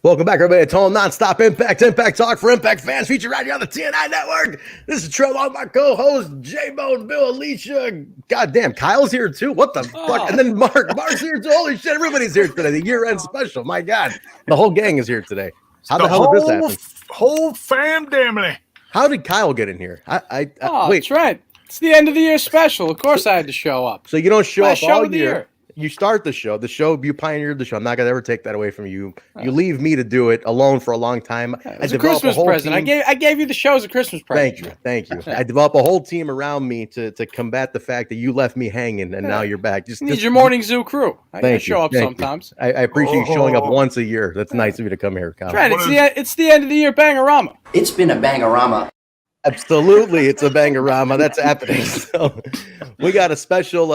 Welcome back, everybody, to Total Nonstop Impact, Impact Talk for Impact fans, featured right here on the TNI Network. This is Trent, my co-host, Jaybone, Bill, Alicia. Goddamn, Kyle's here too. What the fuck? And then Mark's here too. Holy shit, everybody's here today. The year-end special. My God, the whole gang is here today. How the hell did this happen? Whole family. How did Kyle get in here? Wait, Trent. It's the end of the year special. Of course, I had to show up. So you don't show up all year. year. You start the show. You pioneered the show. I'm not gonna ever take that away from you. You leave me to do it alone for a long time. It's a Christmas present. I gave you the show as a Christmas present. Thank you. I developed a whole team around me to combat the fact that you left me hanging and now you're back. Just your morning zoo crew. I can show up sometimes. I appreciate you showing up once a year. That's nice of you to come here, Kyle. Trent, it's the end of the year bangorama. It's been a bangorama. Absolutely, it's a bangorama. That's happening. So we got a special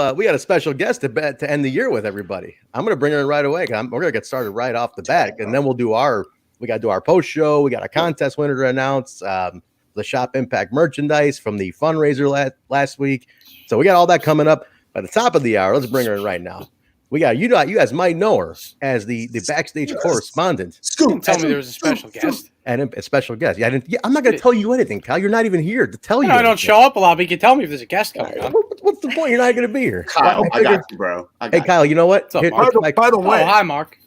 guest to end the year with everybody. I'm gonna bring her in right away. We're gonna get started right off the bat, and then we got to do our post show. We got a contest winner to announce. The Shop Impact merchandise from the fundraiser last week. So we got all that coming up by the top of the hour. Let's bring her in right now. We got you guys might know her as the backstage correspondent. Tell me there was a special guest. And a special guest. I'm not going to tell you anything, Kyle. You're not even here to tell you. I don't show up a lot, but you can tell me if there's a guest coming on. What's the point? You're not going to be here. Kyle, I got you, bro. Hey, Kyle, you know what? By the way, hi, Mark.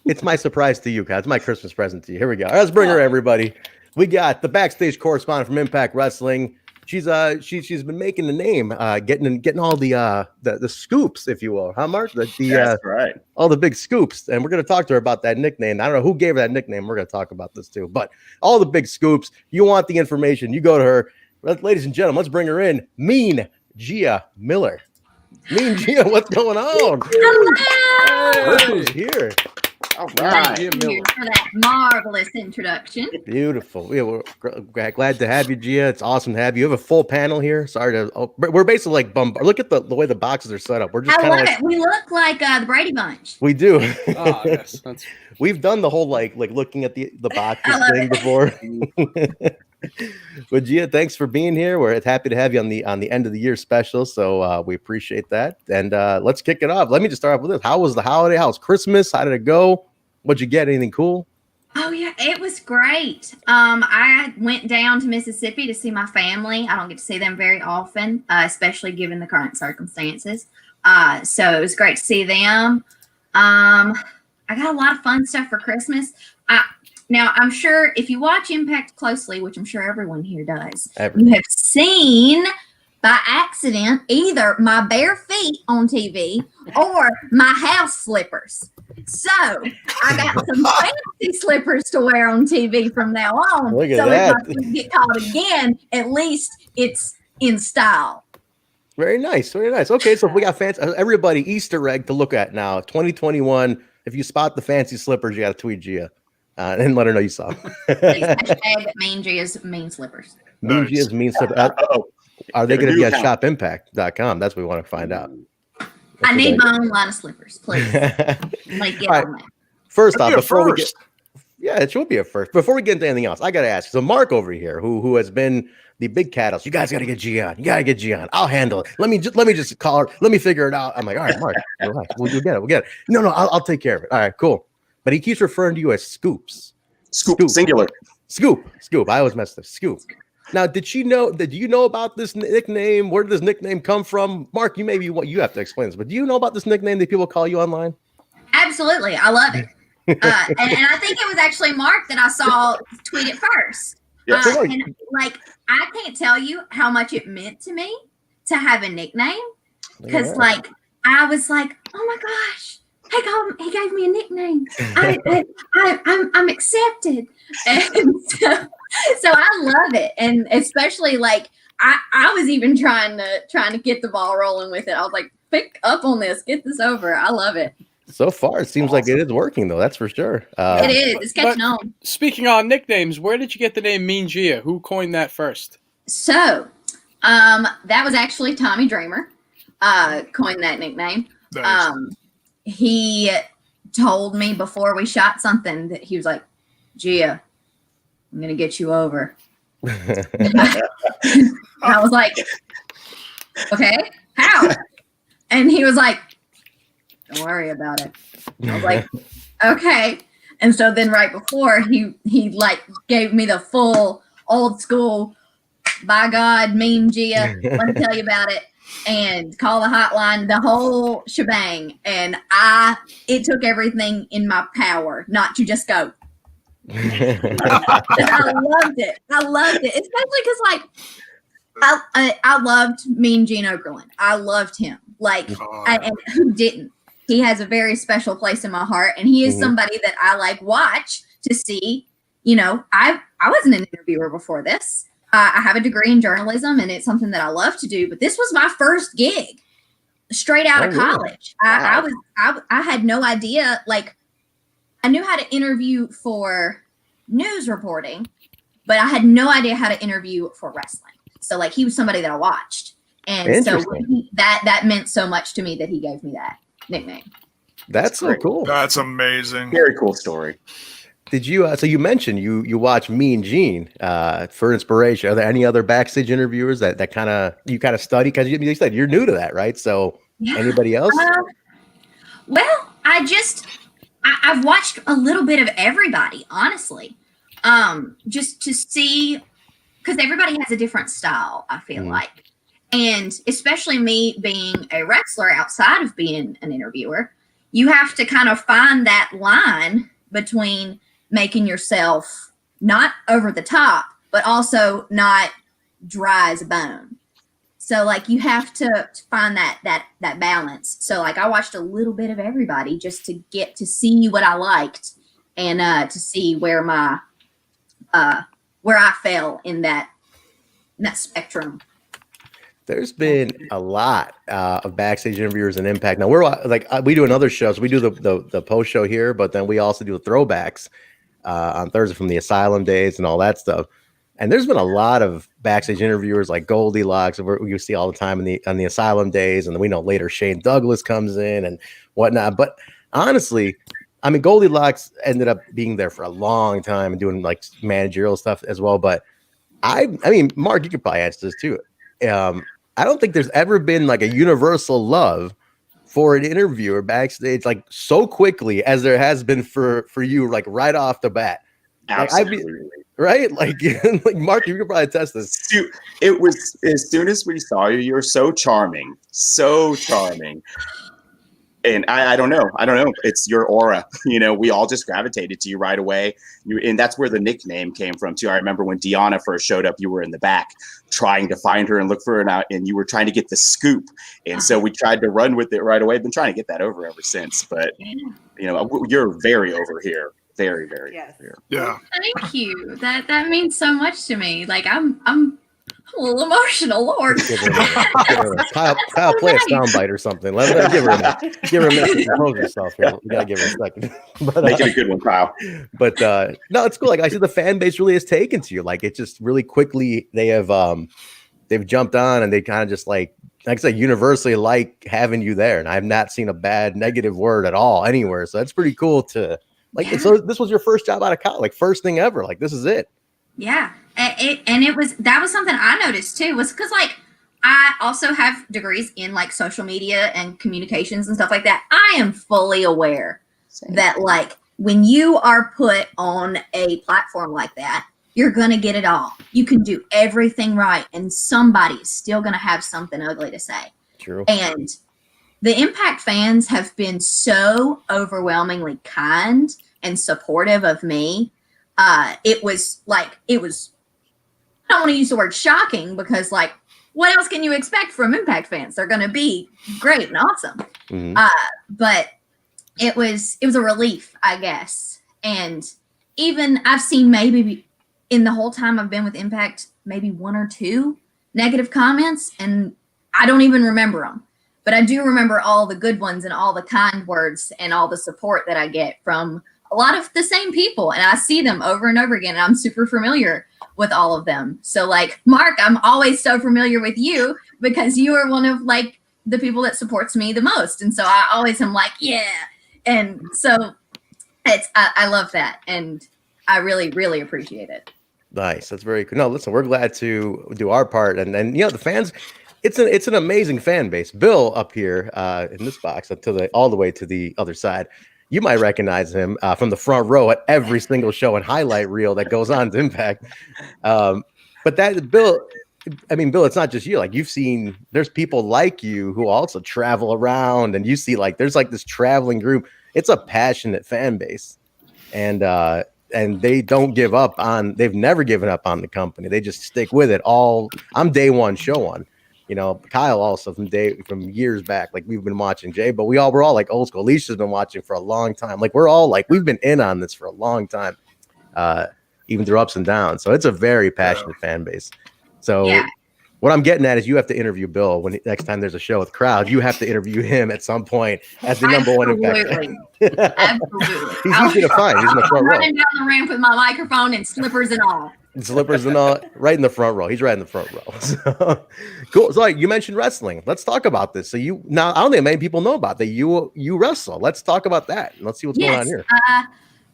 It's my surprise to you, Kyle. It's my Christmas present to you. Here we go. Let's bring her, everybody. We got the backstage correspondent from Impact Wrestling. She's been making the name, getting all the scoops, if you will, huh, Mark? That's right. All the big scoops, and we're going to talk to her about that nickname. I don't know who gave her that nickname. We're going to talk about this too, but all the big scoops. You want the information? You go to her, ladies and gentlemen. Let's bring her in. Mean Gia Miller. Mean Gia, what's going on? Hello. Who's here? All right. Thank you for that marvelous introduction. Beautiful. Yeah, we're glad to have you, Gia. It's awesome to have you. You have a full panel here. We're basically like look at the way the boxes are set up. We're just I love it. We look like the Brady Bunch. We do. Oh, yes. We've done the whole like looking at the boxes thing before. But Gia, thanks for being here. We're happy to have you on the end of the year special. So we appreciate that. And let's kick it off. Let me just start off with this. How was the holiday? How was Christmas? How did it go? What'd you get? Anything cool? Oh yeah, it was great. I went down to Mississippi to see my family. I don't get to see them very often, especially given the current circumstances. So it was great to see them. I got a lot of fun stuff for Christmas. Now, I'm sure if you watch Impact closely, which I'm sure everyone here does, you have seen by accident either my bare feet on TV or my house slippers. So I got some fancy slippers to wear on TV from now on. Look at so that. if I get caught again, at least it's in style. Very nice. Very nice. Okay, so we got fans. Everybody, Easter egg to look at now. 2021. If you spot the fancy slippers, you got to tweet Gia. And let her know you saw them. Hashtag Mean Gia's mean slippers. Mean Gia's mean slippers. Are they going to be at shopimpact.com? That's what we want to find out. I need my own line of slippers, please. Like, get on that. First off, before we get, it should be a first. Before we get into anything else, I got to ask. So Mark over here, who has been the big catalyst, you guys got to get Gia on. You got to get Gia on. I'll handle it. Let me just call her. Let me figure it out. I'm like, all right, Mark, you're right. We'll get it. We'll get it. No, I'll take care of it. All right, cool. But he keeps referring to you as Scoops. Scoop. Singular. Scoop. I always messed up. Scoop. Now, did you know about this nickname? Where did this nickname come from? Mark, you have to explain this, but do you know about this nickname that people call you online? Absolutely. I love it. And I think it was actually Mark that I saw tweet it first. Yeah. And like, I can't tell you how much it meant to me to have a nickname. Because like, I was like, oh my gosh. He gave me a nickname. I'm accepted. And so I love it. And especially like I was even trying to get the ball rolling with it. I was like, pick up on this, get this over. I love it. So far, it seems like it is working though. That's for sure. It is. It's catching on. Speaking on nicknames, where did you get the name Mean Gia? Who coined that first? So that was actually Tommy Dreamer coined that nickname. Nice. He told me before we shot something that he was like, Gia, I'm going to get you over. I was like, okay, how? And he was like, don't worry about it. I was like, okay. And so then right before he like gave me the full old school, by God, mean Gia, let me tell you about it, and call the hotline, the whole shebang. And it took everything in my power not to just go. I loved it. Especially because like I loved Mean Gene Okerlund. I loved him. Like, and who didn't? He has a very special place in my heart, and he is somebody that I like watch to see. You know, I wasn't an interviewer before this. I have a degree in journalism, and it's something that I love to do. But this was my first gig, straight out of college. Wow. I had no idea. Like, I knew how to interview for news reporting, but I had no idea how to interview for wrestling. So like he was somebody that I watched. And so that meant so much to me that he gave me that nickname. That's so cool. That's amazing. Very cool story. Did you so you mentioned you watch Mean Gene for inspiration. Are there any other backstage interviewers that you kind of study? Because you said you're new to that, right? So anybody else? Well, I've watched a little bit of everybody, honestly, just to see, because everybody has a different style, I feel like. And especially me being a wrestler outside of being an interviewer, you have to kind of find that line between making yourself not over the top, but also not dry as a bone. So like you have to find that balance. So like I watched a little bit of everybody just to get to see what I liked and to see where my where I fell in that spectrum. There's been a lot of backstage interviewers in Impact. Now we're like we do another shows. We do the post show here, but then we also do throwbacks on Thursday from the Asylum days and all that stuff. And there's been a lot of backstage interviewers like Goldilocks you see all the time on the Asylum days, and then we know later Shane Douglas comes in and whatnot. But honestly, I mean, Goldilocks ended up being there for a long time and doing like managerial stuff as well. But I mean, Mark, you could probably answer this too. I don't think there's ever been like a universal love for an interviewer backstage like so quickly as there has been for you, like right off the bat. Absolutely. Right? Like Mark, you could probably test this. It was as soon as we saw you, you're so charming. So charming. And I don't know. It's your aura. You know, we all just gravitated to you right away. And that's where the nickname came from too. I remember when Deonna first showed up, you were in the back trying to find her and look for her out, and you were trying to get the scoop. And so we tried to run with it right away. I've been trying to get that over ever since. But you know, you're very over here. Very, very over here. Yeah. Thank you. That means so much to me. Like I'm a little emotional, Lord. Kyle, play a soundbite or something. Let give her a minute to compose herself here. We gotta give her a second. But, make it a good one, Kyle. But no, it's cool. Like I see the fan base really has taken to you. Like it just really quickly they've jumped on and they kind of just like I said, universally like having you there. And I've not seen a bad negative word at all anywhere. So that's pretty cool to like. Yeah. So this was your first job out of college, like first thing ever. Like this is it. Yeah. That was something I noticed too, was because like I also have degrees in like social media and communications and stuff like that. I am fully aware that like when you are put on a platform like that, you're going to get it all. You can do everything right, and somebody's still going to have something ugly to say. True. And the Impact fans have been so overwhelmingly kind and supportive of me. It was, I don't want to use the word shocking because, like, what else can you expect from Impact fans? They're going to be great and awesome. Mm-hmm. But it was a relief, I guess. And even I've seen maybe in the whole time I've been with Impact, maybe one or two negative comments, and I don't even remember them. But I do remember all the good ones and all the kind words and all the support that I get from a lot of the same people. And I see them over and over again. And I'm super familiar with all of them. So like, Mark, I'm always so familiar with you because you are one of like the people that supports me the most. And so I always am like, yeah. And so I love that. And I really, really appreciate it. Nice. That's very cool. No, listen, we're glad to do our part. And then, you know, the fans, it's an amazing fan base. Bill up here in this box all the way to the other side. You might recognize him from the front row at every single show and highlight reel that goes on to Impact. But that, Bill, I mean, Bill, it's not just you. Like, you've seen, there's people like you who also travel around, and you see, like, there's like this traveling group. It's a passionate fan base, and they don't give up on. They've never given up on the company. They just stick with it all. I'm day one, show one. You know, Kyle also from years back. Like, we've been watching Jay, but we're all like old school. Alicia's been watching for a long time. Like, we're all like, we've been in on this for a long time, even through ups and downs. So it's a very passionate fan base. So what I'm getting at is you have to interview Bill when next time there's a show with crowds. You have to interview him at some point as the number one Impact. Absolutely. He's easy to find. He's in the front row. Running down the ramp with my microphone and slippers and all. Slippers and all, right in the front row. He's right in the front row. So, cool. So, like, you mentioned wrestling. Let's talk about this. So now I don't think many people know about that. You wrestle. Let's talk about that. Let's see what's going on here.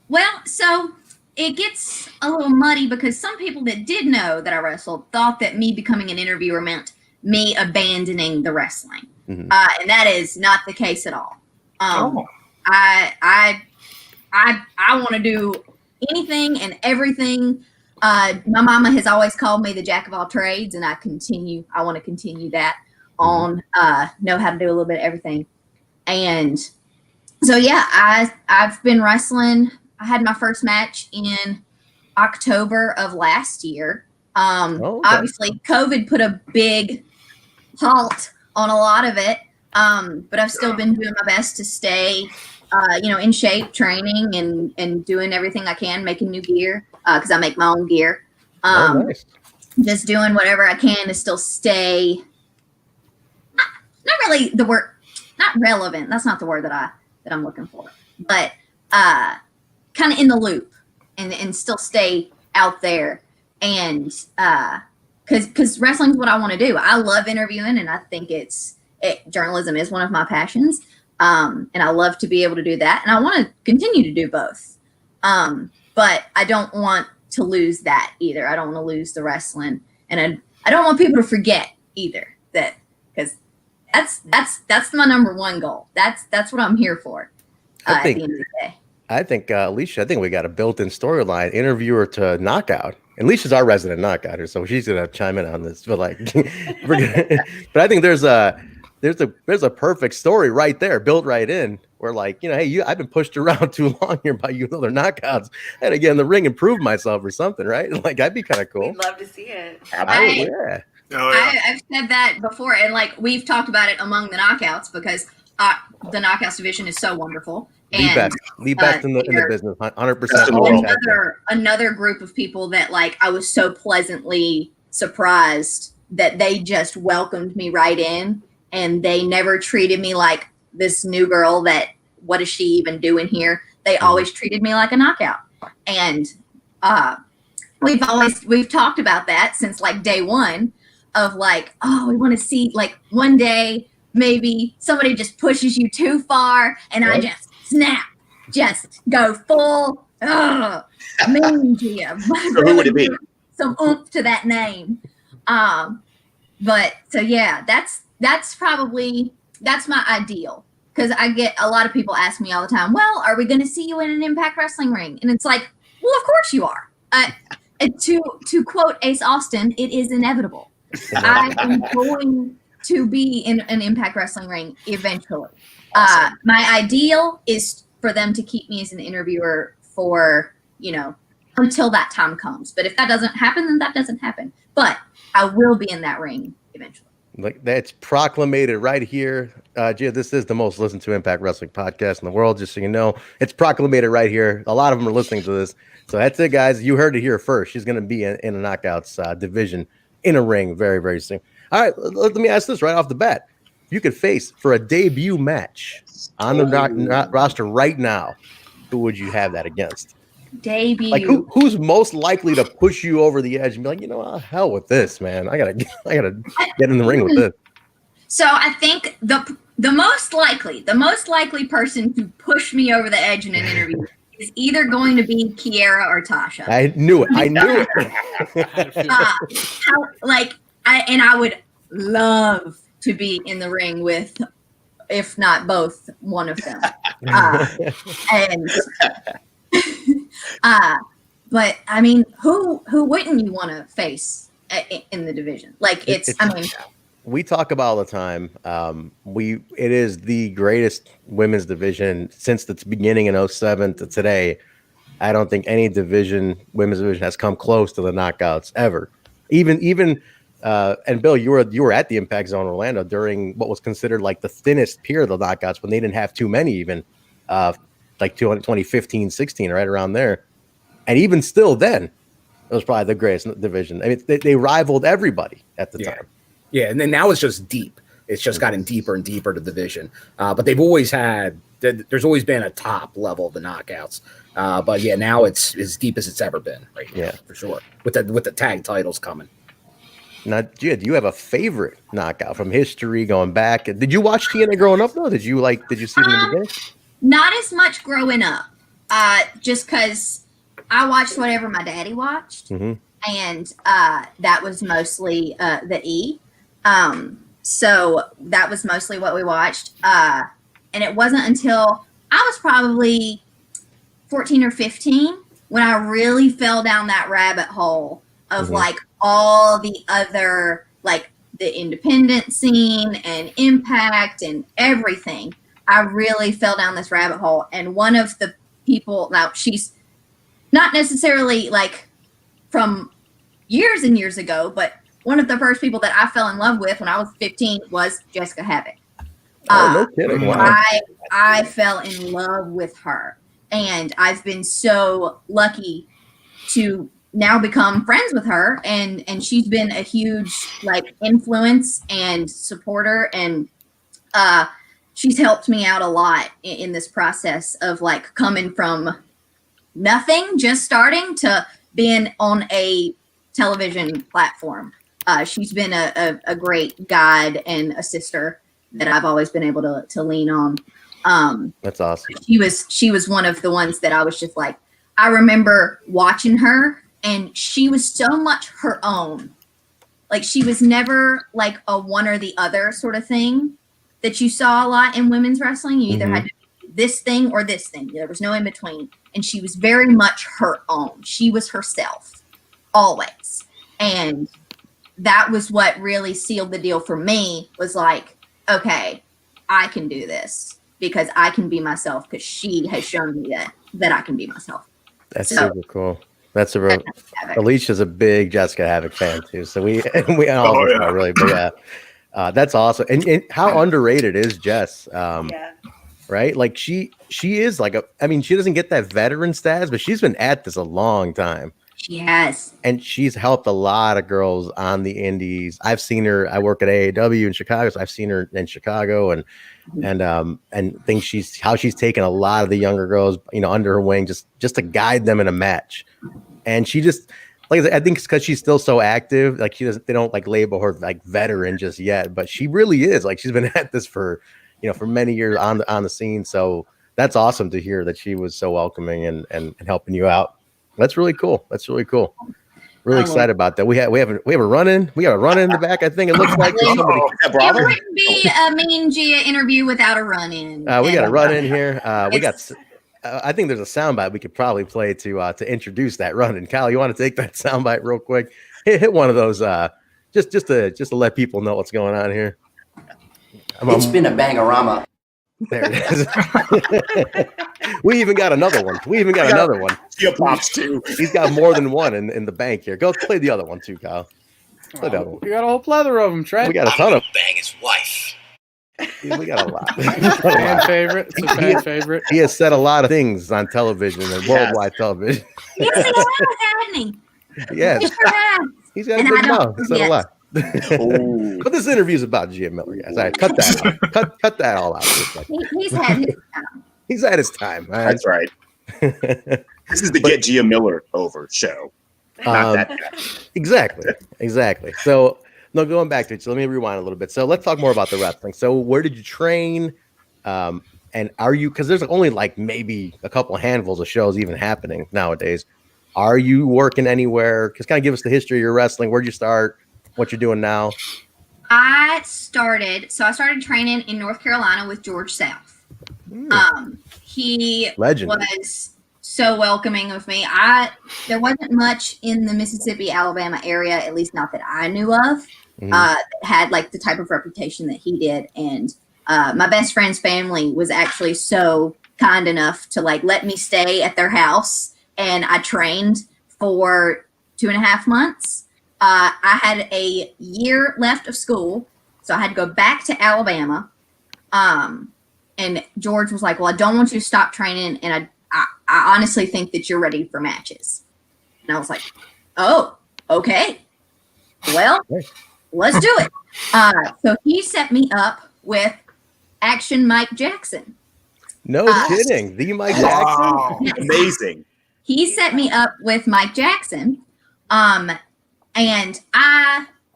Well, so it gets a little muddy because some people that did know that I wrestled thought that me becoming an interviewer meant me abandoning the wrestling, and that is not the case at all. I want to do anything and everything. My mama has always called me the jack of all trades, and I want to continue that on, know how to do a little bit of everything. And so, yeah, I've been wrestling. I had my first match in October of last year. Obviously COVID put a big halt on a lot of it. But I've still been doing my best to stay, in shape, training and doing everything I can, making new gear. Cause I make my own gear. Nice. Just doing whatever I can to still stay, not really the word, not relevant. That's not the word that I'm looking for, but, kind of in the loop and still stay out there. And, cause wrestling's what I want to do. I love interviewing, and I think journalism is one of my passions. And I love to be able to do that. And I want to continue to do both. But I don't want to lose that either. I don't want to lose the wrestling, and I don't want people to forget either that, because that's my number one goal. That's what I'm here for. At the end of the day. I think Alicia, we got a built-in storyline, interviewer to knockout. And Alicia's our resident knockouter, so she's gonna chime in on this. But but I think there's a perfect story right there, built right in. Where, like, hey, I've been pushed around too long here by you other knockouts. I had to get in the ring and prove myself or something, right? Like, that'd be kind of cool. We'd love to see it. Absolutely, yeah. I've said that before, and like we've talked about it among the knockouts because the knockouts division is so wonderful. The best in the business, 100%. Another group of people that, like, I was so pleasantly surprised that they just welcomed me right in, and they never treated me like this new girl that, what is she even doing here? They always treated me like a knockout. And we've talked about that since like day one of like, oh, we want to see, like, one day maybe somebody just pushes you too far and I just snap, just go full mean Gia. So who would it be? Some oomph to that name. But so yeah, that's my ideal, because I get a lot of people ask me all the time, well, are we going to see you in an Impact Wrestling ring? And it's like, well, of course you are. To quote Ace Austin, it is inevitable. I am going to be in an Impact Wrestling ring eventually. Awesome. My ideal is for them to keep me as an interviewer for, until that time comes. But if that doesn't happen, then that doesn't happen. But I will be in that ring eventually. Like, that's proclamated right here. Gia, this is the most listened to Impact Wrestling podcast in the world, just so you know. It's proclamated right here. A lot of them are listening to this. So that's it, guys. You heard it here first. She's going to be in a knockouts division in a ring very, very soon. All right, let me ask this right off the bat. You could face for a debut match on the roster right now. Who would you have that against? Debut. Like, who's most likely to push you over the edge and be like, hell with this, man. I gotta get in the ring with this. So I think the most likely person to push me over the edge in an interview is either going to be Kiera or Tasha. I knew it. I would love to be in the ring with if not both, one of them. And but I mean, who wouldn't you want to face in the division? Like we talk about all the time. It is the greatest women's division since the beginning in 07 to today. I don't think any women's division has come close to the knockouts ever. Even and Bill, you were at the Impact Zone Orlando during what was considered like the thinnest period of the knockouts when they didn't have too many, even like 2015, 16, right around there. And even still then, it was probably the greatest division. I mean, they rivaled everybody at the time. Yeah, and then now it's just deep. It's just gotten deeper and deeper to the division. But they've always had – there's always been a top level of the knockouts. But, yeah, now it's as deep as it's ever been right now, for sure, with the tag titles coming. Now, Gia, do you have a favorite knockout from history going back? Did you watch TNA growing up, though? Did you see it in the beginning? Not as much growing up, just because I watched whatever my daddy watched. Mm-hmm. And that was mostly the E. So that was mostly what we watched. And it wasn't until I was probably 14 or 15 when I really fell down that rabbit hole of like all the other, like the independent scene and Impact and everything. I really fell down this rabbit hole. And one of the people, now she's not necessarily like from years and years ago, but one of the first people that I fell in love with when I was 15 was Jessica Havok. No kidding. Wow. I fell in love with her, and I've been so lucky to now become friends with her, and she's been a huge like influence and supporter, and she's helped me out a lot in this process of like coming from nothing, just starting, to being on a television platform. She's been a great guide and a sister that I've always been able to lean on. That's awesome. She was one of the ones that I was just like, I remember watching her, and she was so much her own. Like, she was never like a one or the other sort of thing that you saw a lot in women's wrestling. You either had to do this thing or this thing. There was no in between. And she was very much her own. She was herself always. And that was what really sealed the deal for me, was like, okay, I can do this because I can be myself, because she has shown me that I can be myself. That's super cool. That's a real. Alicia's a big Jessica Havok fan too, so we all are really big. That's awesome. And how underrated is Jess? Right? Like she is like I mean, she doesn't get that veteran status, but she's been at this a long time. She has. And she's helped a lot of girls on the indies. I've seen her. I work at AAW in Chicago, so I've seen her in Chicago and think how she's taken a lot of the younger girls, under her wing just to guide them in a match. And she just, like I think it's because she's still so active. Like they don't like label her like veteran just yet, but she really is. Like, she's been at this for many years on the scene. So that's awesome to hear that she was so welcoming and helping you out. That's really cool. Really excited about that. We have a run in. We got a run in the back. I think it looks like somebody. It wouldn't be a Mean Gia interview without a run in. We got a run in here. I think there's a soundbite we could probably play to introduce that run in. Kyle, you want to take that soundbite real quick? Hit one of those just to let people know what's going on here. It's been a bang-a-rama. There it is. We even got another one. Another one. Gia pops too. He's got more than one in the bank here. Go play the other one too, Kyle. We got a whole plethora of them, Trent. We got a ton of bang his wife. We got a lot. Fan favorite. It's a fan favorite. He has said a lot of things on television and worldwide television. Yes, he has, hasn't he? Yes. He sure has. He's got a big mouth. He said a lot. But this interview is about Gia Miller, guys. All right, cut that out. Cut that all out. He's had his time. He's had his time. All right. That's right. This is the Get Gia Miller Over show. Not that guy. Exactly. So, no, going back to it. So let me rewind a little bit. So let's talk more about the wrestling. So where did you train? And are you, because there's only like maybe a couple of handfuls of shows even happening nowadays. Are you working anywhere? Just kind of give us the history of your wrestling. Where'd you start? What you're doing now? I started training in North Carolina with George South. He Legend. was so welcoming of me. There wasn't much in the Mississippi, Alabama area, at least not that I knew of, that had like the type of reputation that he did. And my best friend's family was actually so kind enough to like let me stay at their house, and I trained for 2.5 months. I had a year left of school, so I had to go back to Alabama. And George was like, well, I don't want you to stop training, and I honestly think that you're ready for matches. And I was like, oh, okay. Well, let's do it. So he set me up with Action Mike Jackson. No kidding. The Mike Jackson? Yes. Amazing. He set me up with Mike Jackson. And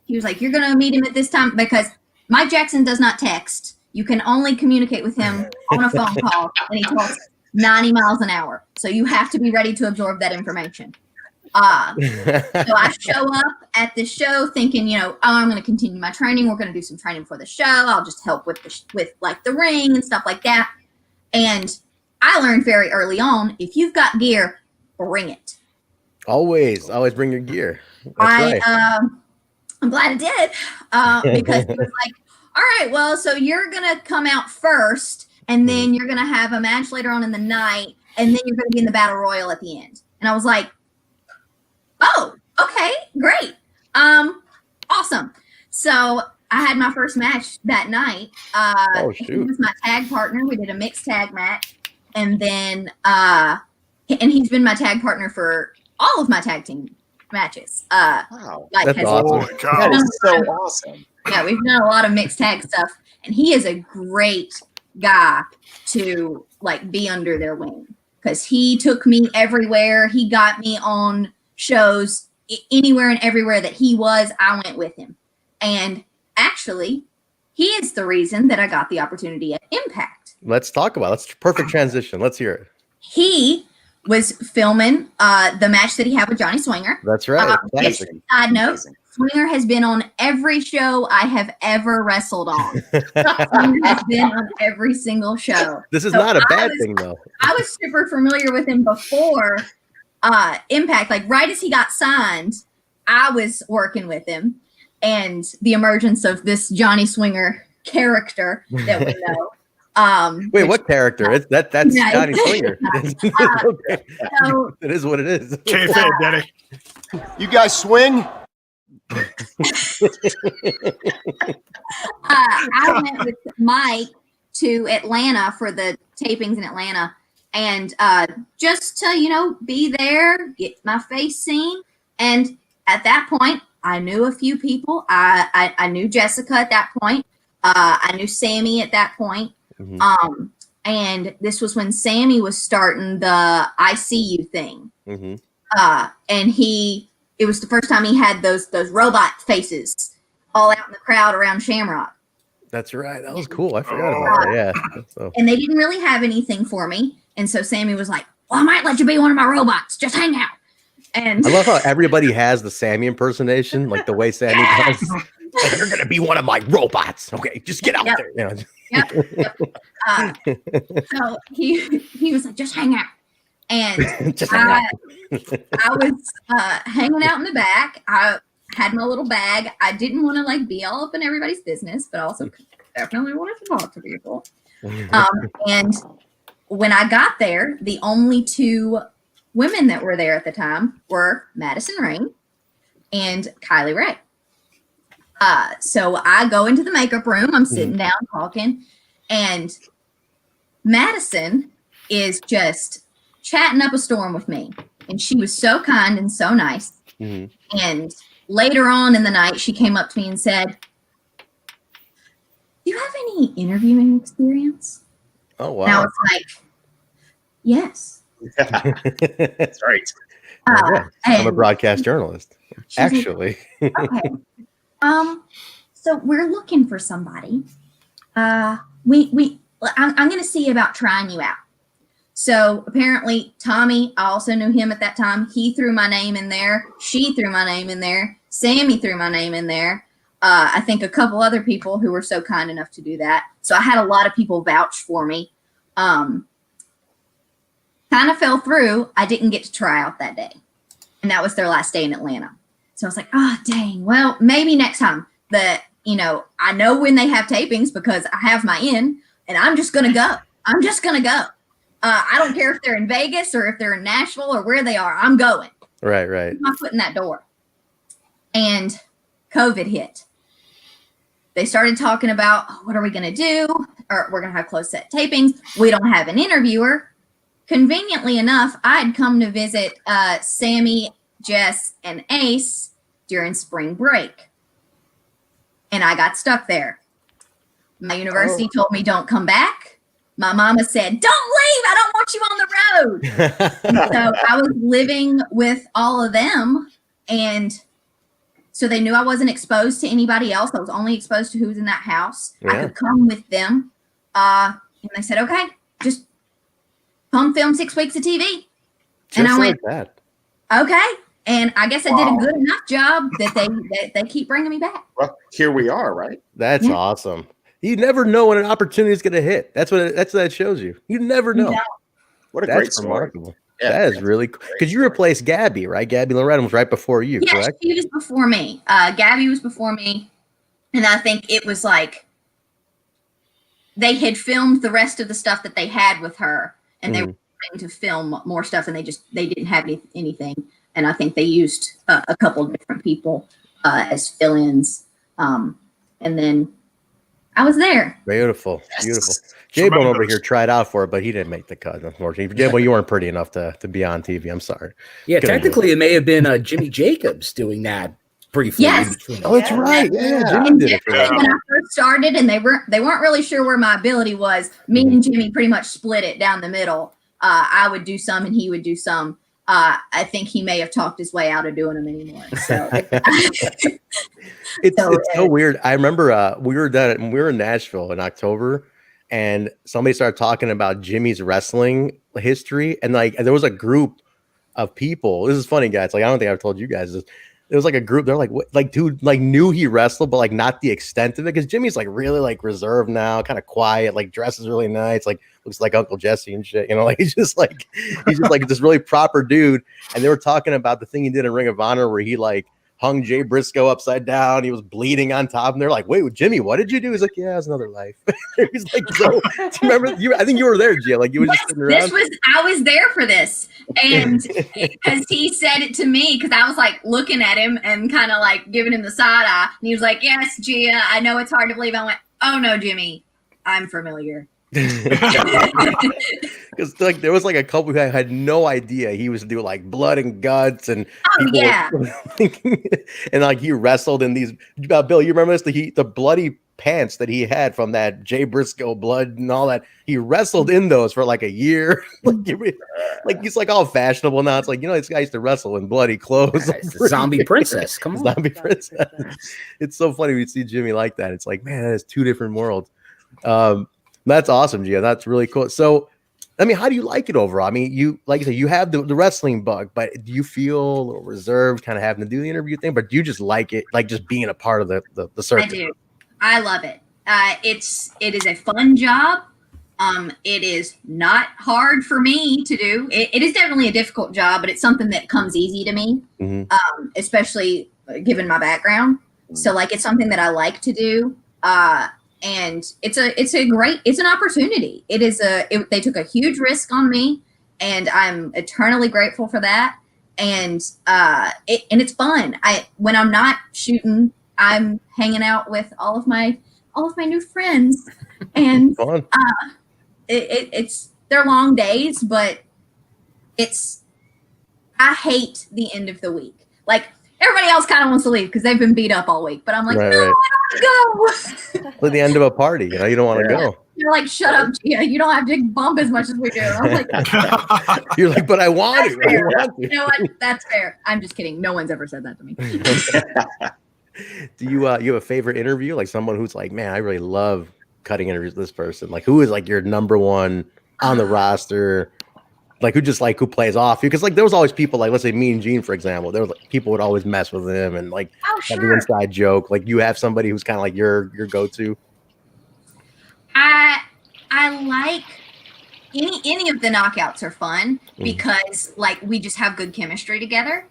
he was like, you're going to meet him at this time, because Mike Jackson does not text. You can only communicate with him on a phone call, and he talks 90 miles an hour. So you have to be ready to absorb that information. So I show up at the show thinking, I'm going to continue my training. We're going to do some training for the show. I'll just help with like the ring and stuff like that. And I learned very early on, if you've got gear, bring it. Always bring your gear. That's right. I'm glad I did, because it was like, all right, well, so you're going to come out first, and then you're going to have a match later on in the night, and then you're going to be in the battle royal at the end. And I was like, oh, okay, great. Awesome. So I had my first match that night. He was my tag partner. We did a mixed tag match. And then, and he's been my tag partner for all of my tag team matches. Wow. That's awesome. That is so awesome. Yeah, we've done a lot of mixed tag stuff. And he is a great guy to like be under their wing, because he took me everywhere. He got me on shows anywhere and everywhere that he was. I went with him. And actually, he is the reason that I got the opportunity at Impact. Let's talk about it. That's a perfect transition. Let's hear it. He was filming the match that he had with Johnny Swinger. That's right. Side note, Swinger has been on every show I have ever wrestled on. Swinger has been on every single show. This is not a bad thing, though. I was super familiar with him before Impact. Like right as he got signed, I was working with him. And the emergence of this Johnny Swinger character that we know. Wait, what character? That's Johnny Swinger. So, it is what it is. Kayfabe, Daddy. You guys swing? I went with Mike to Atlanta for the tapings in Atlanta, and just to be there, get my face seen. And at that point, I knew a few people. I knew Jessica at that point. I knew Sammy at that point. Mm-hmm. And this was when Sammy was starting the ICU thing. Mm-hmm. And it was the first time he had those robot faces all out in the crowd around Shamrock. That's right. That was cool. I forgot about that. Yeah. So. And they didn't really have anything for me. And so Sammy was like, well, I might let you be one of my robots. Just hang out. And I love how everybody has the Sammy impersonation, like the way Sammy does. Like, you're going to be one of my robots. Okay, just get out there. Yep. So he was like, just hang out. And I was hanging out in the back. I had my little bag. I didn't want to be all up in everybody's business, but also definitely wanted to talk to people. And when I got there, the only two women that were there at the time were Madison Rain and Kylie Ray. So I go into the makeup room. I'm sitting down talking, and Madison is just chatting up a storm with me. And she was so kind and so nice. Mm-hmm. And later on in the night, she came up to me and said, do you have any interviewing experience? Oh, wow. And I was like, yes. That's right. I'm a broadcast journalist, actually. Like, okay. So we're looking for somebody. I'm going to see about trying you out. So apparently Tommy, I also knew him at that time. He threw my name in there. She threw my name in there. Sammy threw my name in there. I think a couple other people who were so kind enough to do that. So I had a lot of people vouch for me. Kind of fell through. I didn't get to try out that day. And that was their last day in Atlanta. So I was like, oh, dang. Well, maybe next time. But, you know, I know when they have tapings because I have my in, and I'm just going to go. I'm just going to go. I don't care if they're in Vegas or if they're in Nashville or where they are. I'm going. Right, right. Put my foot in that door. And COVID hit. They started talking about, oh, what are we going to do? Or we're going to have closed set tapings. We don't have an interviewer. Conveniently enough, I had come to visit Sammy, Jess, and Ace during spring break. And I got stuck there. My university told me, don't come back. My mama said, don't leave. I don't want you on the road. So I was living with all of them. And so they knew I wasn't exposed to anybody else. I was only exposed to who was in that house. Yeah. I could come with them. And they said, okay, just come film 6 weeks of TV. Just and I like went, that. okay. And I guess I did a good enough job that they keep bringing me back. Well, here we are, right? That's awesome. You never know when an opportunity is going to hit. That's what that shows you. You never know. No. What a great story. Remarkable. Yeah, that is really cool. Because you replaced Gabby, right? Gabby Loretta was right before you, correct? She was before me. Gabby was before me. And I think it was like they had filmed the rest of the stuff that they had with her. And they were trying to film more stuff. And they didn't have anything. And I think they used a couple of different people as fill-ins. And then I was there. Beautiful. Jaybone over here tried out for it, but he didn't make the cut, unfortunately. Jaybone, you weren't pretty enough to be on TV. I'm sorry. Yeah, technically it may have been Jimmy Jacobs doing that briefly. Yes. Oh, that's right. Yeah, Jimmy did it for that. When I first started and they weren't really sure where my ability was, me and Jimmy pretty much split it down the middle. I would do some and he would do some. I think he may have talked his way out of doing them anymore. So it's so weird. I remember we were in Nashville in October, and somebody started talking about Jimmy's wrestling history, and there was a group of people. This is funny, guys. Like, I don't think I've told you guys this. There was like a group. They're like, what? Like, dude, like knew he wrestled, but like not the extent of it. Because Jimmy's like really like reserved now, kind of quiet. Like dresses really nice. Like looks like Uncle Jesse and shit. You know, like he's just like this really proper dude. And they were talking about the thing he did in Ring of Honor where he like hung Jay Briscoe upside down. He was bleeding on top, and they're like, "Wait, Jimmy, what did you do?" He's like, "Yeah, it was another life." He's like, "So, do you remember? I think you were there, Gia. Like, you were just sitting around." I was there for this, and because he said it to me, because I was like looking at him and kind of like giving him the side eye, and he was like, "Yes, Gia, I know it's hard to believe." I went, "Oh no, Jimmy, I'm familiar." Because like there was like a couple who had no idea he was doing like blood and guts and and like he wrestled in these Bill, you remember this, the bloody pants that he had from that Jay Briscoe blood and all that, he wrestled in those for like a year. like he's like all fashionable now. It's like, you know, this guy used to wrestle in bloody clothes. Zombie princess, come on. Zombie princess. It's so funny when you see Jimmy like that. It's like, man, that is two different worlds. That's awesome, Gia. That's really cool. So, I mean, how do you like it overall? I mean, you, like you said, you have the wrestling bug, but do you feel a little reserved kind of having to do the interview thing, but do you just like it, like just being a part of the circuit? I do. I love it. It is a fun job. It is not hard for me to do. It is definitely a difficult job, but it's something that comes easy to me, especially given my background. So like, it's something that I like to do. And it's an opportunity. They took a huge risk on me, and I'm eternally grateful for that. And it's fun. When I'm not shooting, I'm hanging out with all of my new friends, and they're long days, but I hate the end of the week. Like, everybody else kind of wants to leave because they've been beat up all week. But I'm like, no, I want to go. At the end of a party, you know, you don't want to go. You're like, shut up, Gia. You don't have to bump as much as we do. I'm like, you're like, but I want to. I want to. You know what? That's fair. I'm just kidding. No one's ever said that to me. Do you have a favorite interview? Like someone who's like, man, I really love cutting interviews with this person. Like, who is like your number one on the roster? Like who plays off you? Because like there was always people like, let's say Mean Gene, for example. There was like, people would always mess with him and like have the inside joke. Like you have somebody who's kind of like your go-to. I like any of the knockouts are fun because like we just have good chemistry together.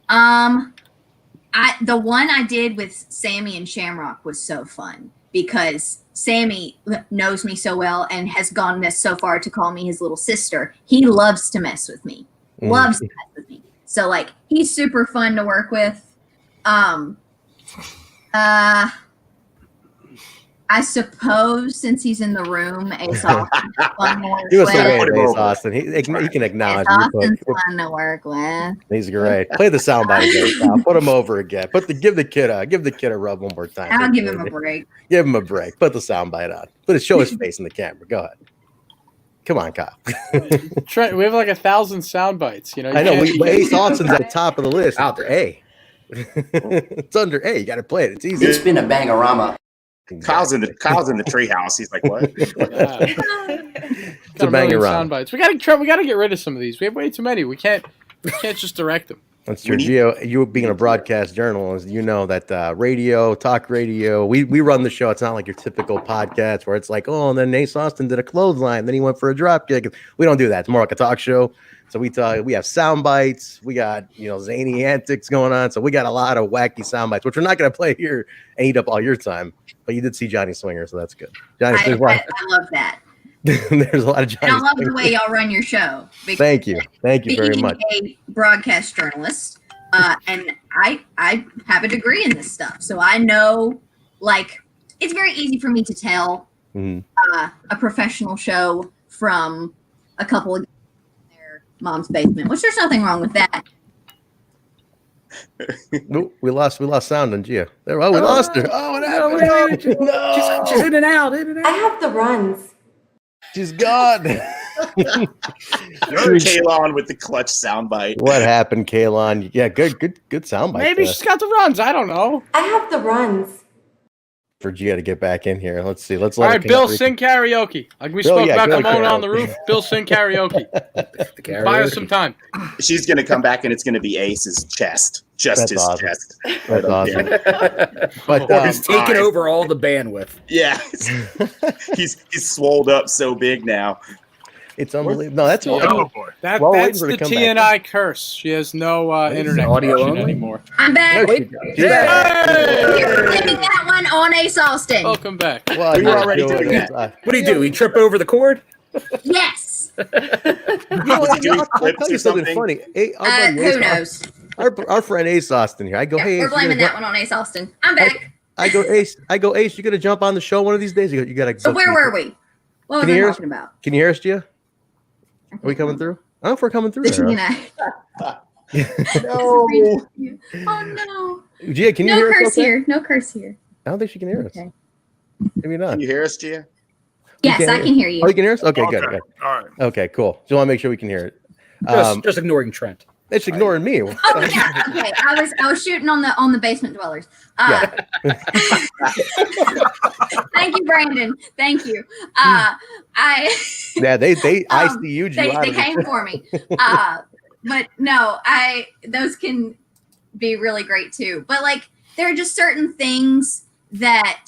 The one I did with Sammy and Shamrock was so fun because Sammy knows me so well and has gone this so far to call me his little sister. He loves to mess with me. Loves to mess with me. So like he's super fun to work with. I suppose since he's in the room, Ace Austin is fun to work He was with. so good, Ace Austin. He can acknowledge Ace you. Austin's fun to work with. He's great. Play the soundbite again, pal. Put him over again. Give the kid a rub one more time. I'll give him a break. Give him a break. Put the soundbite on. Show his face in the camera. Go ahead. Come on, Kyle. Trent, we have like 1,000 sound bites. You know, I know. Ace Austin's at the top of the list. Out there, A. It's under A. You got to play it. It's easy. It's been a bang-a-rama. Kyle's in the treehouse. He's like, what? It's a banger sound bites. We gotta get rid of some of these. We have way too many. We can't just direct them. That's true. Gio, you being a broadcast journalist, you know that radio, talk radio, we run the show. It's not like your typical podcast where it's like, oh, and then Ace Austin did a clothesline, then he went for a drop kick. We don't do that. It's more like a talk show. So we have sound bites. We got, zany antics going on. So we got a lot of wacky sound bites, which we're not going to play here and eat up all your time. But you did see Johnny Swinger, so that's good. I love that. There's a lot of Johnny. And I love the way y'all run your show. Thank you very much. Being a broadcast journalist, and I have a degree in this stuff, so I know. Like, it's very easy for me to tell a professional show from a couple of their mom's basement, which there's nothing wrong with that. Nope, we lost sound on Gia. We lost her. Oh, what happened? No. She's in and out. I have the runs. She's gone. Kaylon with the clutch soundbite. What happened, Kaylon? Yeah, good soundbite. Maybe she's got the runs. I don't know. I have the runs. For Gia to get back in here. Let's see. All right, Bill, sing karaoke. Like we spoke about the moment on the roof. Bill, sing karaoke. Buy us some time. She's going to come back and it's going to be Ace's chest. Just his chest. That's awesome. But he's taking over all the bandwidth. Yeah. he's swolled up so big now. It's unbelievable. No, that's that's the TNI curse. She has no internet connection anymore. I'm back. You're blaming that one on Ace Austin. Welcome back. Well, we were already doing that. What do you do? He trip over the cord? Yes. Was he doing flips or something? Funny. Who knows? Our friend Ace Austin here. I go, hey, we're blaming that one on Ace Austin. I'm back. I go, Ace. You gonna jump on the show one of these days? You gotta. So where were we? What was I talking about? Can you hear us, Gia? Are we coming through? I don't know if we're coming through. No. Oh no. Gia, can you hear us? No curse here. No curse here. I don't think she can hear us. Maybe not. Can you hear us, Gia? Yes, I can hear you. Oh, you can hear us? Okay, good. All right. Okay, cool. So I want to make sure we can hear it. Just ignoring Trent. It's ignoring me. Oh yeah. Okay. I was shooting on the basement dwellers. Thank you, Brandon. Thank you. They ICU'd you. They came for me. But no, those can be really great too. But like there are just certain things that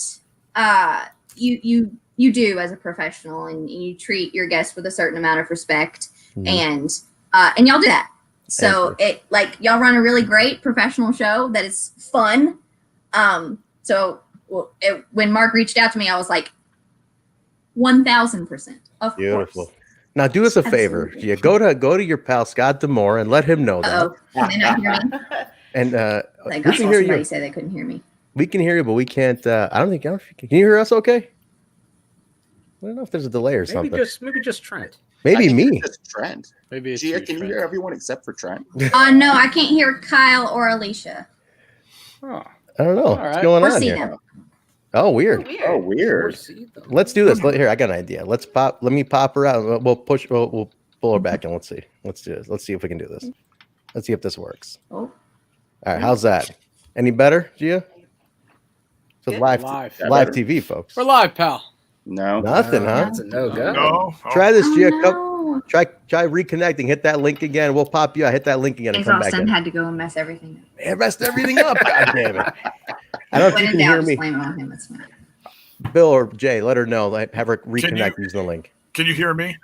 you do as a professional, and you treat your guests with a certain amount of respect, and y'all do that. So it like y'all run a really great professional show that is fun. So when Marq reached out to me, I was like, 1,000%. Of Beautiful. course. Now do us a favor. Yeah, go to your pal Scott Demore and let him know that. Oh, can they not hear me? And like we can hear you. Say they couldn't hear me. We can hear you, but we can't. I don't think. Can you hear us? Okay. I don't know if there's a delay or something. Maybe just Trent. Maybe me. Just Trent. Maybe it's Gia, can you hear everyone except for Trent? No, I can't hear Kyle or Alicia. Oh. I don't know what's going on here. Them. Oh, weird. Oh, weird. Let's do this. Here, I got an idea. Let me pop her out. We'll pull her back and let's see. Let's do this. Let's see if we can do this. Let's see if this works. Oh. All right, how's that? Any better, Gia? So live TV, folks. We're live, pal. No. Nothing, huh? That's a no-go. No. Try this, Gia. Try reconnecting. Hit that link again. We'll pop you out. Hit that link again and come back Austin in. had to go and mess everything up. Yeah, messed everything up. God damn it. I don't think you can hear me. Blame it on him. It's fine. Bill or Jay, let her know. Have her reconnect using the link. Can you hear me?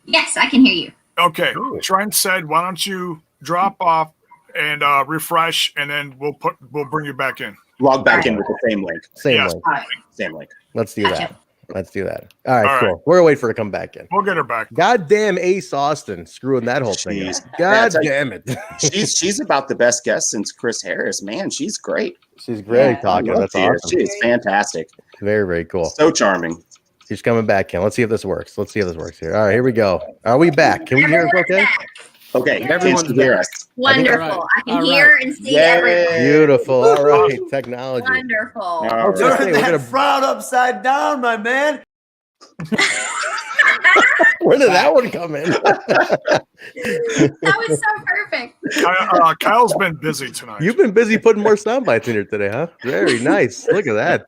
Yes, I can hear you. Okay. Trent said, why don't you drop off and refresh, and then we'll bring you back in. Log back in with the same link. Same link. Same link. Let's do that. Let's do that. All right, cool. We're gonna wait for her to come back in. We'll get her back. Goddamn Ace Austin screwing that whole thing up. God damn it. She's about the best guest since Chris Harris. Man, she's great. She's great talking. That's awesome. She's fantastic. Very, very cool. So charming. She's coming back in. Let's see if this works. Let's see if this works here. All right, here we go. Are we back? Can we hear us okay? Okay, everyone's can hear us. Wonderful. I can hear and see everyone. Beautiful. All right, technology. Wonderful. Turn that frown upside down, my man. Where did that one come in? That was so perfect. Kyle's been busy tonight. You've been busy putting more sound bites in here today, huh? Very nice. Look at that.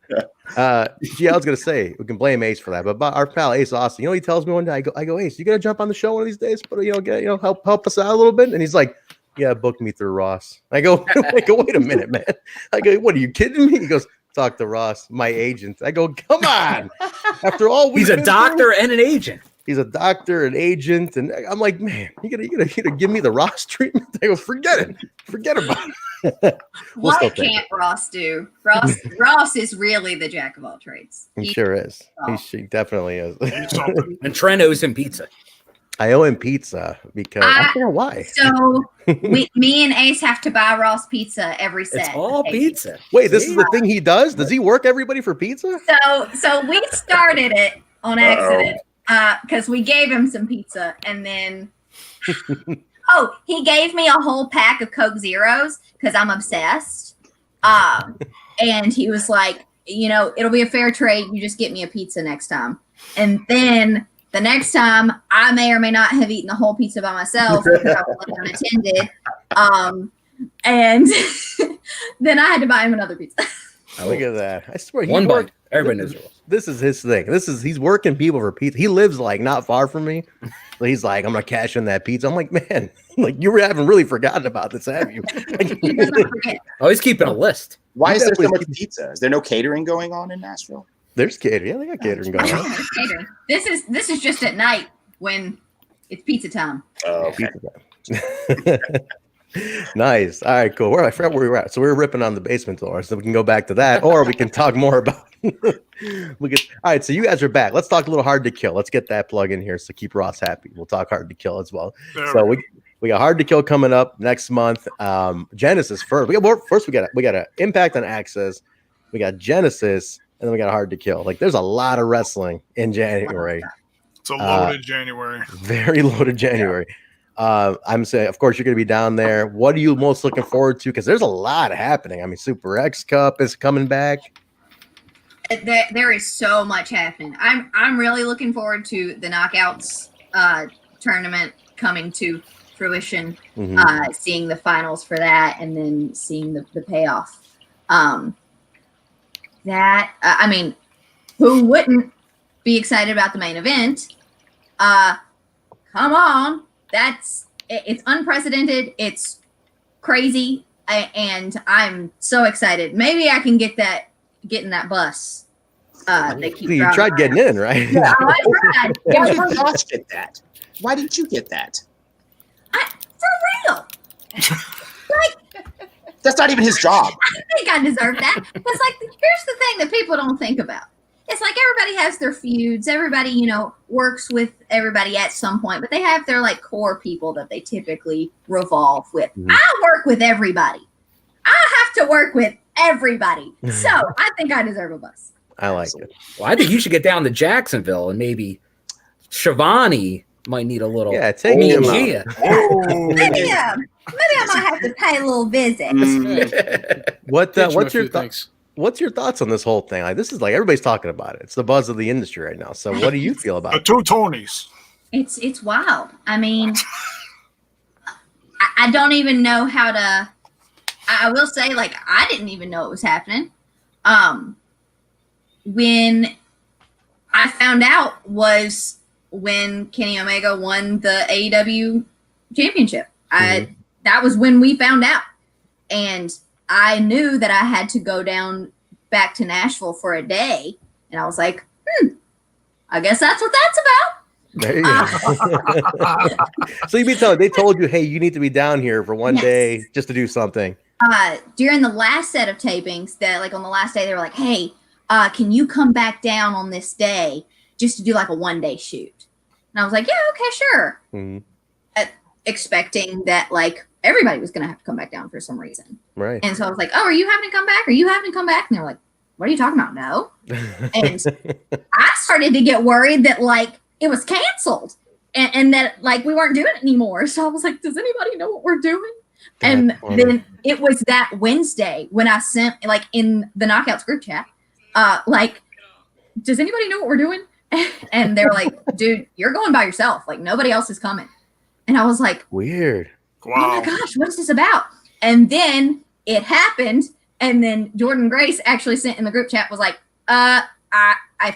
Gee, I was gonna say we can blame Ace for that, but our pal Ace Austin, he tells me one day, I go, Ace, you gonna jump on the show one of these days? But help us out a little bit. And he's like, yeah, book me through Ross. I go, wait a minute, man. I go, what are you kidding me? He goes, talk to Ross, my agent. I go, come on. After all, he's a doctor and an agent. He's a doctor, an agent, and I'm like, man, you gonna give me the Ross treatment? I go, forget it, forget about it. What can't Ross do? Ross is really the jack of all trades. He sure is. She definitely is. And Trent owes him pizza. I owe him pizza because I don't know why. So me and Ace have to buy Ross pizza every set. It's all pizza. Wait, this is the thing he does? Does he work everybody for pizza? So we started it on accident because we gave him some pizza, and then he gave me a whole pack of Coke Zeros because I'm obsessed. And he was like, it'll be a fair trade. You just get me a pizza next time. And then the next time, I may or may not have eaten the whole pizza by myself because I was left unattended. And then I had to buy him another pizza. Look at that. I swear one bite. Everybody knows the rules. This is his thing. He's working people for pizza. He lives like not far from me. So he's like, I'm gonna cash in that pizza. I'm like, man, like you haven't really forgotten about this, have you? He's keeping a list. Why is there so much pizza? Is there no catering going on in Nashville? There's catering. Yeah, they got catering going on. Catering. This is just at night when it's pizza time. Oh, okay. Pizza time. Nice. All right, cool. I forgot where we were at. So we were ripping on the basement door, so we can go back to that, or we can talk more about. All right, so you guys are back. Let's talk a little Hard to Kill. Let's get that plug in here. So keep Ross happy. We'll talk Hard to Kill as well. So we got Hard to Kill coming up next month. Genesis first. We got an Impact on AXS. We got Genesis, and then we got Hard to Kill. Like there's a lot of wrestling in January. It's a loaded January. Very loaded January. I'm saying, of course, you're going to be down there. What are you most looking forward to? Because there's a lot happening. I mean, Super X Cup is coming back. There is so much happening. I'm really looking forward to the Knockouts tournament coming to fruition. Mm-hmm. Seeing the finals for that, and then seeing the payoff. I mean, who wouldn't be excited about the main event? Come on. It's unprecedented. It's crazy. And I'm so excited. Maybe I can get in that bus. You tried getting in, right? Yeah, I tried. Why did Josh get that? Why didn't you get that? For real. That's not even his job. I think I deserve that. Because here's the thing that people don't think about. It's like everybody has their feuds. Everybody, works with everybody at some point, but they have their core people that they typically revolve with. Mm-hmm. I work with everybody. I have to work with everybody. So I think I deserve a bus. I like it. Well, I think you should get down to Jacksonville, and maybe Shivani might need a little. Yeah, take me out. Maybe I might have to pay a little visit. What's your thoughts? What's your thoughts on this whole thing? This is everybody's talking about it. It's the buzz of the industry right now. So what do you feel about it? The two Tonys. It's wild. I mean, I don't even know how to. I will say, I didn't even know it was happening. When I found out was when Kenny Omega won the AEW championship. That was when we found out. And I knew that I had to go down back to Nashville for a day. And I was like, I guess that's what that's about. There you go. So you mean they told you, hey, you need to be down here for one day just to do something. During the last set of tapings, that like on the last day, they were like, hey, can you come back down on this day just to do like a 1-day shoot? And I was like, yeah, okay, sure. Expecting that like everybody was going to have to come back down for some reason. Right. And so I was like, oh, are you having to come back? Are you having to come back? And they were like, what are you talking about? No. And I started to get worried that like it was canceled and that like we weren't doing it anymore. So I was like, does anybody know what we're doing? And then it was that Wednesday when I sent like in the Knockouts group chat, like, does anybody know what we're doing? And they're like, dude, you're going by yourself. Like nobody else is coming. And I was like, weird. Wow. Oh my gosh, what's this about? And then it happened. And then Jordan Grace actually sent in the group chat was like, I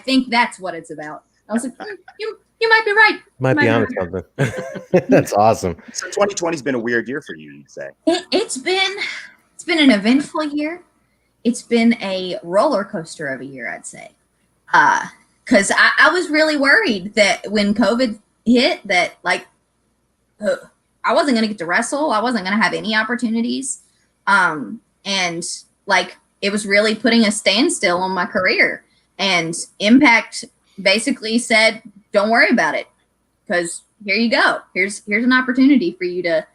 think that's what it's about. I was like, you might be right. Might be onto something. That's awesome. So 2020 has been a weird year for you, you'd say. It's been an eventful year. It's been a roller coaster of a year, I'd say. Because I was really worried that when COVID hit that like I wasn't going to get to wrestle. I wasn't going to have any opportunities. And like it was really putting a standstill on my career. And Impact basically said, don't worry about it because here you go. Here's an opportunity for you to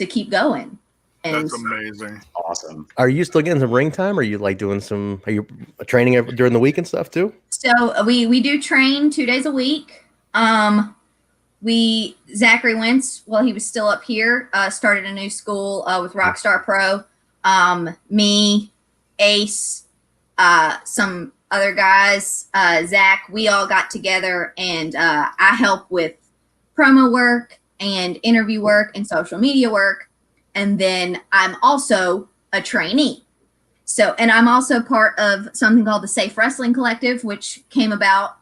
keep going. And that's amazing. Awesome. Are you still getting some ring time? Are you like doing are you training during the week and stuff too? So we do train 2 days a week. Zachary Wentz, while he was still up here, started a new school with Rockstar Pro. Me, Ace, some other guys, Zach, we all got together and I help with promo work and interview work and social media work. And then I'm also a trainee. So, and I'm also part of something called the Safe Wrestling Collective, which came about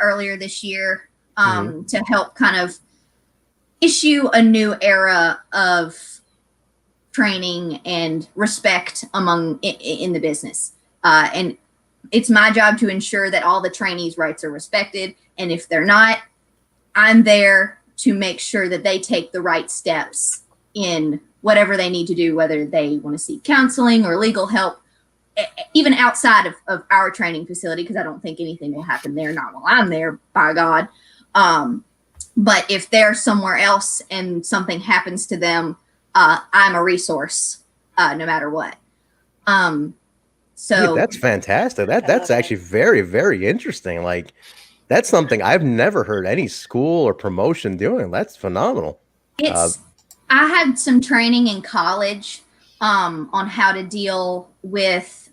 earlier this year to help kind of issue a new era of training and respect in the business. And it's my job to ensure that all the trainees' rights are respected. And if they're not, I'm there to make sure that they take the right steps in whatever they need to do, whether they want to seek counseling or legal help, even outside of our training facility, because I don't think anything will happen there, not while I'm there, by God. But if they're somewhere else and something happens to them, I'm a resource no matter what. So dude, that's fantastic. That's actually very, very interesting. Like that's something I've never heard any school or promotion doing. That's phenomenal. I had some training in college on how to deal with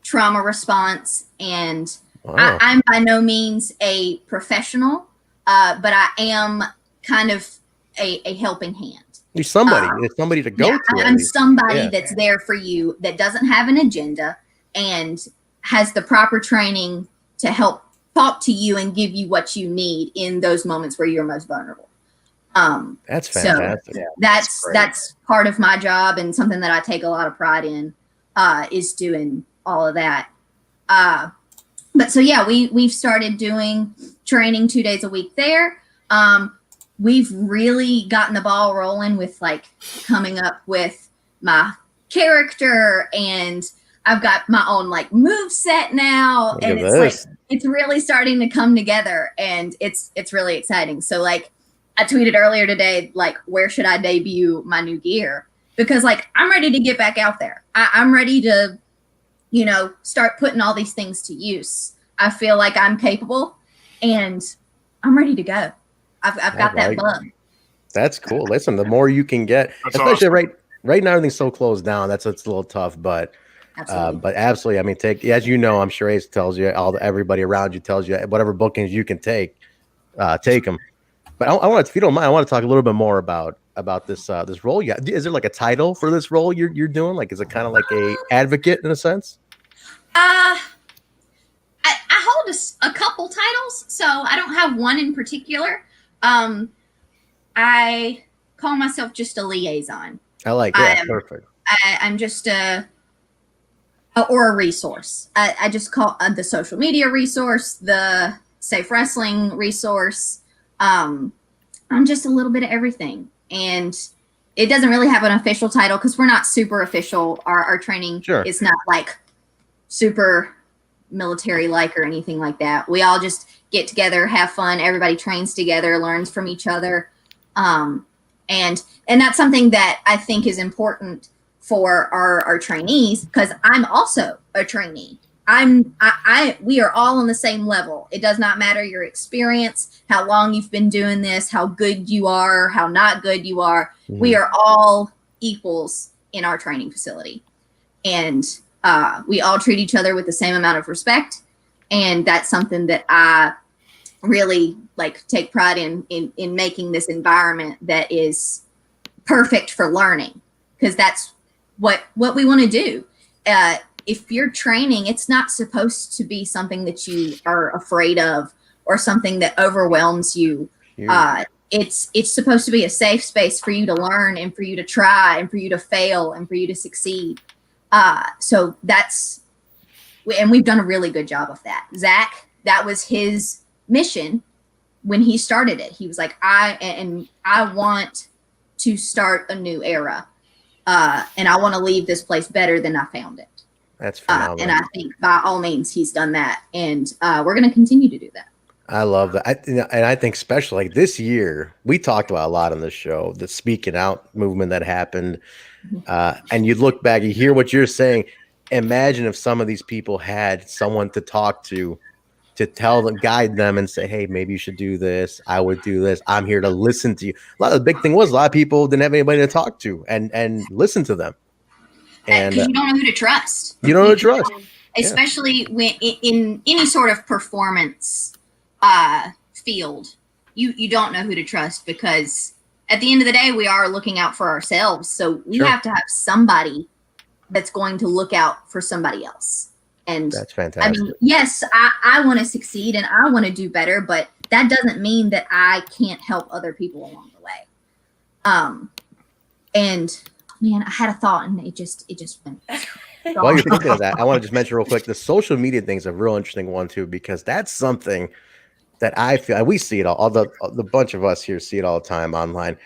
trauma response, and I'm by no means a professional, but I am kind of a helping hand. You're somebody. It's somebody to go to. I'm somebody that's there for you, that doesn't have an agenda and has the proper training to help talk to you and give you what you need in those moments where you're most vulnerable. That's fantastic. So that's part of my job, and something that I take a lot of pride in is doing all of that. But so yeah, we've started doing training 2 days a week there. We've really gotten the ball rolling with like coming up with my character, and I've got my own like move set now, and it's really starting to come together, and it's really exciting. So like I tweeted earlier today, like, where should I debut my new gear? Because like I'm ready to get back out there. I'm ready to, start putting all these things to use. I feel like I'm capable, and I'm ready to go. I've got that bug. That's cool. Listen, the more you can get, especially right now, everything's so closed down. It's a little tough, but absolutely. I mean, as you know, I'm sure Ace tells you, everybody around you tells you, whatever bookings you can take them. But I want to, if you don't mind, I want to talk a little bit more about this this role. Yeah, is there like a title for this role you're doing? Like, is it kind of like a advocate in a sense? I hold a a couple titles, so I don't have one in particular. I call myself just a liaison. I like that. Perfect. I'm just a resource. I just call the social media resource, the safe wrestling resource. I'm just a little bit of everything. And it doesn't really have an official title because we're not super official. Our training is not like super military-like or anything like that. We all just get together, have fun. Everybody trains together, learns from each other. And that's something that I think is important for our trainees, because I'm also a trainee. We are all on the same level. It does not matter your experience, how long you've been doing this, how good you are, how not good you are. Mm-hmm. We are all equals in our training facility. And we all treat each other with the same amount of respect. And that's something that I really take pride in making this environment that is perfect for learning, because that's what we want to do. If you're training, it's not supposed to be something that you are afraid of or something that overwhelms you. It's supposed to be a safe space for you to learn and for you to try and for you to fail and for you to succeed. So and we've done a really good job of that. Zach, that was his mission when he started it. He was like, I want to start a new era. And I want to leave this place better than I found it. That's phenomenal. And I think by all means he's done that, and we're going to continue to do that. I love that. And I think especially this year, we talked about a lot on this show, the speaking out movement that happened. And you look back, you hear what you're saying. Imagine if some of these people had someone to talk to tell them, guide them, and say, hey, maybe you should do this. I would do this. I'm here to listen to you. The big thing was a lot of people didn't have anybody to talk to and listen to them. And because you don't know who to trust. You don't know who to trust. Especially when in any sort of performance field, you don't know who to trust, because at the end of the day, we are looking out for ourselves. So we have to have somebody that's going to look out for somebody else. And that's fantastic. I mean, yes, I want to succeed and I want to do better, but that doesn't mean that I can't help other people along the way. And man, I had a thought and it just went. While you're thinking of that, I want to just mention real quick, the social media thing is a real interesting one too, because that's something that I feel we see it all the bunch of us here see it all the time online.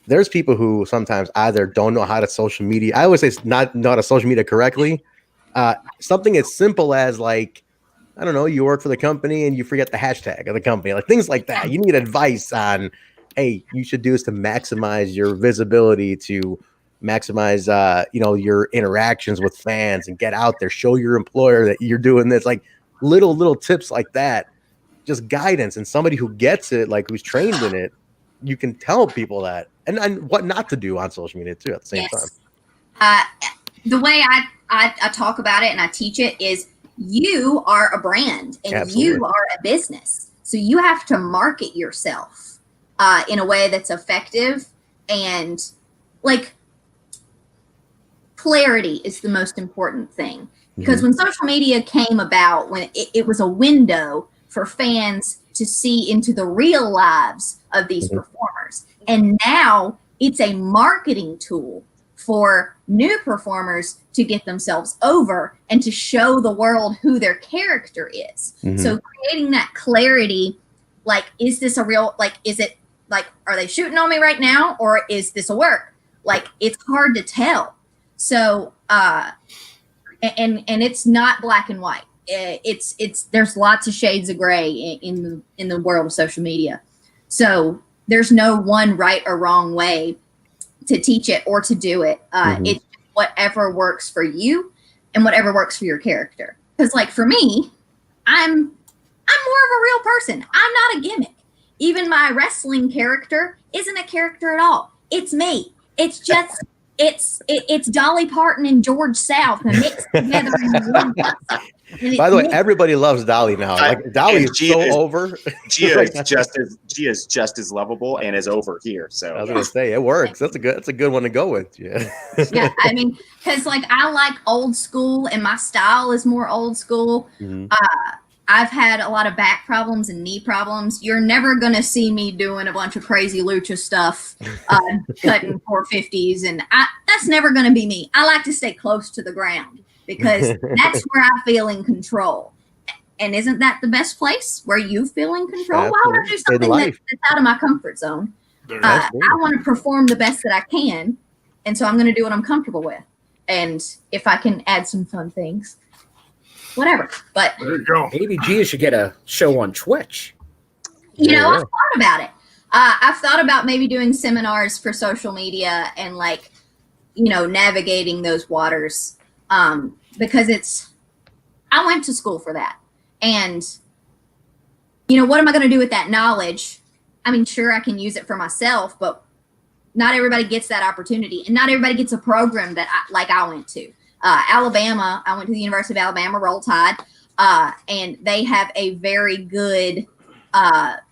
There's people who sometimes either don't know how to social media. I always say not know how to social media correctly. Something as simple as I don't know, you work for the company and you forget the hashtag of the company, things like that. You need advice on, hey, you should do this to maximize your visibility, to maximize, your interactions with fans and get out there, show your employer that you're doing this, little tips like that, just guidance. And somebody who gets it, who's trained in it, you can tell people that and what not to do on social media too at the same time. The way I talk about it and I teach it is, you are a brand and Absolutely. You are a business. So you have to market yourself in a way that's effective, and clarity is the most important thing. Because when social media came about, when it was a window for fans to see into the real lives of these performers. And now it's a marketing tool for new performers to get themselves over and to show the world who their character is. So creating that clarity, is this a real, is it are they shooting on me right now, or is this a work? It's hard to tell. So, and it's not black and white. It's there's lots of shades of gray in the world of social media. So there's no one right or wrong way to teach it or to do it. It's whatever works for you and whatever works for your character. Because for me, I'm more of a real person. I'm not a gimmick. Even my wrestling character isn't a character at all. It's me. It's just it's Dolly Parton and George South mixed together in one person. By the way, everybody loves Dolly now. Dolly is so over. Gia is just as lovable and as over here. So I was gonna say it works. That's a good one to go with. Yeah. Yeah, I mean, because I like old school and my style is more old school. I've had a lot of back problems and knee problems. You're never going to see me doing a bunch of crazy lucha stuff, cutting 450s. And that's never going to be me. I like to stay close to the ground because that's where I feel in control. And isn't that the best place where you feel in control? Why would I do something that's out of my comfort zone? I want to perform the best that I can. And so I'm going to do what I'm comfortable with. And if I can add some fun things, whatever. But there you go. Maybe Gia should get a show on Twitch. You know, I've thought about it. I've thought about maybe doing seminars for social media and like, you know, navigating those waters. Because I went to school for that. And, you know, what am I going to do with that knowledge? I mean, sure, I can use it for myself, but not everybody gets that opportunity. And not everybody gets a program that I went to. Alabama, I went to the University of Alabama, Roll Tide, and they have a very good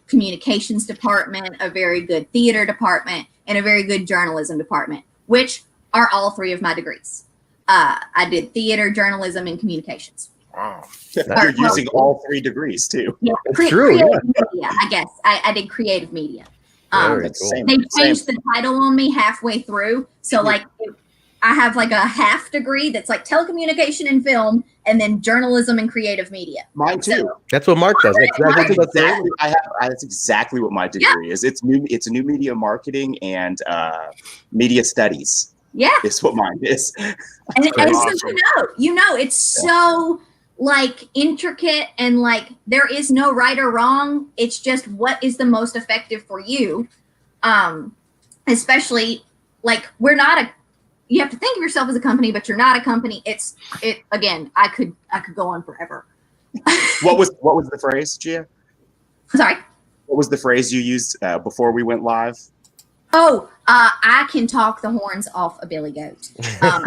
communications department, a very good theater department, and a very good journalism department, which are all three of my degrees. I did theater, journalism, and communications. Wow. You're using all 3 degrees too. Yeah, creative media, I guess. I did creative media. Cool. They changed the title on me halfway through. So like I have like a half degree that's like telecommunication and film, and then journalism and creative media. Mine too. So, that's what Marq does. That's exactly what my degree is. It's a new media marketing and media studies. Yeah, it's what mine is. And awesome. So you know, it's so like intricate and like there is no right or wrong. It's just what is the most effective for you. Especially like you have to think of yourself as a company, but you're not a company. Again, I could go on forever. What was the phrase, Gia? Sorry. What was the phrase you used before we went live? Oh, I can talk the horns off a billy goat. I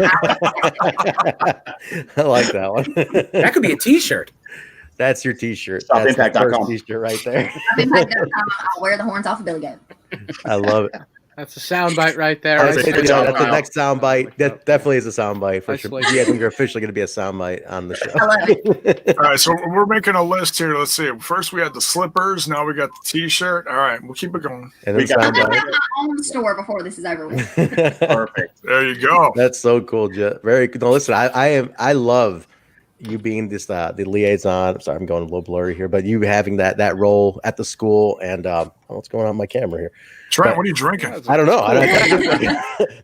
like that one. That could be a T-shirt. That's your T-shirt. That's the first T-shirt right there. I'll wear the horns off a billy goat. I love it. That's a soundbite right there. That's the next soundbite. That definitely is a soundbite for sure. Yeah, I think you're officially going to be a soundbite on the show. I love it. All right, so we're making a list here. Let's see. First, we had the slippers. Now we got the T-shirt. All right, we'll keep it going. And then I'm going to have my own store before this is over with. Perfect. There you go. That's so cool, Jet. Very good. No, listen, I love you being this the liaison. I'm sorry, I'm going a little blurry here, but you having that role at the school and what's going on with my camera here? Trent, what are you drinking? I don't know.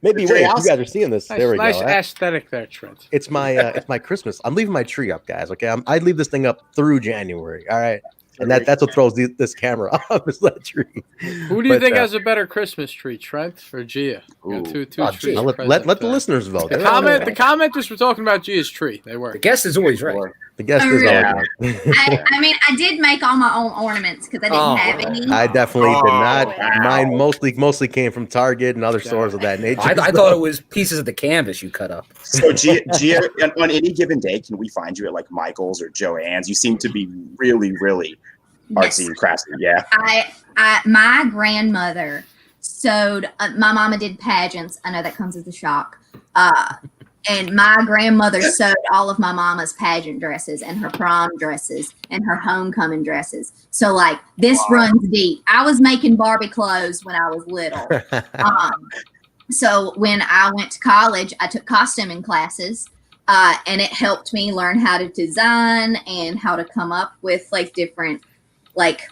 Maybe wait. You guys are seeing this. There we go. Nice aesthetic there, Trent. It's my Christmas. I'm leaving my tree up, guys. Okay, I leave this thing up through January. All right, and that's what throws this camera off is that tree. Who do you think has a better Christmas tree, Trent or Gia? Two trees. Let the listeners vote. The commenters were talking about Gia's tree. They were. The guest is always right. The guest is always right. I mean, I did make all my own ornaments because I didn't have any. I definitely did not. Wow. Mine mostly came from Target and other stores of that nature. I thought it was pieces of the canvas you cut up. So Gia, on any given day, can we find you at like Michael's or Joann's? You seem to be really, really artsy and crafty. Yeah. My grandmother sewed. My mama did pageants. I know that comes as a shock. And my grandmother sewed all of my mama's pageant dresses and her prom dresses and her homecoming dresses. So like this runs deep. I was making Barbie clothes when I was little. So when I went to college, I took costuming classes, and it helped me learn how to design and how to come up with like different, like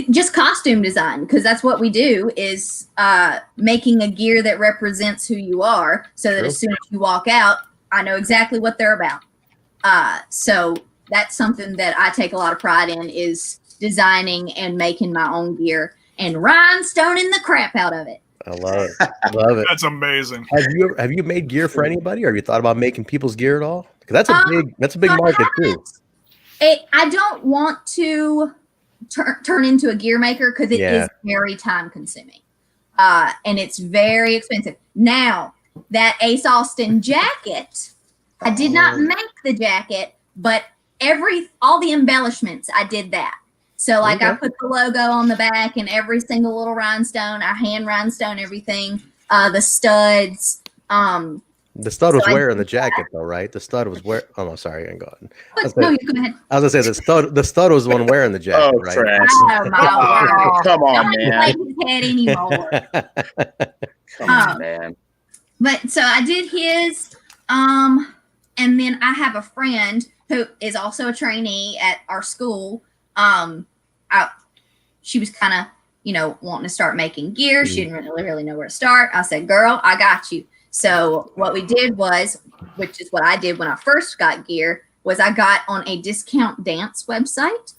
just costume design, because that's what we do is making a gear that represents who you are so that as soon as you walk out, I know exactly what they're about. So that's something that I take a lot of pride in is designing and making my own gear and rhinestoning the crap out of it. I love it. Love it. That's amazing. Have you made gear for anybody, or have you thought about making people's gear at all? Because that's a big market too. I don't want to turn into a gear maker because it is very time consuming, and it's very expensive. Now that Ace Austin jacket, I did not make the jacket, but all the embellishments I did that. So like I put the logo on the back and every single little rhinestone. I hand rhinestone everything, the studs. The stud was wearing the jacket, though, right? The stud was wearing. Oh, no, sorry, I go ahead. No, you go ahead. I was gonna say the stud was the one wearing the jacket, right? Trent. Oh, my word. Come on, Don't man. play his head anymore. Come on, man. But so I did his, and then I have a friend who is also a trainee at our school. She was kind of, wanting to start making gear. She didn't really know where to start. I said, girl, I got you. So what we did was, which is what I did when I first got gear, was I got on a discount dance website,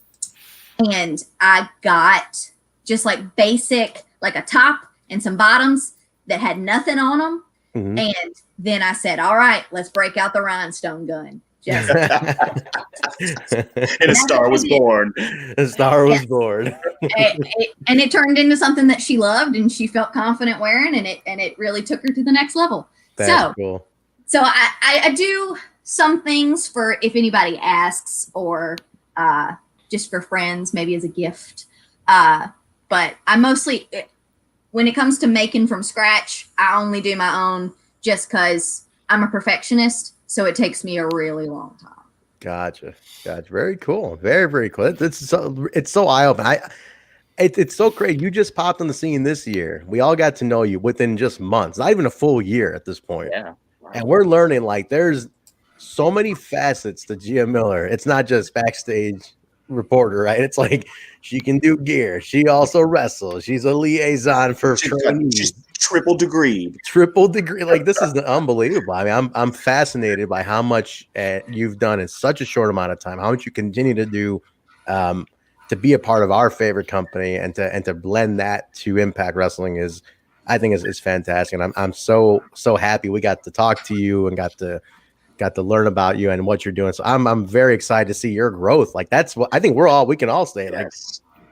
and I got just like basic, like a top and some bottoms that had nothing on them. Mm-hmm. And then I said, all right, let's break out the rhinestone gun. Just And a star was born. A star was born. and it turned into something that she loved and she felt confident wearing, and it really took her to the next level. That's cool. So I do some things for if anybody asks, or just for friends, maybe as a gift. But I mostly, when it comes to making from scratch, I only do my own just because I'm a perfectionist. So it takes me a really long time. Gotcha. Very cool. Very, very cool. It's so eye-opening. It's so crazy. You just popped on the scene this year. We all got to know you within just months, not even a full year at this point. Yeah. Wow. And we're learning, like, there's so many facets to Gia Miller. It's not just backstage reporter, right? It's like she can do gear. She also wrestles. She's a liaison for trainees. She's triple degree. Like, this is unbelievable. I mean, I'm fascinated by how much you've done in such a short amount of time, how much you continue to do to be a part of our favorite company, and to blend that to Impact Wrestling is fantastic. And I'm so happy we got to talk to you and got to learn about you and what you're doing. So I'm very excited to see your growth. Like, that's what I think we can all say. Like,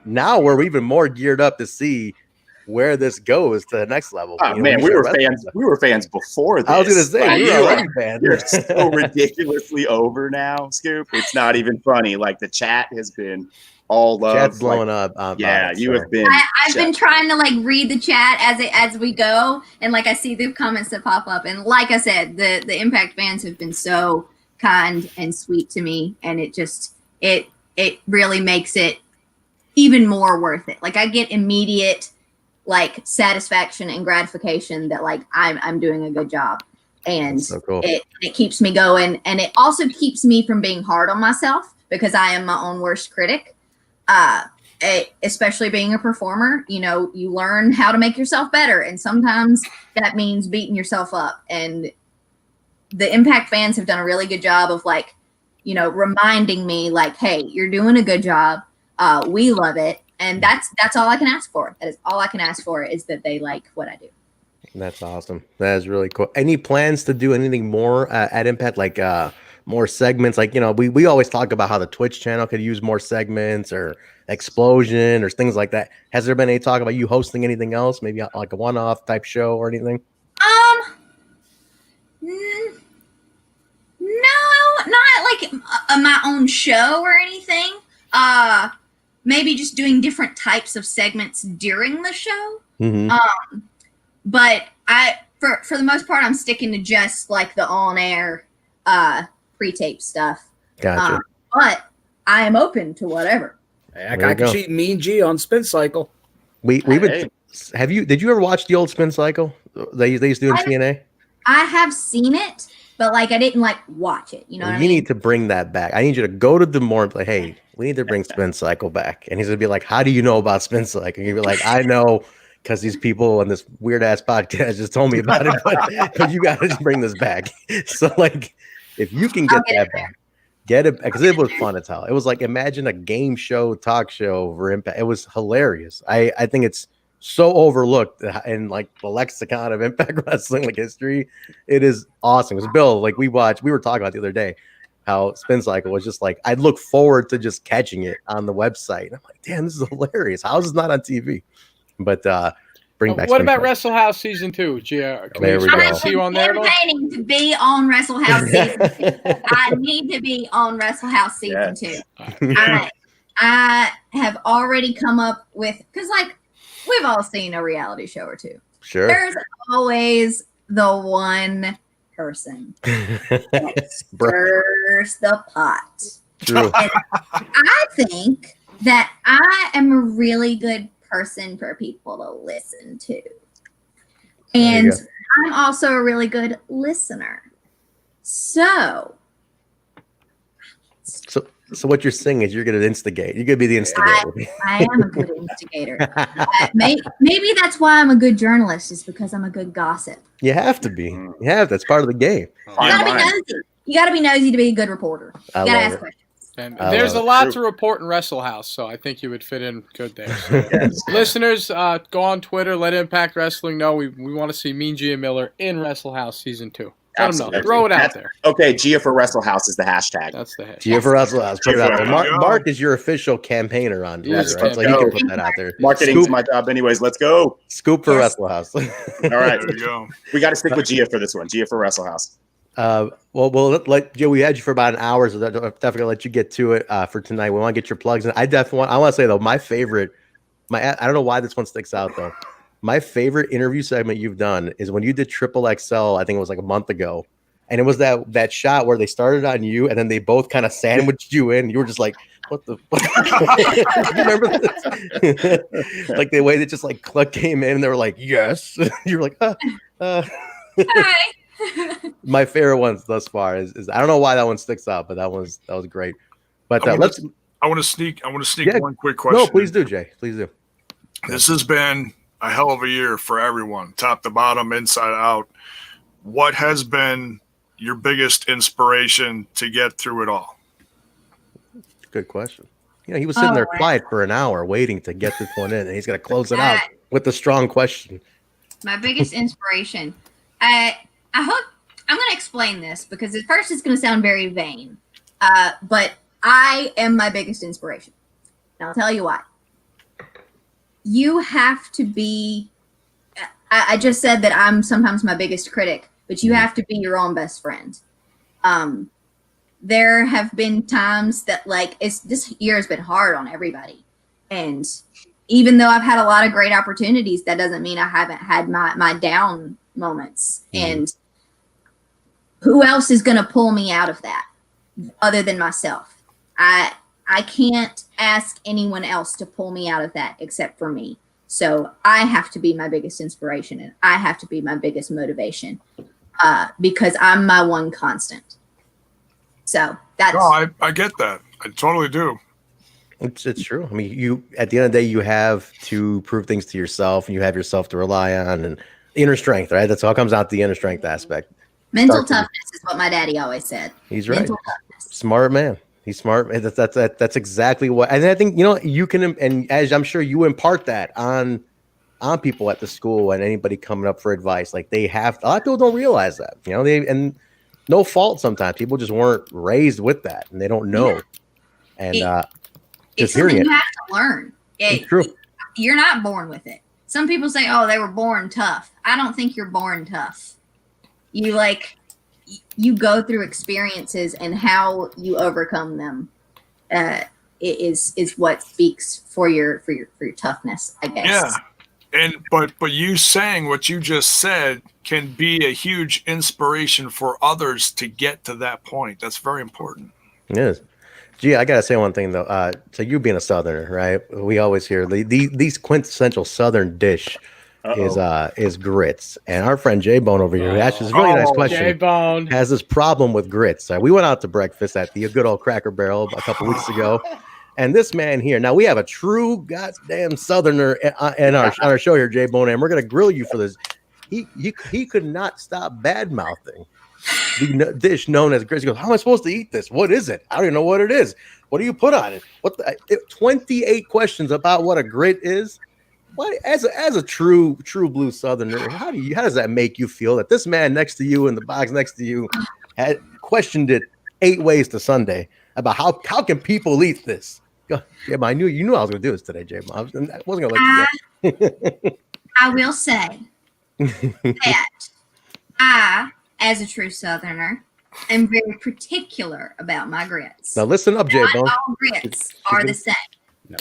now we're even more geared up to see where this goes to the next level. Oh, man, we were fans. We were fans before this. I was gonna say, we were already fans. You're so ridiculously over now, Scoop. It's not even funny. Like, the chat has been all love. Chat's blowing up. You have been. I've been trying to like read the chat as we go, and like I see the comments that pop up, and like I said, the Impact fans have been so kind and sweet to me, and it really makes it even more worth it. Like, I get immediate like satisfaction and gratification that like I'm doing a good job, and so cool. it keeps me going, and it also keeps me from being hard on myself because I am my own worst critic. Especially being a performer, you learn how to make yourself better, and sometimes that means beating yourself up. And the Impact fans have done a really good job of like, reminding me like, hey, you're doing a good job. We love it. And that's all I can ask for. That is all I can ask for, is that they like what I do. That's awesome. That is really cool. Any plans to do anything more at Impact? Like more segments? Like, we always talk about how the Twitch channel could use more segments or Explosion or things like that. Has there been any talk about you hosting anything else? Maybe like a one-off type show or anything? No, not like my own show or anything. Maybe just doing different types of segments during the show. Mm-hmm. But for the most part, I'm sticking to just like the on-air pre-tape stuff. Gotcha. But I am open to whatever. I can cheat Mean G on Spin Cycle. Did you ever watch the old Spin Cycle they used to do in TNA? I have seen it, but like I didn't like watch it. You know what I mean? You need to bring that back. I need you to go to Demore and be like, hey, we need to bring Spin Cycle back. And he's gonna be like, how do you know about Spin Cycle? And you'll be like, I know because these people on this weird ass podcast just told me about it, but you gotta bring this back. So like, if you can get that back. Get it, because it was fun as hell. It was like, imagine a game show, talk show for Impact. It was hilarious. I think it's so overlooked in like the lexicon of Impact Wrestling like history. It is awesome. It was Bill, like we were talking about the other day, how Spin Cycle was just like, I'd look forward to just catching it on the website. And I'm like, damn, this is hilarious. How is this not on TV? But bring back. What about Wrestle House Season 2? Gia, there we go. See you on there? I'm to be on Wrestle House Season 2. I need to be on Wrestle House Season 2. I have already come up with, because like we've all seen a reality show or two. Sure. There's always the one person that stirs the pot. True. And I think that I am a really good person for people to listen to. And I'm also a really good listener. So what you're saying is you're going to instigate. You're going to be the instigator. I am a good instigator. Maybe that's why I'm a good journalist, is because I'm a good gossip. You have to be. Yeah, that's part of the game. You gotta be nosy. You gotta be nosy to be a good reporter. You gotta ask questions. And there's a lot to report in Wrestle House, so I think you would fit in good there. So, listeners, go on Twitter, let Impact Wrestling know we want to see Mean Gia Miller in Wrestle House Season 2. Let them know. Throw it out there. Okay, Gia for Wrestle House is the hashtag. That's the hashtag. Gia for Wrestle House. Put it out there. Marq is your official campaigner on Twitter, right? So he can put that out there. Marketing's my job anyways. Let's go. Scoop for Wrestle House. All right. There we go. We got to stick with Gia for this one. Gia for Wrestle House. We'll let Joe. We had you for about an hour, so definitely let you get to it for tonight. We want to get your plugs in. I want to say though, my favorite. I don't know why this one sticks out though. My favorite interview segment you've done is when you did Triple XL. I think it was like a month ago, and it was that shot where they started on you, and then they both kind of sandwiched you in. You were just like, "What the?" You remember this? Like the way that just like Cluck came in, and they were like, "Yes." You were like, Hi. My favorite ones thus far is I don't know why that one sticks out, but that was great. But I want to sneak one quick question. No, please do, Jay. Please do. This has been a hell of a year for everyone, top to bottom, inside out. What has been your biggest inspiration to get through it all? Good question. He was sitting there quiet for an hour waiting to get this one in, and he's going to close it out with a strong question. My biggest inspiration. I hope I'm going to explain this because at first it's going to sound very vain, but I am my biggest inspiration. And I'll tell you why. You have to be, I just said that I'm sometimes my biggest critic, but you have to be your own best friend. There have been times that this year has been hard on everybody. And even though I've had a lot of great opportunities, that doesn't mean I haven't had my down moments. And who else is going to pull me out of that other than myself? I can't ask anyone else to pull me out of that except for me. So I have to be my biggest inspiration, and I have to be my biggest motivation because I'm my one constant. So that's. No, I get that. I totally do. It's true. I mean, you at the end of the day, you have to prove things to yourself, and you have yourself to rely on, and inner strength, right? That's all comes out to the inner strength aspect. Mental toughness is what my daddy always said. He's right. Smart man. He's smart. That's exactly what. And I think you can, and as I'm sure you impart that on people at the school and anybody coming up for advice. Like they have. A lot of people don't realize that. And no fault sometimes. People just weren't raised with that, and they don't know. Yeah. And just hearing it, you have to learn. It's true. You're not born with it. Some people say, "Oh, they were born tough." I don't think you're born tough. You go through experiences, and how you overcome them is what speaks for your toughness, I guess. Yeah, but you saying what you just said can be a huge inspiration for others to get to that point. That's very important. It is. Gee, I gotta say one thing though. So you being a Southerner, right? We always hear these quintessential Southern dish is grits. And our friend Jaybone over here, who asked this really nice question, Jaybone has this problem with grits. We went out to breakfast at the good old Cracker Barrel a couple weeks ago, and this man here. Now we have a true goddamn Southerner on our show here, Jaybone, and we're gonna grill you for this. He could not stop bad mouthing the dish known as grits. He goes, "How am I supposed to eat this? What is it? I don't even know what it is. What do you put on it? 28 questions about what a grit is." What, as a true blue Southerner, how does that make you feel that this man next to you in the box next to you had questioned it 8 ways to Sunday about how can people eat this? Yeah, but you knew I was going to do this today, Jay. I wasn't going to let you go. I will say that I, as a true Southerner, am very particular about my grits. Now listen up, Jay. Not all grits are the same.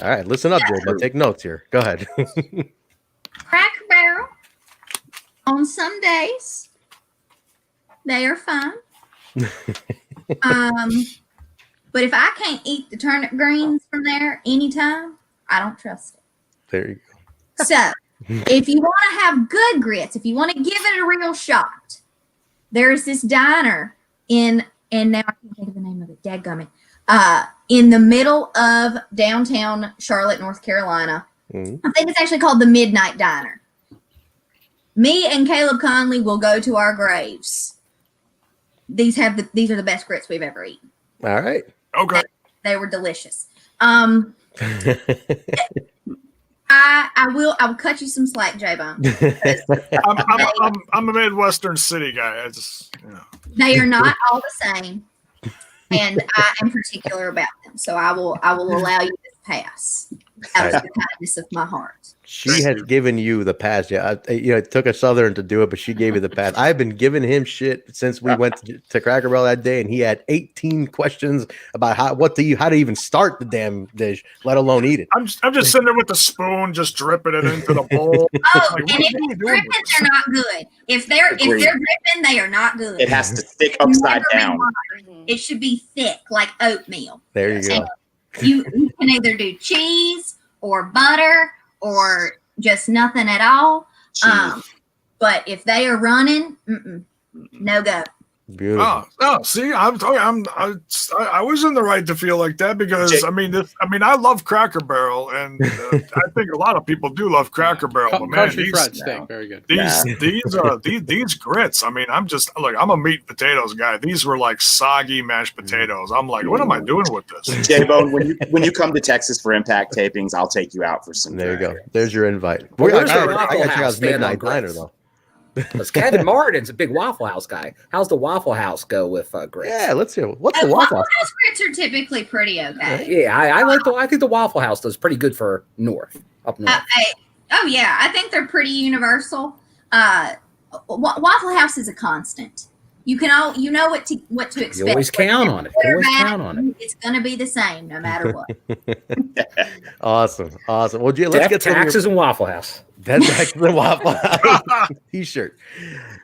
All right, listen up, Jay. But take notes here. Go ahead. Cracker Barrel on some days They are fine. But if I can't eat the turnip greens from there anytime, I don't trust it. There you go. So if you want to have good grits, if you want to give it a real shot, there's this diner and now I can't think of the name of it. Dadgummit. In the middle of downtown Charlotte, North Carolina. I think it's actually called the Midnight Diner. Me and Caleb Conley will go to our graves. These are the best grits we've ever eaten. All right. Okay. They were delicious. I will cut you some slack, Jaybone. I'm a Midwestern city guy. They are not all the same, and I am particular about them. So I will allow you this pass out of the kindness of my heart. She has given you the pass. Yeah, it took a Southern to do it, but she gave you the pass. I've been giving him shit since we went to Cracker Barrel that day, and he had 18 questions about how to even start the damn dish, let alone eat it. I'm just sitting there with the spoon, just dripping it into the bowl. Oh, and if it's dripping, they're not good. If they're dripping, they are not good. It has to stick upside down. It should be thick, like oatmeal. There you go. You can either do cheese or butter or just nothing at all. But if they are running, no go. Beautiful. Oh, see, I was in the right to feel like that because I love Cracker Barrel, and I think a lot of people do love Cracker Barrel. But man, Country fried steak, very good. These grits. I mean, I'm a meat and potatoes guy. These were like soggy mashed potatoes. I'm like, what am I doing with this? Jaybone, when you come to Texas for Impact tapings, I'll take you out for some. There you go. There's your invite. Well, I got you guys Midnight Diner though. Because Kevin Martin's a big Waffle House guy. How's the Waffle House go with grits? Yeah, let's hear what's the Waffle House. Grits are typically pretty okay. Yeah, I think the Waffle House does pretty good for up north. I think they're pretty universal. Waffle House is a constant. You know what to expect. You always count on it. It's going to be the same no matter what. Awesome. Well, Gia, let's get taxes and Waffle House. That's actually the Waffle House T-shirt.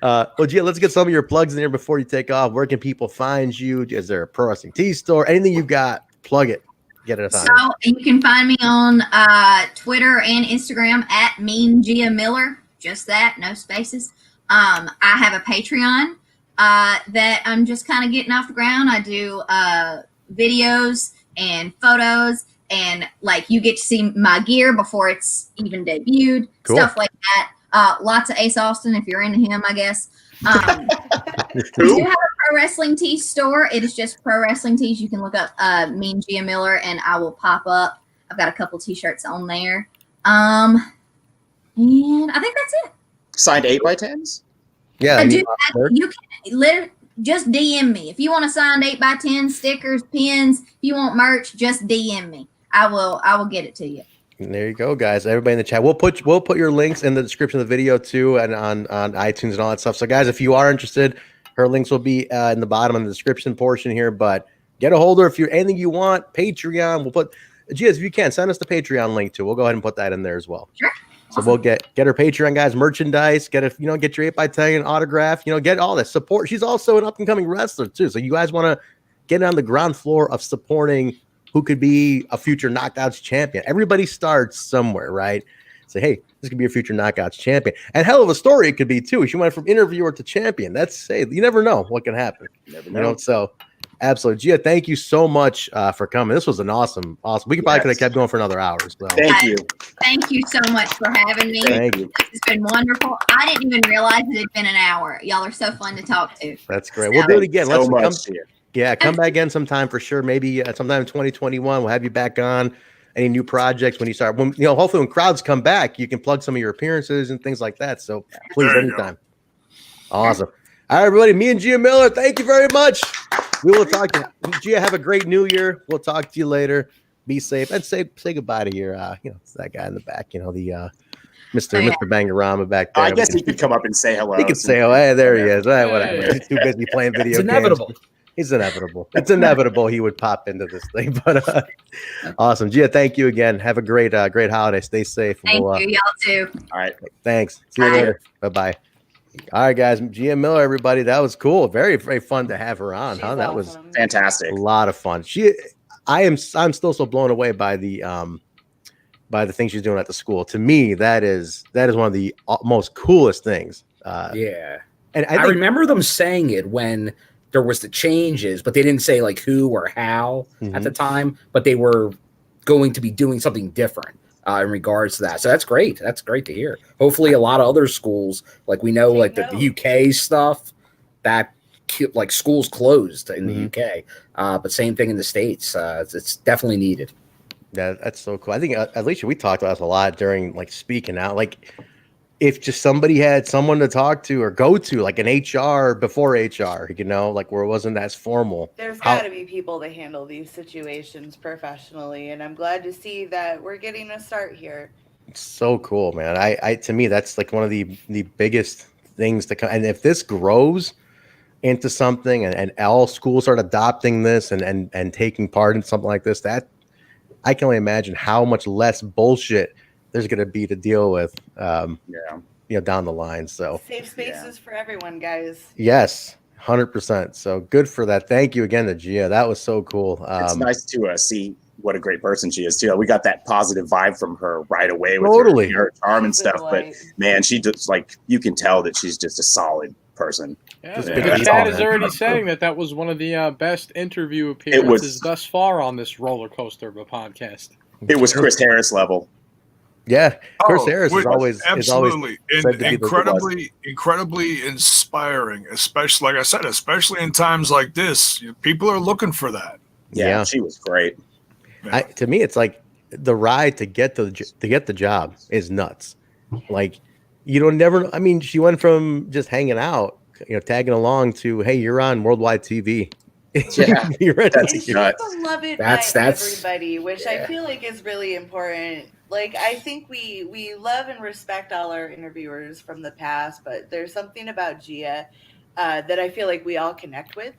Well, Gia, let's get some of your plugs in here before you take off. Where can people find you? Is there a pro wrestling tee store? Anything you've got? Plug it. Get it. So you can find me on Twitter and Instagram at Mean Gia Miller. Just that, no spaces. I have a Patreon that I'm just kind of getting off the ground. I do videos and photos. And like you get to see my gear before it's even debuted, stuff like that. Lots of Ace Austin if you're into him, I guess. We do have a pro wrestling tee store. It is just pro wrestling tees. You can look up Mean Gia Miller and I will pop up. I've got a couple t-shirts on there. And I think that's it. Signed 8x10s? Yeah. You can literally just DM me. If you want to sign 8x10 stickers, pins, if you want merch, just DM me. I will get it to you. And there you go, guys. Everybody in the chat. We'll put your links in the description of the video too, and on iTunes and all that stuff. So, guys, if you are interested, her links will be in the bottom of the description portion here. But get a hold of her if you're anything you want. Patreon. We'll put Gia, if you can, send us the Patreon link too. We'll go ahead and put that in there as well. Sure. So we'll get her Patreon, guys, merchandise, get your 8x10 autograph, get all that support. She's also an up and coming wrestler too. So you guys want to get on the ground floor of supporting who could be a future Knockouts champion. Everybody starts somewhere, right? Say, hey, this could be a future Knockouts champion. And hell of a story it could be too. She went from interviewer to champion. You never know what can happen. You never know. So absolutely. Gia, thank you so much for coming. This was an awesome. We could probably could have kept going for another hour. So. Thank you. Thank you so much for having me. Thank you. It's been wonderful. I didn't even realize it had been an hour. Y'all are so fun to talk to. That's great. We'll do it again. Let's come back again sometime for sure. Maybe sometime in 2021, we'll have you back on. Any new projects when you start? Hopefully when crowds come back, you can plug some of your appearances and things like that. So please, anytime. Awesome. All right, everybody. Me and Gia Miller, thank you very much. We will talk to you. Gia, have a great new year. We'll talk to you later. Be safe and say goodbye to your it's that guy in the back, the Mr. Bangorama back there. I guess he could come up and say hello. He could say, "Oh, hey, there he is." Hey, whatever. He's too busy playing video games. It's inevitable. It's inevitable. It's inevitable he would pop into this thing. But awesome. Gia, thank you again. Have a great holiday. Stay safe. Thank you. Y'all too. All right. Thanks. See you later. Bye-bye. All right, guys. Gia Miller, everybody. That was cool. Very, very fun to have her on. She's That was awesome. Fantastic. a lot of fun. I'm still so blown away by the things she's doing at the school. To me, that is one of the most coolest things. Yeah. And I remember them saying it when there was the changes, but they didn't say like who or how at the time, but they were going to be doing something different in regards to that. So that's great. That's great to hear. Hopefully a lot of other schools, like we know, like the UK stuff, that like schools closed in the UK, but same thing in the States. It's definitely needed. That's so cool. I think Alicia, we talked about this a lot during like speaking out, like if just somebody had someone to talk to or go to, like an HR before HR, like where it wasn't as formal. There's got to be people to handle these situations professionally, and I'm glad to see that we're getting a start here. It's so cool, man. I to me, that's like one of the biggest things to come. And if this grows into something and all schools start adopting this and taking part in something like this, that I can only imagine how much less bullshit there's going to be to deal with, down the line. So safe spaces for everyone, guys. Yes, 100%. So good for that. Thank you again to Gia. That was so cool. It's nice to see what a great person she is too. We got that positive vibe from her right away with her charm and stuff. But man, she just like, you can tell that she's just a solid person. Yeah, Dad is already saying that was one of the best interview appearances thus far on this roller coaster of a podcast. It was Chris Harris level. Yeah, Chris Harris is always absolutely incredibly inspiring. Especially, like I said, especially in times like this, people are looking for that. Yeah, she was great. Yeah. To me, it's like the ride to get the job is nuts. Like I mean, she went from just hanging out, tagging along to, hey, you're on worldwide TV. Yeah, that's nuts. Beloved by everybody, which I feel like is really important. Like, I think we love and respect all our interviewers from the past, but there's something about Gia that I feel like we all connect with,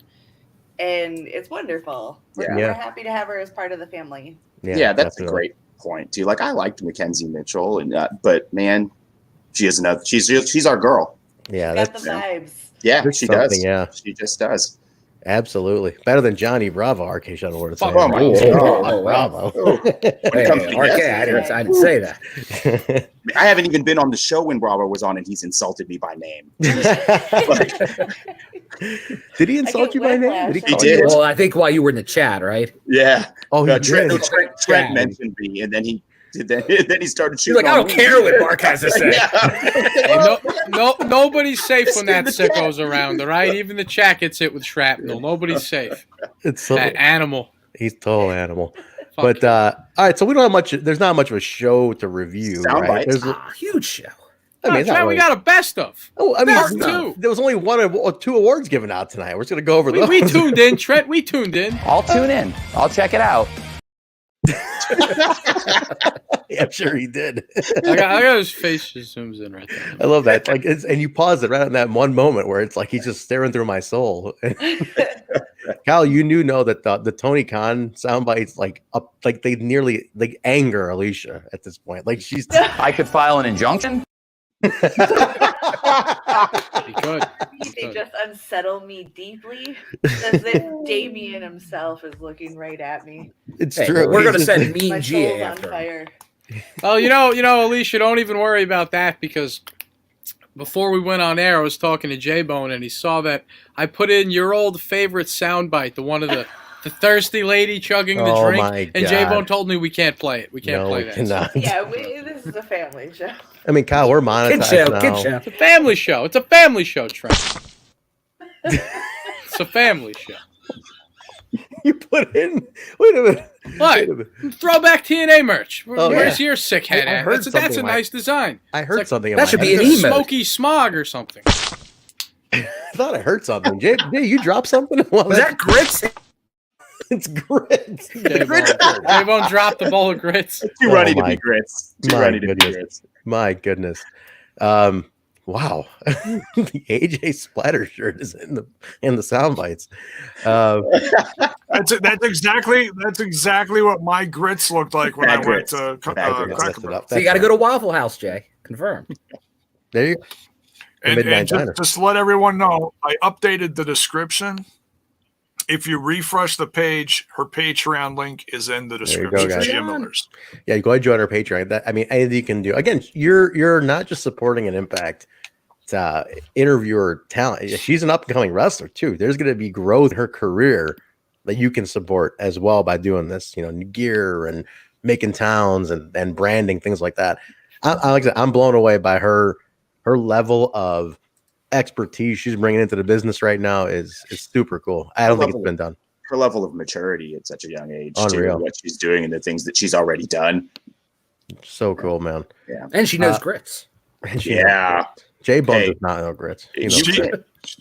and it's wonderful. We're happy to have her as part of the family. Yeah, that's definitely a great point too. Like, I liked Mackenzie Mitchell, and but man, she's our girl. Yeah, that's the vibes. Yeah, she does. Yeah, she just does. Absolutely. Better than Johnny Bravo, RK Shuttleworth. Oh, my God. Bravo. I didn't say that. I haven't even been on the show when Bravo was on, and he's insulted me by name. Did he insult you by name? He did. Well, I think while you were in the chat, right? Yeah. Oh, Trent mentioned me, and then he started shooting. He's like, I don't care what Marq has to say. Nobody's safe when that sicko's around, all right? Even the chat gets hit with shrapnel. Nobody's safe. It's so that animal. He's total animal. But all right, so we don't have much. There's not much of a show to review. Right? There's a huge show. I mean, Trent, we got a best of. Oh, I mean, Part two. There was only one or two awards given out tonight. We're just gonna go over those. We tuned in, Trent. We tuned in. I'll tune in. I'll check it out. Yeah, I'm sure he did. I got his face just zooms in right there. I love that. Like, and you pause it right in that one moment where it's like he's just staring through my soul. Kyle, you know that the Tony Khan sound bites like they nearly like anger Alicia at this point. Like she's. I could file an injunction. He could. They just unsettle me deeply, as if Damien himself is looking right at me. It's true. We're gonna send Mean My Gia soul's on after. fire. Well, you know, Alicia, don't even worry about that because before we went on air, I was talking to Jaybone and he saw that I put in your old favorite soundbite, the one of the thirsty lady chugging the drink, my and God. Jaybone told me we can't play it. We can't play that. Cannot. Yeah, this is a family show. I mean, Kyle, we're monetized now. Kid show. It's a family show. It's a family show, Trent. It's a family show. You put in. Wait a minute. What? Throwback TNA merch. Oh, Where's your sick head I at? heard That's a something nice design. I heard something. That should be an It's emote. Smoky Smog or something. I thought I heard something. Jay, you dropped something? Was that grits? It's grits. Jaybone dropped the bowl of grits. Too ready to be grits. Too ready to be grits. My goodness. Wow. The AJ Splatter shirt is in the sound bites. That's exactly what my grits looked like when I went to Cracker Barrel. So you got to go to Waffle House, Jay. Confirm. There you go. And just to let everyone know, I updated the description. If you refresh the page, her Patreon link is in the description. Gia Miller's. Yeah, go ahead and join her Patreon. Anything you can do. Again, you're not just supporting an Impact interviewer talent. She's an up-and-coming wrestler too. There's going to be growth in her career that you can support as well by doing this. New gear and making towns and branding, things like that. Like I said, I'm blown away by her level of expertise she's bringing into the business right now is super cool. I don't think it's been done. Her level of maturity at such a young age, unreal. What she's doing and the things that she's already done. So cool, man. Yeah, and she knows grits. Jaybone does not know grits.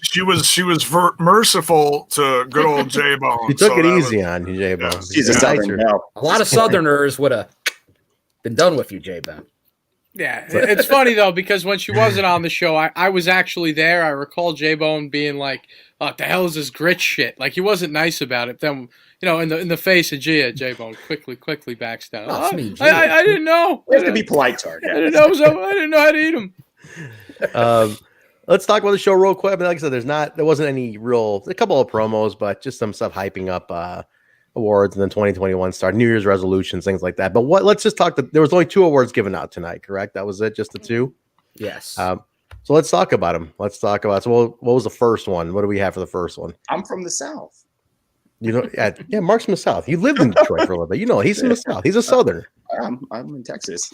She was merciful to good old Jaybone. She took it easy on you, Jaybone. Yeah, she's a Southern gal. A lot of Southerners would have been done with you, Jaybone. Yeah, it's funny though, because when she wasn't on the show, I was actually there. I recall Jaybone being like, "What the hell is this grit shit?" Like he wasn't nice about it. Then in the face of Jaybone quickly backs down. I didn't know. You have to be polite to her. Yeah. I didn't know how to eat them. Let's talk about the show real quick. Like I said, there wasn't any a couple of promos, but just some stuff hyping up awards, and then 2021 start, New Year's resolutions, things like that. But let's just talk. There was only 2 awards given out tonight, correct? That was it, just the 2. Yes. So let's talk about them. So what was the first one? What do we have for the first one? I'm from the South. Yeah, Mark's from the South. He lived in Detroit for a little bit. He's from the South. He's a Southerner. I'm in Texas.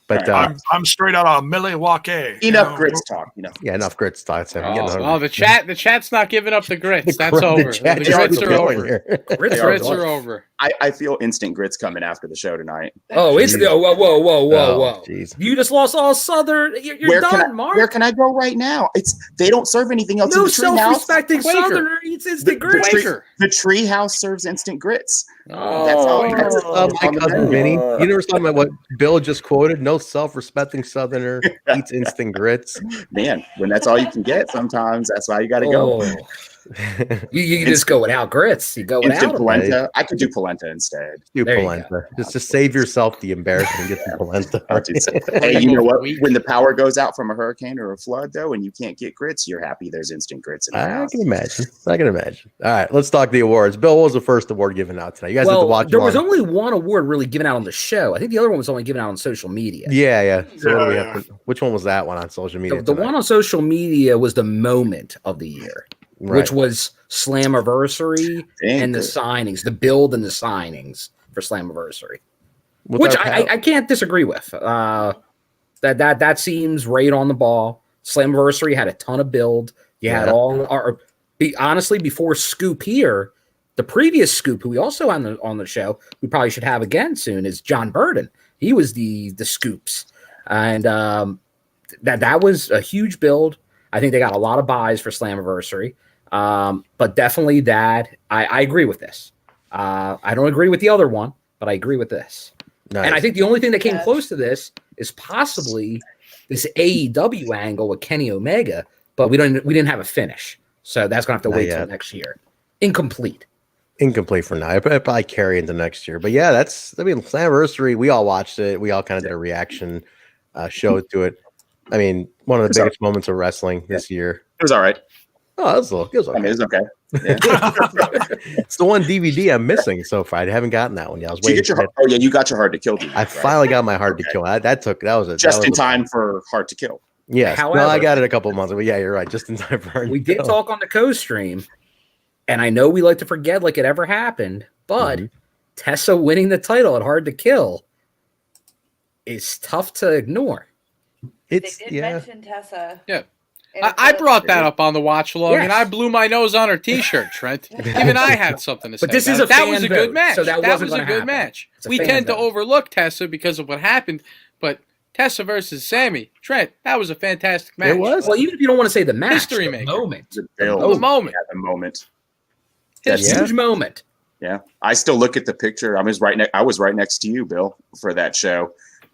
But I'm straight out of Milwaukee. Enough grits talk. Yeah, enough grits talk. The chat's not giving up the grits. That's over. The grits are over. Grits are over. I feel instant grits coming after the show tonight. Oh, it's whoa. Geez. You just lost all Southern. You're done, Marq. Where can I go right now? They don't serve anything else. No in the self-respecting Southerner eats instant grits. The Treehouse serves instant grits. Oh, that's all. My cousin Vinny. You never saw about what Bill just quoted? No self-respecting Southerner eats instant grits. Man, when that's all you can get, sometimes that's why you got to go. You just go without grits. You go without polenta. I could do polenta instead. Do polenta. Just save yourself the embarrassment and get some polenta. Hey, you know what? When the power goes out from a hurricane or a flood, though, and you can't get grits, you're happy there's instant grits in the house. I can imagine. All right, let's talk the awards. Bill, what was the first award given out tonight? You guys have to watch. There was only one award really given out on the show. I think the other one was only given out on social media. Yeah. So what do we have which one was that one on social media? The one on social media was the moment of the year. Right. Which was Slammiversary and the signings, the build and the signings for Slammiversary, which I can't disagree with. That seems right on the ball. Slammiversary had a ton of build. You had honestly, before Scoop here, the previous Scoop, who we also had on the show, we probably should have again soon, is John Burden. He was the Scoops, and that was a huge build. I think they got a lot of buys for Slammiversary. But definitely that I agree with this. I don't agree with the other one, but I agree with this. Nice. And I think the only thing that came close to this is possibly this AEW angle with Kenny Omega, but we didn't have a finish. So that's gonna have to wait till next year. Incomplete for now. It'll probably carry into next year. But yeah, Slammiversary, we all watched it. We all kind of did a reaction show to it. I mean, one of the biggest moments of wrestling this year. It was all right. Oh, it was okay. I mean, it's okay. Yeah. It's the one DVD I'm missing so far. I haven't gotten that one yet. I was waiting. You got your Hard to Kill DVD. I finally got my Hard to Kill. That was in time for Hard to Kill. Yes. However, I got it a couple of months ago. Yeah, you're right. Just in time for Hard to Kill. We did talk on the co-stream, and I know we like to forget like it ever happened, but Tessa winning the title at Hard to Kill is tough to ignore. They did mention Tessa. Yeah. I brought that up on the watch along, and I blew my nose on her T-shirt, Trent. Even I had something to say. But this is that was a good match. So that was a good match. We tend to overlook Tessa because of what happened, but Tessa versus Sammy, Trent, that was a fantastic match. It was. Well, even if you don't want to say the match, history maker. Moment. The moment. That's a huge moment. Yeah, I still look at the picture. I was right next to you, Bill, for that show.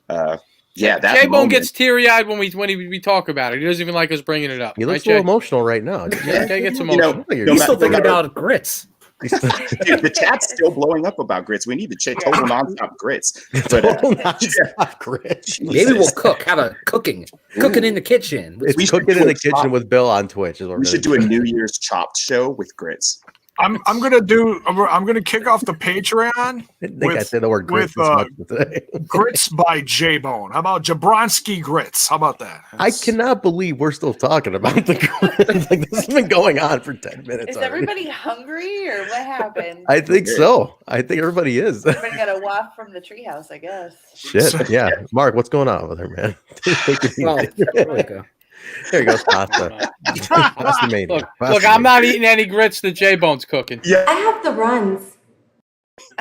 That Jaybone gets teary-eyed when we talk about it. He doesn't even like us bringing it up. He looks a little emotional right now. Jay gets emotional. He's still thinking about grits. Dude, the chat's still blowing up about grits. We need to check total nonstop grits. But, nonstop grits. Maybe we'll cook. Have a cooking in the kitchen. It's cooking in the kitchen with Bill on Twitch. We should do a New Year's chopped show with grits. I'm gonna kick off the Patreon. I think I said the word grits today. Grits by Jaybone. How about Jabronsky grits? How about that? I cannot believe we're still talking about the grits. Like, this has been going on for 10 minutes. Is everybody hungry or what happened? I think so. I think everybody is. Everybody got a waft from the treehouse, I guess. Shit. Yeah. Mark, what's going on with her, man? There we go. There goes pasta. Look, I'm not eating any grits that Jaybone's cooking. Yeah. I have the runs.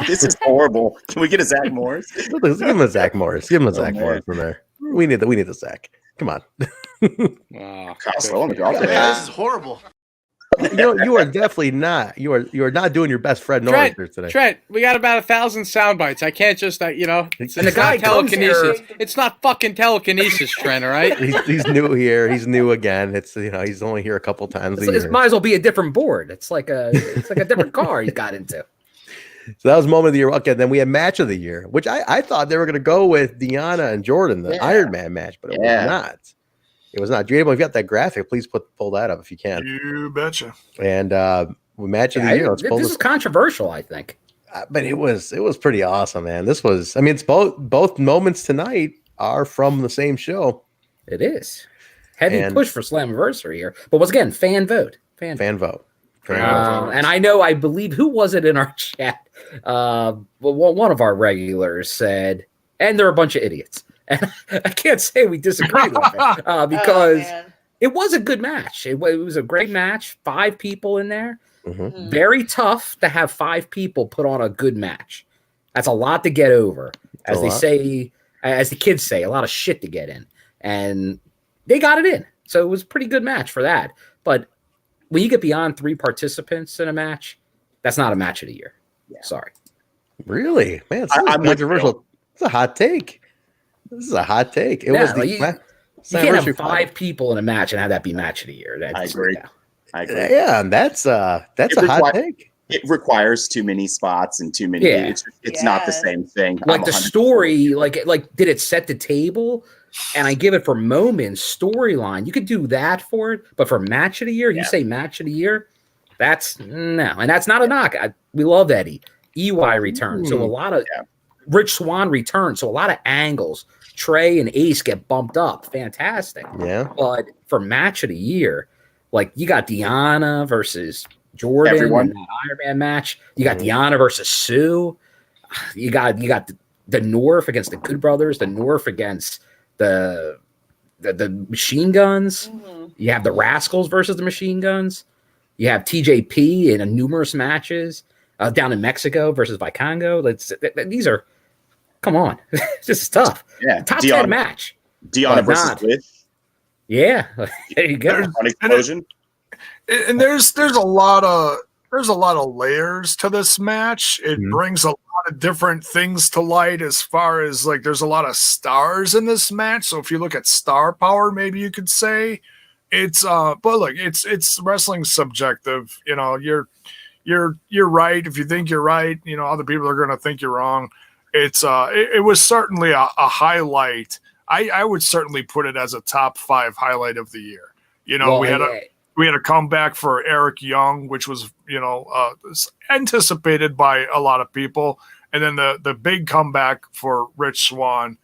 This is horrible. Can we get a Zach Morris? Give him a Zach Morris. Give him a Zach Morris from there. We need the Zach. Come on. This is horrible. You are definitely not. You are not doing your best Fred Norris here today. Trent, we got about 1,000 sound bites. I can't just it's the guy not telekinesis. It's not fucking telekinesis, Trent. All right. He's new here. He's new again. It's he's only here a couple times a year. It might as well be a different board. It's like a different car he got into. So that was moment of the year. Okay, then we had match of the year, which I thought they were going to go with Deonna and Jordan, the Iron Man match, but it was not. It was not. Jaybone, if you got that graphic, please pull that up if you can. You betcha. And match of the year. This is controversial, I think. But it was pretty awesome, man. This was. I mean, it's both moments tonight are from the same show. It is heavy push for Slammiversary here, but once again, fan vote. Fan vote. And I believe who was it in our chat? One of our regulars said, and they're a bunch of idiots. And I can't say we disagreed with it because it was a good match. It was a great match. 5 people in there. Mm-hmm. Very tough to have 5 people put on a good match. That's a lot to get over. As the kids say, a lot of shit to get in. And they got it in. So it was a pretty good match for that. But when you get beyond 3 participants in a match, that's not a match of the year. Yeah. Sorry. Really? Man, it's controversial. It's a hot take. This is a hot take. It was you can't have 5 people in a match and have that be match of the year. I agree. Yeah, and that's a hot take. It requires too many spots and too many. Yeah. It's not the same thing. Like the story, like did it set the table? And I give it for moments, storyline. You could do that for it, but for match of the year, you say match of the year. That's no, and that's not a knock. We love Eddie. EY returns, so a lot of Rich Swann returns, so a lot of angles. Trey and Ace get bumped up. Fantastic. Yeah. But for match of the year, like you got Deonna versus Jordan in that Iron Man match. You got Deonna versus Sue. You got the North against the Good Brothers. The North against the Machine Guns. Mm-hmm. You have the Rascals versus the Machine Guns. You have TJP in numerous matches down in Mexico versus Vikingo. These are. Come on, this is tough. Yeah, top 10 match. Deonna versus Liz. Yeah, there you go. Explosion. And there's a lot of layers to this match. It brings a lot of different things to light as far as like there's a lot of stars in this match. So if you look at star power, maybe you could say it's but look, it's wrestling subjective. You know, you're right if you think you're right. You know, other people are going to think you're wrong. It was certainly a highlight. I would certainly put it as a top 5 highlight of the year. You know, we had a comeback for Eric Young, which was anticipated by a lot of people, and then the big comeback for Rich Swann,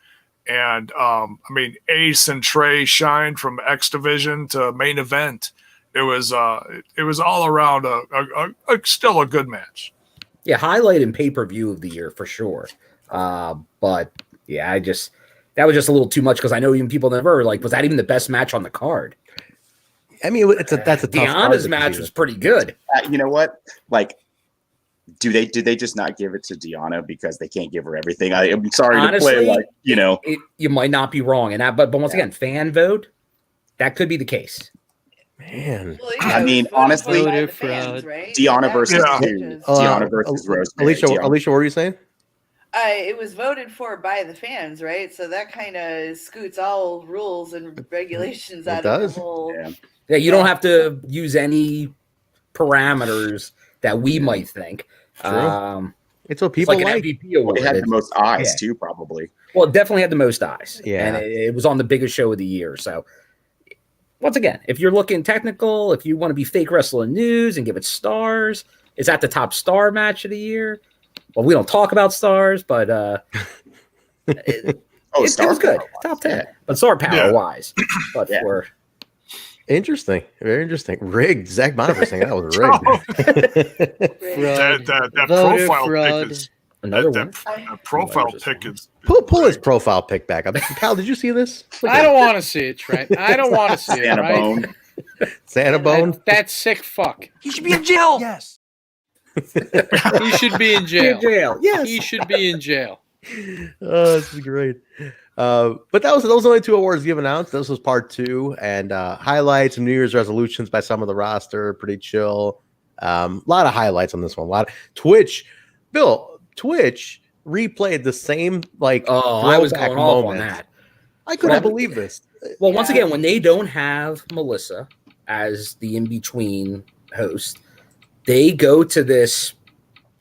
and I mean Ace and Trey shined from X Division to main event. It was all around still a good match. Yeah, highlight and pay-per-view of the year for sure. But yeah, that was just a little too much because I know even people never was that even the best match on the card? I mean, that's a tough Deonna's match was pretty good. You know what? Like, did they just not give it to Deonna because they can't give her everything? I'm sorry Honestly, to play you might not be wrong in that, but once again, fan vote, that could be the case. Man, I mean, honestly, fans, right? Deonna versus Deonna versus Rosemary. Alicia, what were you saying? It was voted for by the fans, right? So that kind of scoots all rules and regulations out of the whole. Yeah, you don't have to use any parameters that we might think. It's what people like. An MVP award. It had the most eyes too, probably. Well, it definitely had the most eyes. Yeah. And it was on the biggest show of the year. So once again, if you're looking technical, if you want to be fake wrestling news and give it stars, is that the top star match of the year? Well, we don't talk about stars, but it was good. Top 10. Yeah. But star power wise. But for interesting. Very interesting. Rigged. Zach Bonifer saying that was rigged. that profile pic is another one. That profile pic is Pull his profile pic back up. Kyle, did you see this? I don't want to see it, Trent. I don't want to see it. Right? Santa Bone. That sick fuck. He should be in jail. Yes. He should be in jail. Yes. He should be in jail. Oh, this is great. But those are only 2 awards given out. This was part 2, and highlights and New Year's resolutions by some of the roster. Pretty chill. A lot of highlights on this one. A lot of Twitch. Bill, Twitch replayed the same I was going off on that. I couldn't believe this. Well, once again, when they don't have Melissa as the in-between host, they go to this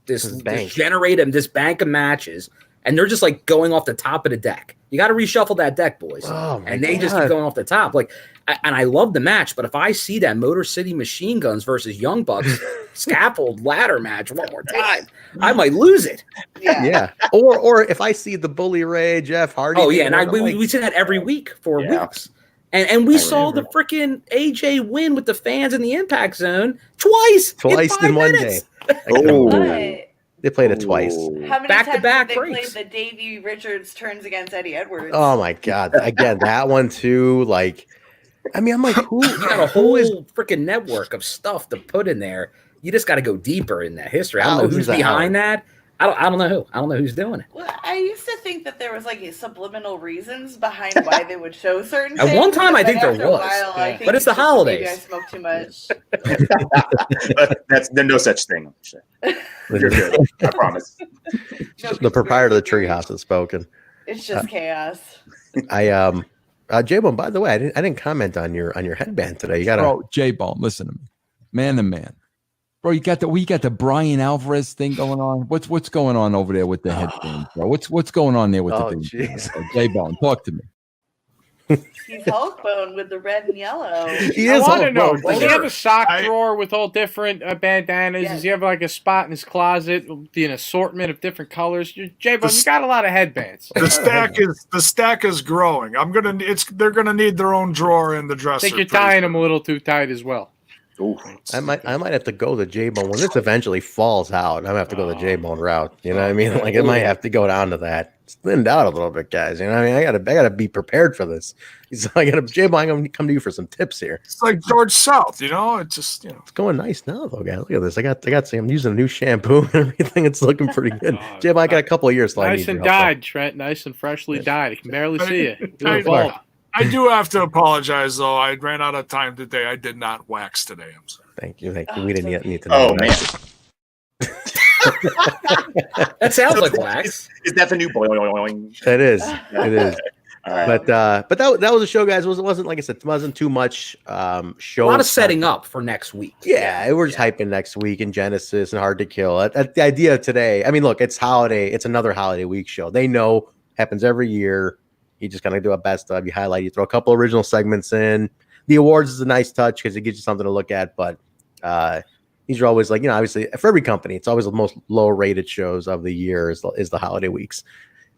bank of matches, and they're just like going off the top of the deck. You got to reshuffle that deck, boys. And they just keep going off the top. And I love the match, but if I see that Motor City Machine Guns versus Young Bucks scaffold ladder match one more time, I might lose it. Yeah. Or if I see the Bully Ray, Jeff Hardy. Oh, yeah. And we see that every week for weeks. And we saw the freaking AJ win with the fans in the Impact Zone twice in 1 day. They played it twice. How many Back-to-back times did they breaks. play the Davey Richards turns against Eddie Edwards? Oh my God! Again, that one too. I'm like, who? You got a whole freaking network of stuff to put in there. You just got to go deeper in that history. I don't know who's behind that. I don't know who. I don't know who's doing it. Well, I used to think that there was subliminal reasons behind why they would show certain things. At one time, I think there after a was. while, I think But it's the holidays. Maybe I smoke too much. There's no such thing. You're good. I promise. The proprietor of the treehouse has spoken. It's just chaos. Jaybone, by the way, I didn't comment on your headband today. You got Jaybone, listen to me, man to man, bro. You got the Brian Alvarez thing going on. What's going on over there with the headband, bro? What's going on there with the thing? Jaybone, talk to me. He's Hulkbone with the red and yellow. I want to know, does he have a sock drawer with all different bandanas? Does he have a spot in his closet with an assortment of different colors? Jaybone, you got a lot of headbands. The stack is growing. They're gonna need their own drawer in the dresser. I think you're tying them a little too tight as well. Ooh. I might have to go the Jaybone when this eventually falls out. I'm gonna have to go the Jaybone route. You know what I mean? It might have to go down to that. It's thinned out a little bit, guys. You know what I mean? I gotta be prepared for this. Jaybone, I'm gonna come to you for some tips here. It's like George South, it's just It's going nice now though, guys. Look at this. I got some. I'm using a new shampoo and everything. It's looking pretty good. Jaybone, I got a couple of years left. Nice and dyed, Trent. Nice and freshly dyed. I can barely see it. I do have to apologize though. I ran out of time today. I did not wax today. I'm sorry. Thank you. We didn't yet need to know. Oh man. That sounds like wax. Is that the new boing? It is. It is. Right. But that was a show, guys. It wasn't like I said, it wasn't too much show. A lot of setting up for next week. Yeah, we're just hyping next week in Genesis and Hard to Kill. The idea today, I mean, look, it's holiday. It's another holiday week show. They know happens every year. You just kind of do a best of. You highlight. You throw a couple original segments in. The awards is a nice touch because it gives you something to look at. But these are always obviously for every company, it's always the most low rated shows of the year is the holiday weeks.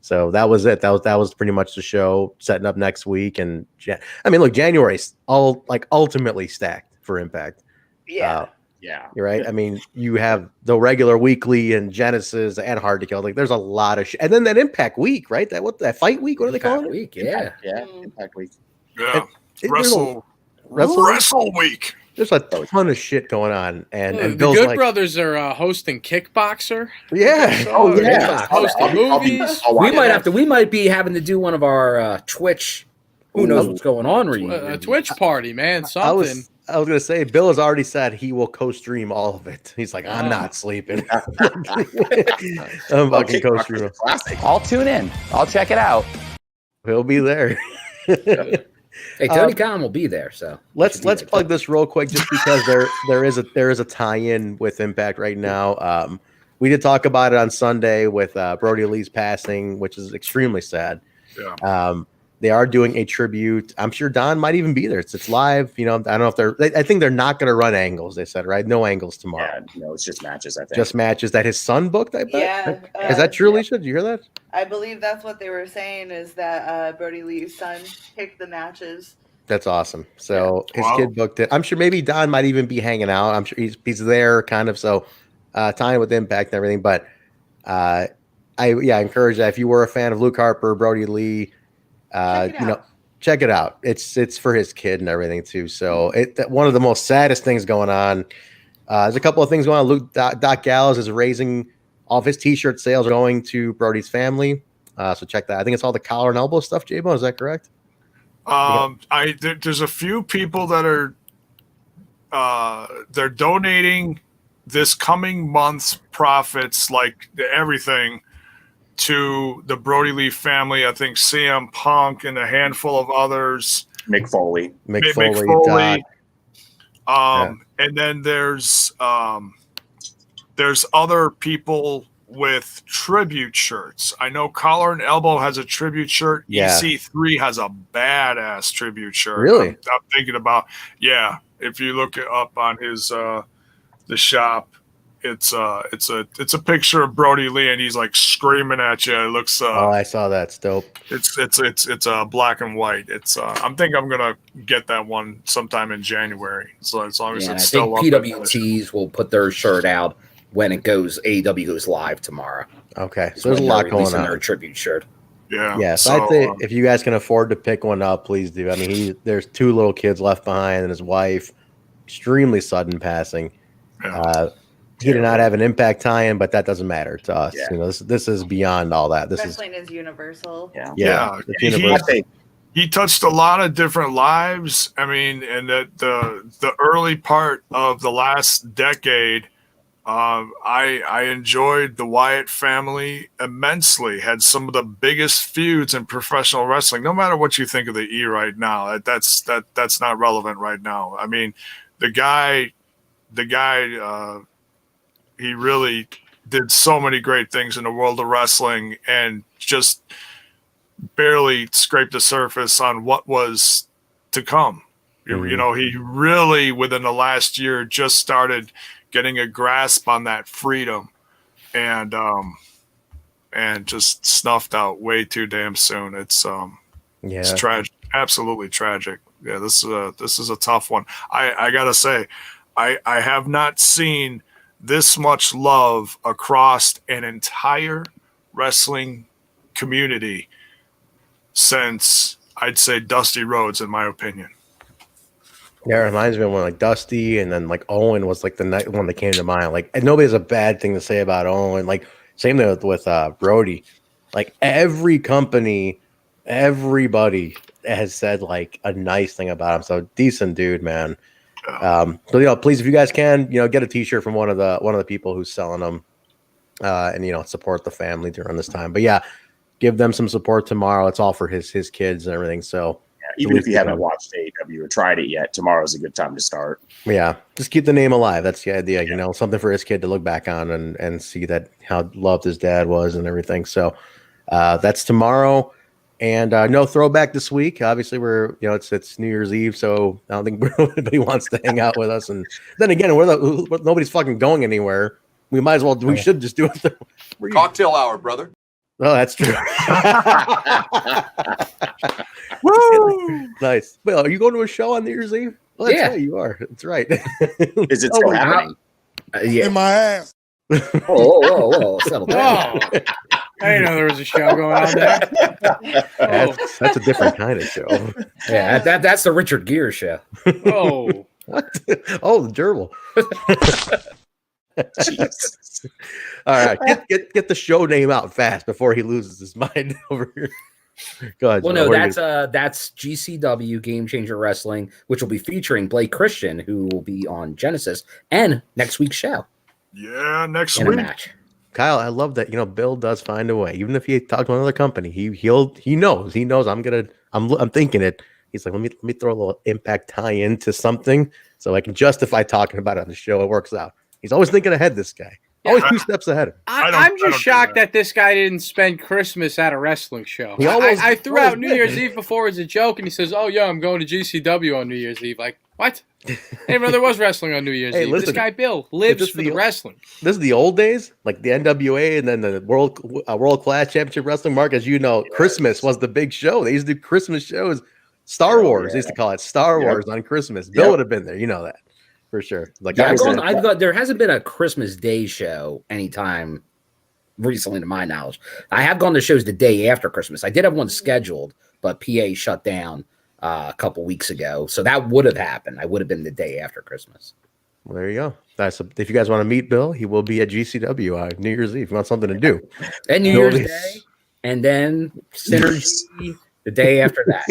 So that was it. That was pretty much the show setting up next week. And I mean, look, January's all ultimately stacked for Impact. Yeah. Yeah. You're right. I mean, you have the regular weekly and Genesis and Hard to Kill. There's a lot of and then that Impact week, right? That fight week. What are they calling it? Week, yeah. Impact week. Yeah. Wrestle week. There's a ton of shit going on, and the Bill's Good Brothers are hosting Kickboxer. Yeah. Hosting movies. We might be having to do one of our Twitch. Who knows what's going on? A Twitch party, man. Something. I was gonna say, Bill has already said he will co-stream all of it. He's like, I'm not sleeping. I'm fucking co-streaming. I'll tune in. I'll check it out. He'll be there. Hey, Tony Khan will be there, so let's plug this real quick, just because there is a tie-in with Impact right now. We did talk about it on Sunday with Brodie Lee's passing, which is extremely sad. Yeah. They are doing a tribute. I'm sure Don might even be there. It's live. You know, I don't know if I think they're not going to run angles. They said, right? No angles tomorrow. Yeah, no, it's just matches. I think just matches that his son booked. I bet. Yeah. Is that true, Alicia? Did you hear that? I believe that's what they were saying, is that Brodie Lee's son picked the matches. That's awesome. So his kid booked it. I'm sure maybe Don might even be hanging out. I'm sure he's there, kind of. So tying with Impact and everything. But I encourage that if you were a fan of Luke Harper, Brodie Lee. Check it out. It's for his kid and everything too. So one of the most saddest things going on. There's a couple of things going on. Luke Doc Gallows is raising all of his T-shirt sales going to Brodie's family. So check that. I think it's all the collar and elbow stuff. Jaybone, is that correct? There's a few people that are they're donating this coming month's profits, like everything, to the Brodie Lee family. I think CM Punk and a handful of others. Mick Foley. Mick Foley. And then there's other people with tribute shirts. I know Collar and Elbow has a tribute shirt. Yeah. EC3 has a badass tribute shirt. Really? I'm thinking about, if you look it up on his the shop, it's a picture of Brodie Lee and he's like screaming at you. It looks I saw that. It's dope. It's black and white. It's I'm gonna get that one sometime in January. So as long as it's still I think PWTs will put their shirt out when it goes. AEW goes live tomorrow. Okay, so there's a lot going on. Their tribute shirt. Yeah. So I'd say if you guys can afford to pick one up, please do. I mean, there's 2 little kids left behind and his wife. Extremely sudden passing. Yeah. He did not have an Impact tie-in, but that doesn't matter to us. Yeah. You know, this is beyond all that. Wrestling is universal. Yeah. He touched a lot of different lives. I mean, and the early part of the last decade, I enjoyed the Wyatt family immensely. Had some of the biggest feuds in professional wrestling. No matter what you think of the E right now, that's not relevant right now. I mean, the guy. He really did so many great things in the world of wrestling and just barely scraped the surface on what was to come. Mm-hmm. You know, he really, within the last year, just started getting a grasp on that freedom and just snuffed out way too damn soon. It's tragic, absolutely tragic. Yeah, this is a tough one. I gotta say, I have not seen this much love across an entire wrestling community since, I'd say, Dusty Rhodes, in my opinion. Yeah, it reminds me of when like Dusty and then like Owen was like the one that came to mind. Like, and nobody has a bad thing to say about Owen. Like, same thing with Brodie. Like, every company, everybody has said like a nice thing about him. So decent dude, man. So please, if you guys can, get a T-shirt from one of the people who's selling them, and support the family during this time. But yeah, give them some support tomorrow. It's all for his kids and everything. So even if you haven't watched AEW or tried it yet, tomorrow's a good time to start. Yeah, just keep the name alive. That's the idea. Something for his kid to look back on and see that how loved his dad was and everything. So that's tomorrow. And no throwback this week. Obviously, we're it's New Year's Eve, so I don't think anybody wants to hang out with us. And then again, nobody's fucking going anywhere. We might as well. We should just do it. Cocktail hour, brother. Oh, that's true. Woo! Nice. Well, are you going to a show on New Year's Eve? Well, that's right, you are. That's right. Is it still happening? In my ass. Whoa, settle down. Oh, I didn't know there was a show going on there. That's a different kind of show. Yeah, that's the Richard Gere show. Oh, what? Oh, the gerbil. Jesus. All right, get the show name out fast before he loses his mind over here. Go ahead. Well, no, that's GCW Game Changer Wrestling, which will be featuring Blake Christian, who will be on Genesis and next week's show. Yeah, next in week. A match. Kyle, I love that. Bill does find a way, even if he talked to another company. He knows. I'm thinking it. He's like, let me throw a little Impact tie into something so I can justify talking about it on the show. It works out. He's always thinking ahead. This guy, always 2 steps ahead. I'm just shocked that this guy didn't spend Christmas at a wrestling show. I threw out New Year's Eve before as a joke, and he says, "Oh yeah, I'm going to GCW on New Year's Eve." Like, what? I didn't know there was wrestling on New Year's Eve. Listen, this guy Bill lives for the wrestling. This is the old days, like the NWA and then the World Class Championship Wrestling. Mark, as you know, Christmas was the big show. They used to do Christmas shows. Star Wars, they used to call it Star Wars on Christmas. Bill would have been there. You know that for sure. Like there hasn't been a Christmas Day show anytime recently, to my knowledge. I have gone to shows the day after Christmas. I did have one scheduled, but PA shut down a couple weeks ago, so that would have happened. I would have been the day after Christmas. Well, there you go. If you guys want to meet Bill, he will be at GCW New Year's Eve. If you want something to do, and New Year's Day, and then Synergy the day after that.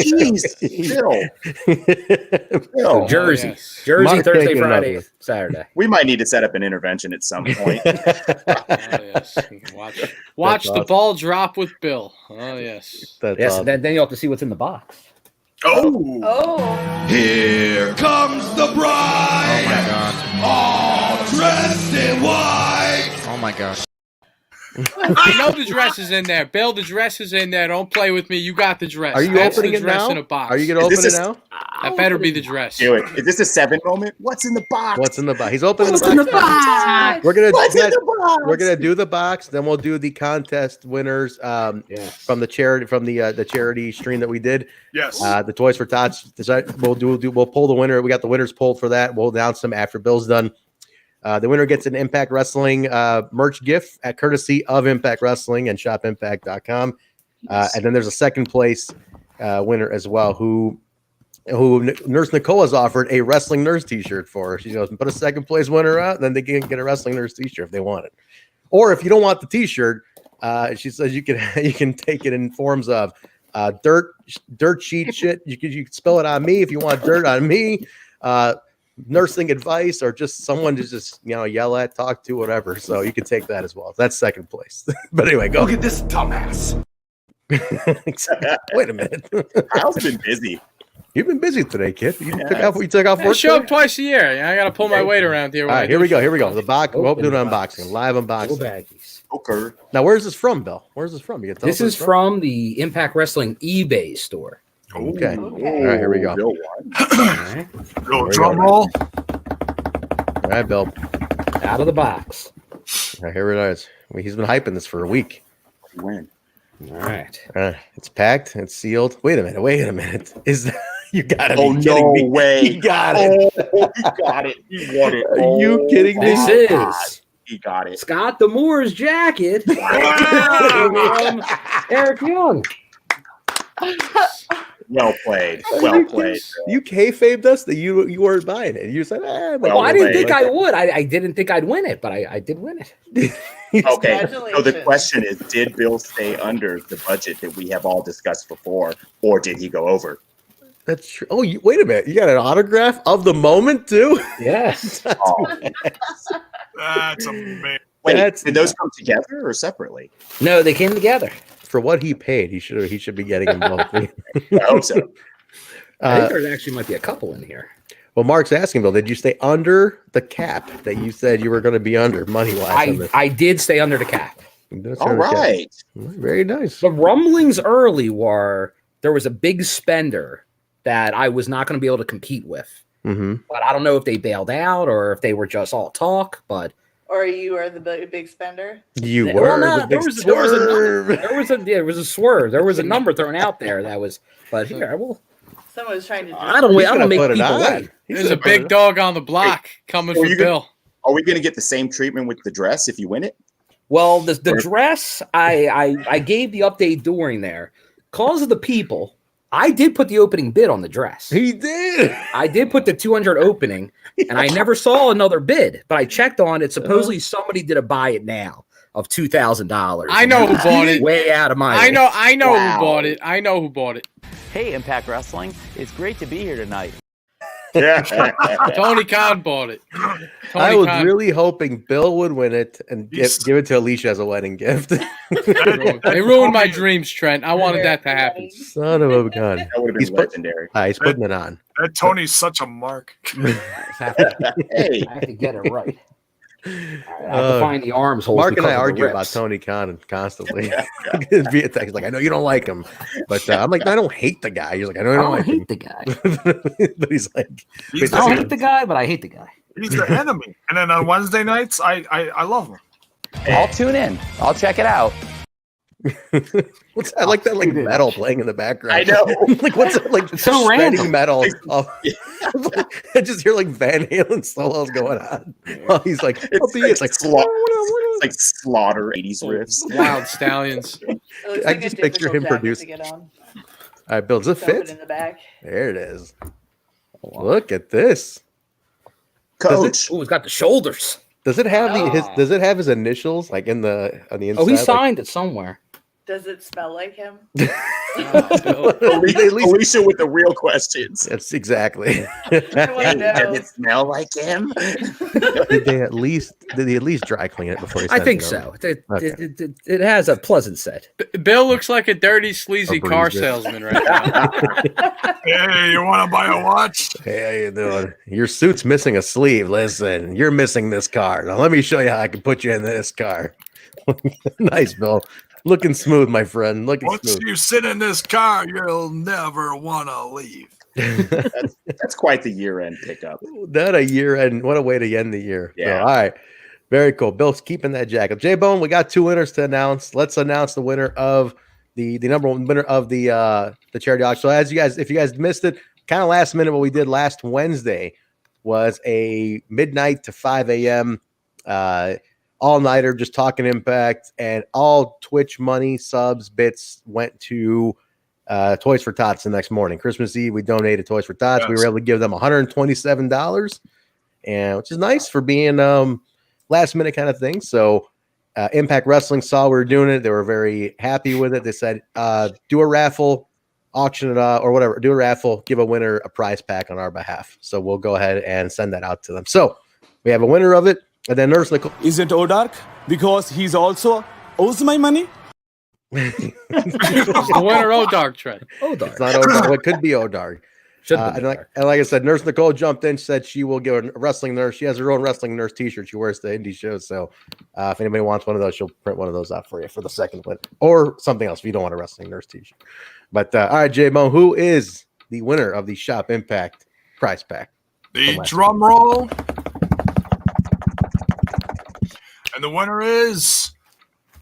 Bill. Jersey Mark Thursday, Friday, Saturday. We might need to set up an intervention at some point. Watch the ball drop with Bill. Oh yes. Awesome. Then you'll have to see what's in the box. Oh. Here comes the bride. Oh my god. All dressed in white. Oh my gosh. I know the dress is in there. Bill, the dress is in there. Don't play with me. You got the dress. Are you opening it now? In a box. Are you going to open it now? That better be the dress. Do it. Is this a 7 moment? What's in the box? What's in the box? He's opening What's in the box? We're gonna do the box. Then we'll do the contest winners from the charity stream that we did. Yes. The Toys for Tots. We'll pull the winner. We got the winners pulled for that. We'll announce them after Bill's done. The winner gets an Impact Wrestling merch gift at courtesy of Impact Wrestling and shopimpact.com. And then there's a second place winner as well who Nurse Nicole has offered a wrestling nurse t-shirt for her. She goes, put a second place winner out, then they can get a wrestling nurse t-shirt if they want it. Or if you don't want the t-shirt, she says you can take it in forms of dirt sheet shit. You can spill it on me if you want dirt on me. Nursing advice or just someone to just yell at, talk to, whatever. So you can take that as well. That's second place. But anyway, go. Look at this dumbass. Wait a minute. Kyle's been busy. You've been busy today, kid. You took off work. I show up twice a year. I got to pull my weight around here. All right, here we go. The box. We'll do an unboxing, live unboxing. Okay. Now, where's this from, Bill? Where's this from? You can tell this is from the Impact Wrestling eBay store. Okay. All right, here we go. Drum roll. All right, Bill. Out of the box. All right, here it is. He's been hyping this for a week. When? All right. It's packed. It's sealed. Wait a minute. Is that, you gotta be kidding me? Way. He got it. He got it. He won it. Are you kidding me? This is He got it. Scott D'Amour's jacket from Eric Young. Well played. Well played. You kayfabed us that you weren't buying it. You said, well, I didn't think I would. I didn't think I'd win it, but I did win it. Okay. So the question is, did Bill stay under the budget that we have all discussed before, or did he go over? That's true. Oh, wait a minute. You got an autograph of the moment, too? Yes. That's amazing. Wait, did those come together or separately? No, they came together. For what he paid, he should be getting them both. I hope so. I think there actually might be a couple in here. Well, Mark's asking, Bill, did you stay under the cap that you said you were going to be under money-wise? I did stay under the cap. All right. Very nice. The rumblings early were there was a big spender that I was not going to be able to compete with. Mm-hmm. But I don't know if they bailed out or if they were just all talk, but... Or you are the big spender? You were the big swerve. There was a swerve. There was a number thrown out there that was... But here, I will... Someone was trying to... I don't make people wait. There's a big dog on the block coming for Bill. Are we going to get the same treatment with the dress if you win it? Well, the dress, I gave the update during there. Cause of the people, I did put the opening bid on the dress. He did. I did put the 200 opening, and I never saw another bid, but I checked on it. Supposedly somebody did a buy it now of $2,000. I know who bought it. Way out of my I know who bought it. I know who bought it. Hey, Impact Wrestling. It's great to be here tonight. Tony Khan bought it. I was really hoping Bill would win it and give it to Alicia as a wedding gift. They ruined my dreams, Trent. I wanted that to happen. Son of a gun. That would have been legendary. He's putting it on. That Tony's such a mark. Hey, I have to get it right. I have to find the arms holes. Mark and I argue about Tony Khan constantly. Via text, like, I know you don't like him, but I'm like, I don't hate the guy. He's like, I know you don't like him. the guy. But he's like, I don't hate the guy, but I hate the guy. He's the enemy. And then on Wednesday nights, I love him. I'll tune in. I'll check it out. What's that? I like that, like metal playing in the background. I know. Like, what's it like? It's so random. Metal. I just hear like Van Halen solos going on. Oh, he's like, it's like slaughter 80s riffs. Wild Stallions. I just picture him producing. All right, Bill, does it fit? In the back. There it is. Look at this, Coach. Oh, he's got the shoulders. Does it have Does it have his initials like on the inside? Oh, he signed it somewhere. Does it smell like him? Alicia with the real questions. That's exactly. Does it smell like him? Did he at least dry clean it before he sent I think it so. over? It has a pleasant set. Bill looks like a dirty, sleazy car salesman right now. Hey, you want to buy a watch? Hey, how you doing? Your suit's missing a sleeve. Listen, you're missing this car. Now let me show you how I can put you in this car. Nice, Bill. Looking smooth, my friend. Looking Once smooth. you sit in this car, you'll never want to leave. That's quite the year-end pickup. That a year end. What a way to end the year. Yeah. So, all right. Very cool. Bill's keeping that jacket. Jaybone, we got 2 winners to announce. Let's announce the winner of the number 1 winner of the charity auction. So if you guys missed it, kind of last minute, what we did last Wednesday was a midnight to 5 a.m. All-nighter, just talking Impact, and all Twitch money, subs, bits went to Toys for Tots the next morning. Christmas Eve, we donated Toys for Tots. Yes. We were able to give them $127, and which is nice for being last minute kind of thing. So Impact Wrestling saw we were doing it. They were very happy with it. They said, do a raffle, auction it or whatever. Do a raffle, give a winner a prize pack on our behalf. So we'll go ahead and send that out to them. So we have a winner of it. And then Nurse Nicole. Isn't Odark? Because he's also owes my money? The winner, Odark, Trent. Odark. It's not Odark. It could be Odark. And like I said, Nurse Nicole jumped in, said she will give a wrestling nurse. She has her own wrestling nurse t-shirt. She wears the indie shows. So if anybody wants one of those, she'll print one of those out for you for the second win. Or something else if you don't want a wrestling nurse t-shirt. But all right, Jaybone, who is the winner of the Shop Impact prize pack? The drum roll. And the winner is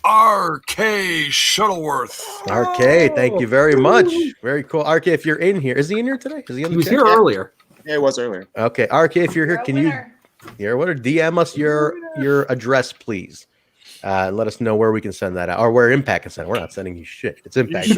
RK Shuttleworth. RK, thank you very much. Very cool. RK, if you're in here, is he in here today? Is he on the was chat? here earlier. Yeah, it was earlier. Okay, RK, if you're here, can you DM us your address, please? Let us know where we can send that out, or where Impact can send it. We're not sending you shit. It's Impact.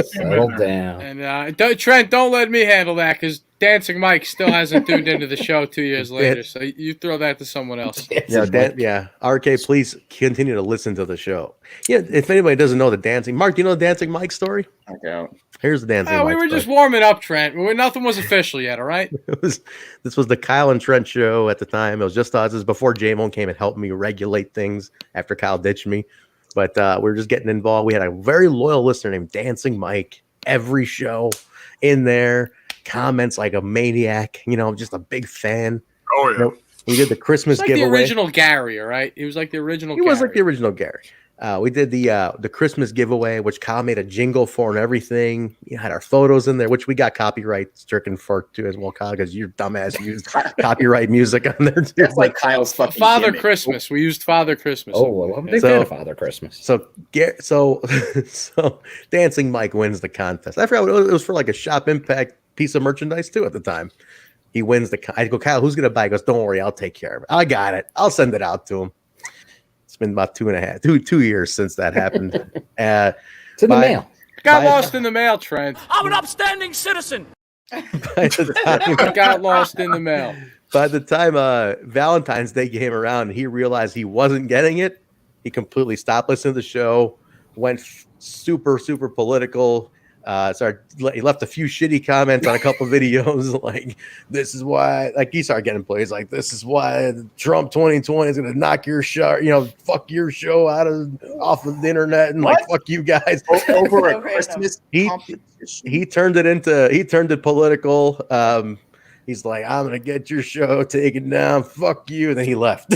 Settle down. And Trent, don't let me handle that because Dancing Mike still hasn't tuned into the show 2 years later. So you throw that to someone else. Yeah, RK, please continue to listen to the show. Yeah, if anybody doesn't know the Dancing Mark, do you know the Dancing Mike story? Okay. Here's the Dancing Mike we were story. just warming up, Trent. Nothing was official yet, all right? This was the Kyle and Trent show at the time. It was just us. This was before Jaybone came and helped me regulate things after Kyle ditched me. But we were just getting involved. We had a very loyal listener named Dancing Mike. Every show in there. Comments like a maniac. Just a big fan. Oh, yeah. We did the Christmas giveaway. The original Gary, all right? He was like the original Gary. He was like the original Gary. We did the Christmas giveaway, which Kyle made a jingle for and everything. You had our photos in there, which we got copyright stricken for too as well, Kyle, because your dumbass used copyright music on there too. It's like Kyle's fucking Father gimmick. Christmas. We used Father Christmas. Oh, well, I'm a big fan of Father Christmas. So Dancing Mike wins the contest. I forgot it was for like a Shop Impact piece of merchandise too at the time. He wins I go, Kyle, who's gonna buy? He goes, don't worry, I'll take care of it. I got it. I'll send it out to him. It's been about 2 years since that happened. It's in the mail. Got lost in the mail, Trent. I'm an upstanding citizen. Got lost in the mail. By the time Valentine's Day came around, he realized he wasn't getting it. He completely stopped listening to the show, went super, super political, He left a few shitty comments on a couple videos, like this is why. Like he started getting plays, like this is why Trump 2020 is going to knock your show, fuck your show off of the internet, and like fuck you guys over a Christmas. He turned it political. He's like, I'm gonna get your show taken down. Fuck you, and then he left.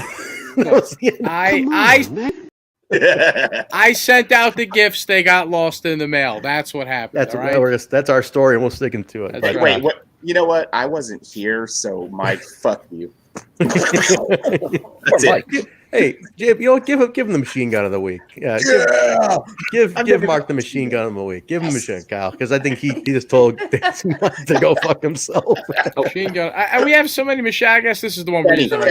I sent out the gifts. They got lost in the mail. That's what happened. That's our story, and we're sticking to it. But, wait, what? You know what? I wasn't here, so Mike, fuck you. Mike. Hey, Jib, give him the machine gun of the week. Yeah. Give Marq the machine gun of the week. Give him a machine, Kyle, because I think he just told to go fuck himself. Machine gun. We have so many machine. I guess this is the one we're using.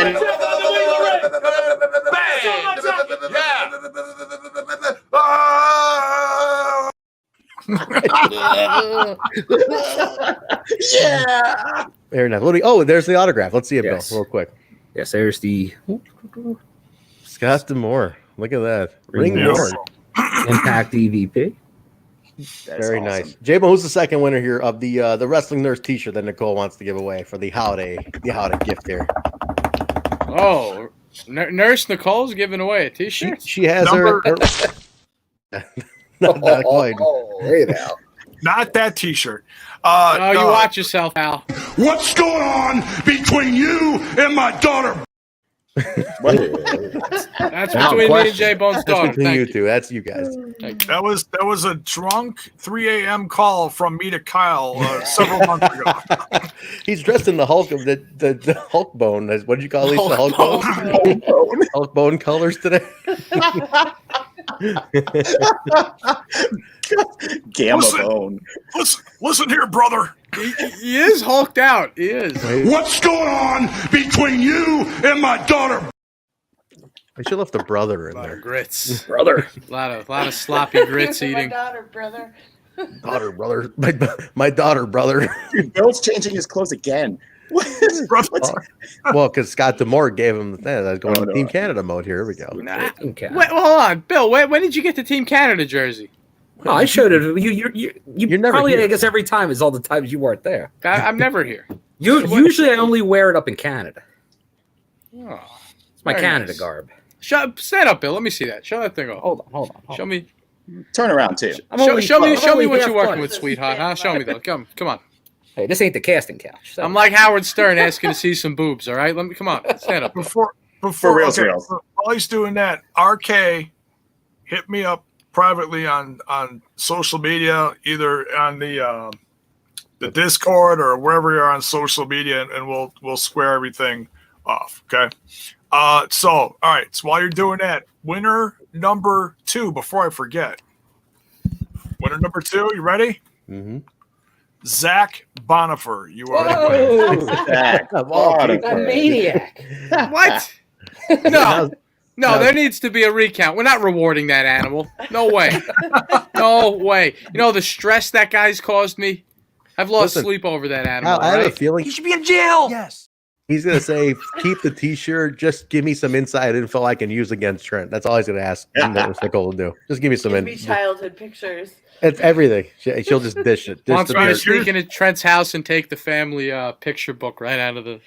Yeah. Very nice. There's the autograph. Let's see it, Bill, real quick. Yes, there's the Scott D'Amore. Look at that. Ring Lord. Impact EVP. Very awesome. Nice. Jaybone, who's the second winner here of the Wrestling Nurse T-shirt that Nicole wants to give away for the holiday gift here? Oh, Nurse Nicole's giving away a T-shirt. She has her not quite. Hey now. Not that T-shirt. You watch yourself, Al. What's going on between you and my daughter? That's between me and Jaybone's daughter. That's between you two. That's you guys. That was a drunk 3 a.m. call from me to Kyle several months ago. He's dressed in the Hulk of the Hulk bone. What did you call these? The Hulk bone. Hulk bone colors today. Gamma bone. Listen here, brother. He is hulked out. He is. What's going on between you and my daughter? I should have left the brother in there. Grits. Brother. A lot of sloppy grits eating. My daughter, brother. Brother. My daughter, brother. Dude, Bill's changing his clothes again. Well, because Scott D'Amore gave him that's going to Team Canada mode. Here we go. Wait, hold on, Bill. When did you get the Team Canada jersey? No, I showed it. You never probably, here. I guess, every time is all the times you weren't there. I'm never here. Usually, I only wear it up in Canada. Oh, it's my Canada garb. Stand up, Bill. Let me see that. Show that thing off. Hold on. Show me. Turn around too. Show me what you're working with, sweetheart. Huh? Show me though. Come on. Hey, this ain't the casting couch. So. I'm like Howard Stern asking to see some boobs. All right, come on. Stand up. Before reals. While he's doing that, RK hit me up privately on social media, either on the Discord or wherever you're on social media, and we'll square everything off. Okay. So all right. So while you're doing that, winner number 2. Before I forget, winner number 2. You ready? Mm-hmm. Zach Bonifer. You are the a maniac. What? No, there needs to be a recount. We're not rewarding that animal. No way. No way. You know the stress that guy's caused me? I've lost sleep over that animal. I have a feeling He should be in jail. Yes. He's going to say, keep the T-shirt. Just give me some inside info I can use against Trent. That's all he's going to ask Nicole to do. Just give me some childhood pictures. It's everything. She'll just dish it. Wants me to sneak into Trent's house and take the family picture book right out of the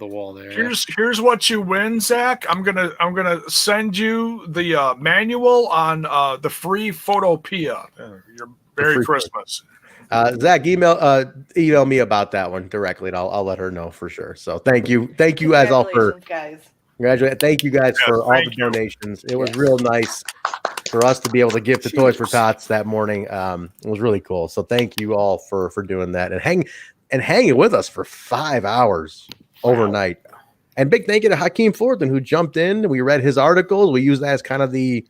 wall there. Here's what you win, Zach. I'm gonna send you the manual on the free Photopia. Your Merry Christmas. Zach, email me about that one directly, and I'll let her know for sure. So thank you guys all for congratulations. Thank you guys for all the donations. It was real nice for us to be able to give to Toys for Tots that morning. It was really cool. So thank you all for doing that and hanging with us for 5 hours overnight. And big thank you to Hakeem Fullerton who jumped in. We read his articles. We used that as kind of the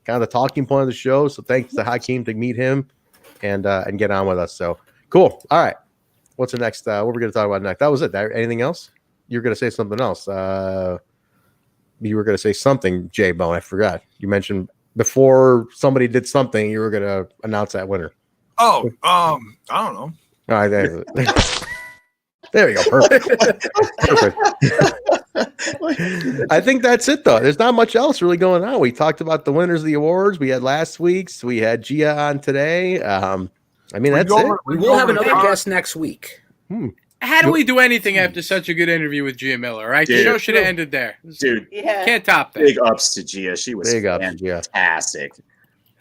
talking point of the show. So thanks to Hakeem to meet him and get on with us. So cool. All right. What's the next? What we're going to talk about next? That was it. Anything else? You were going to say something else. You were going to say something, Jaybone. I forgot. You mentioned before somebody did something, you were going to announce that winner. Oh, I don't know. All right, there you go. Perfect. I think that's it, though. There's not much else really going on. We talked about the winners of the awards. We had last week's. We had Gia on today. I mean, that's it. We will have another guest next week. How do we do anything after such a good interview with Gia Miller, right? The show should have ended there. Dude, can't top that. Big ups to Gia. She was fantastic.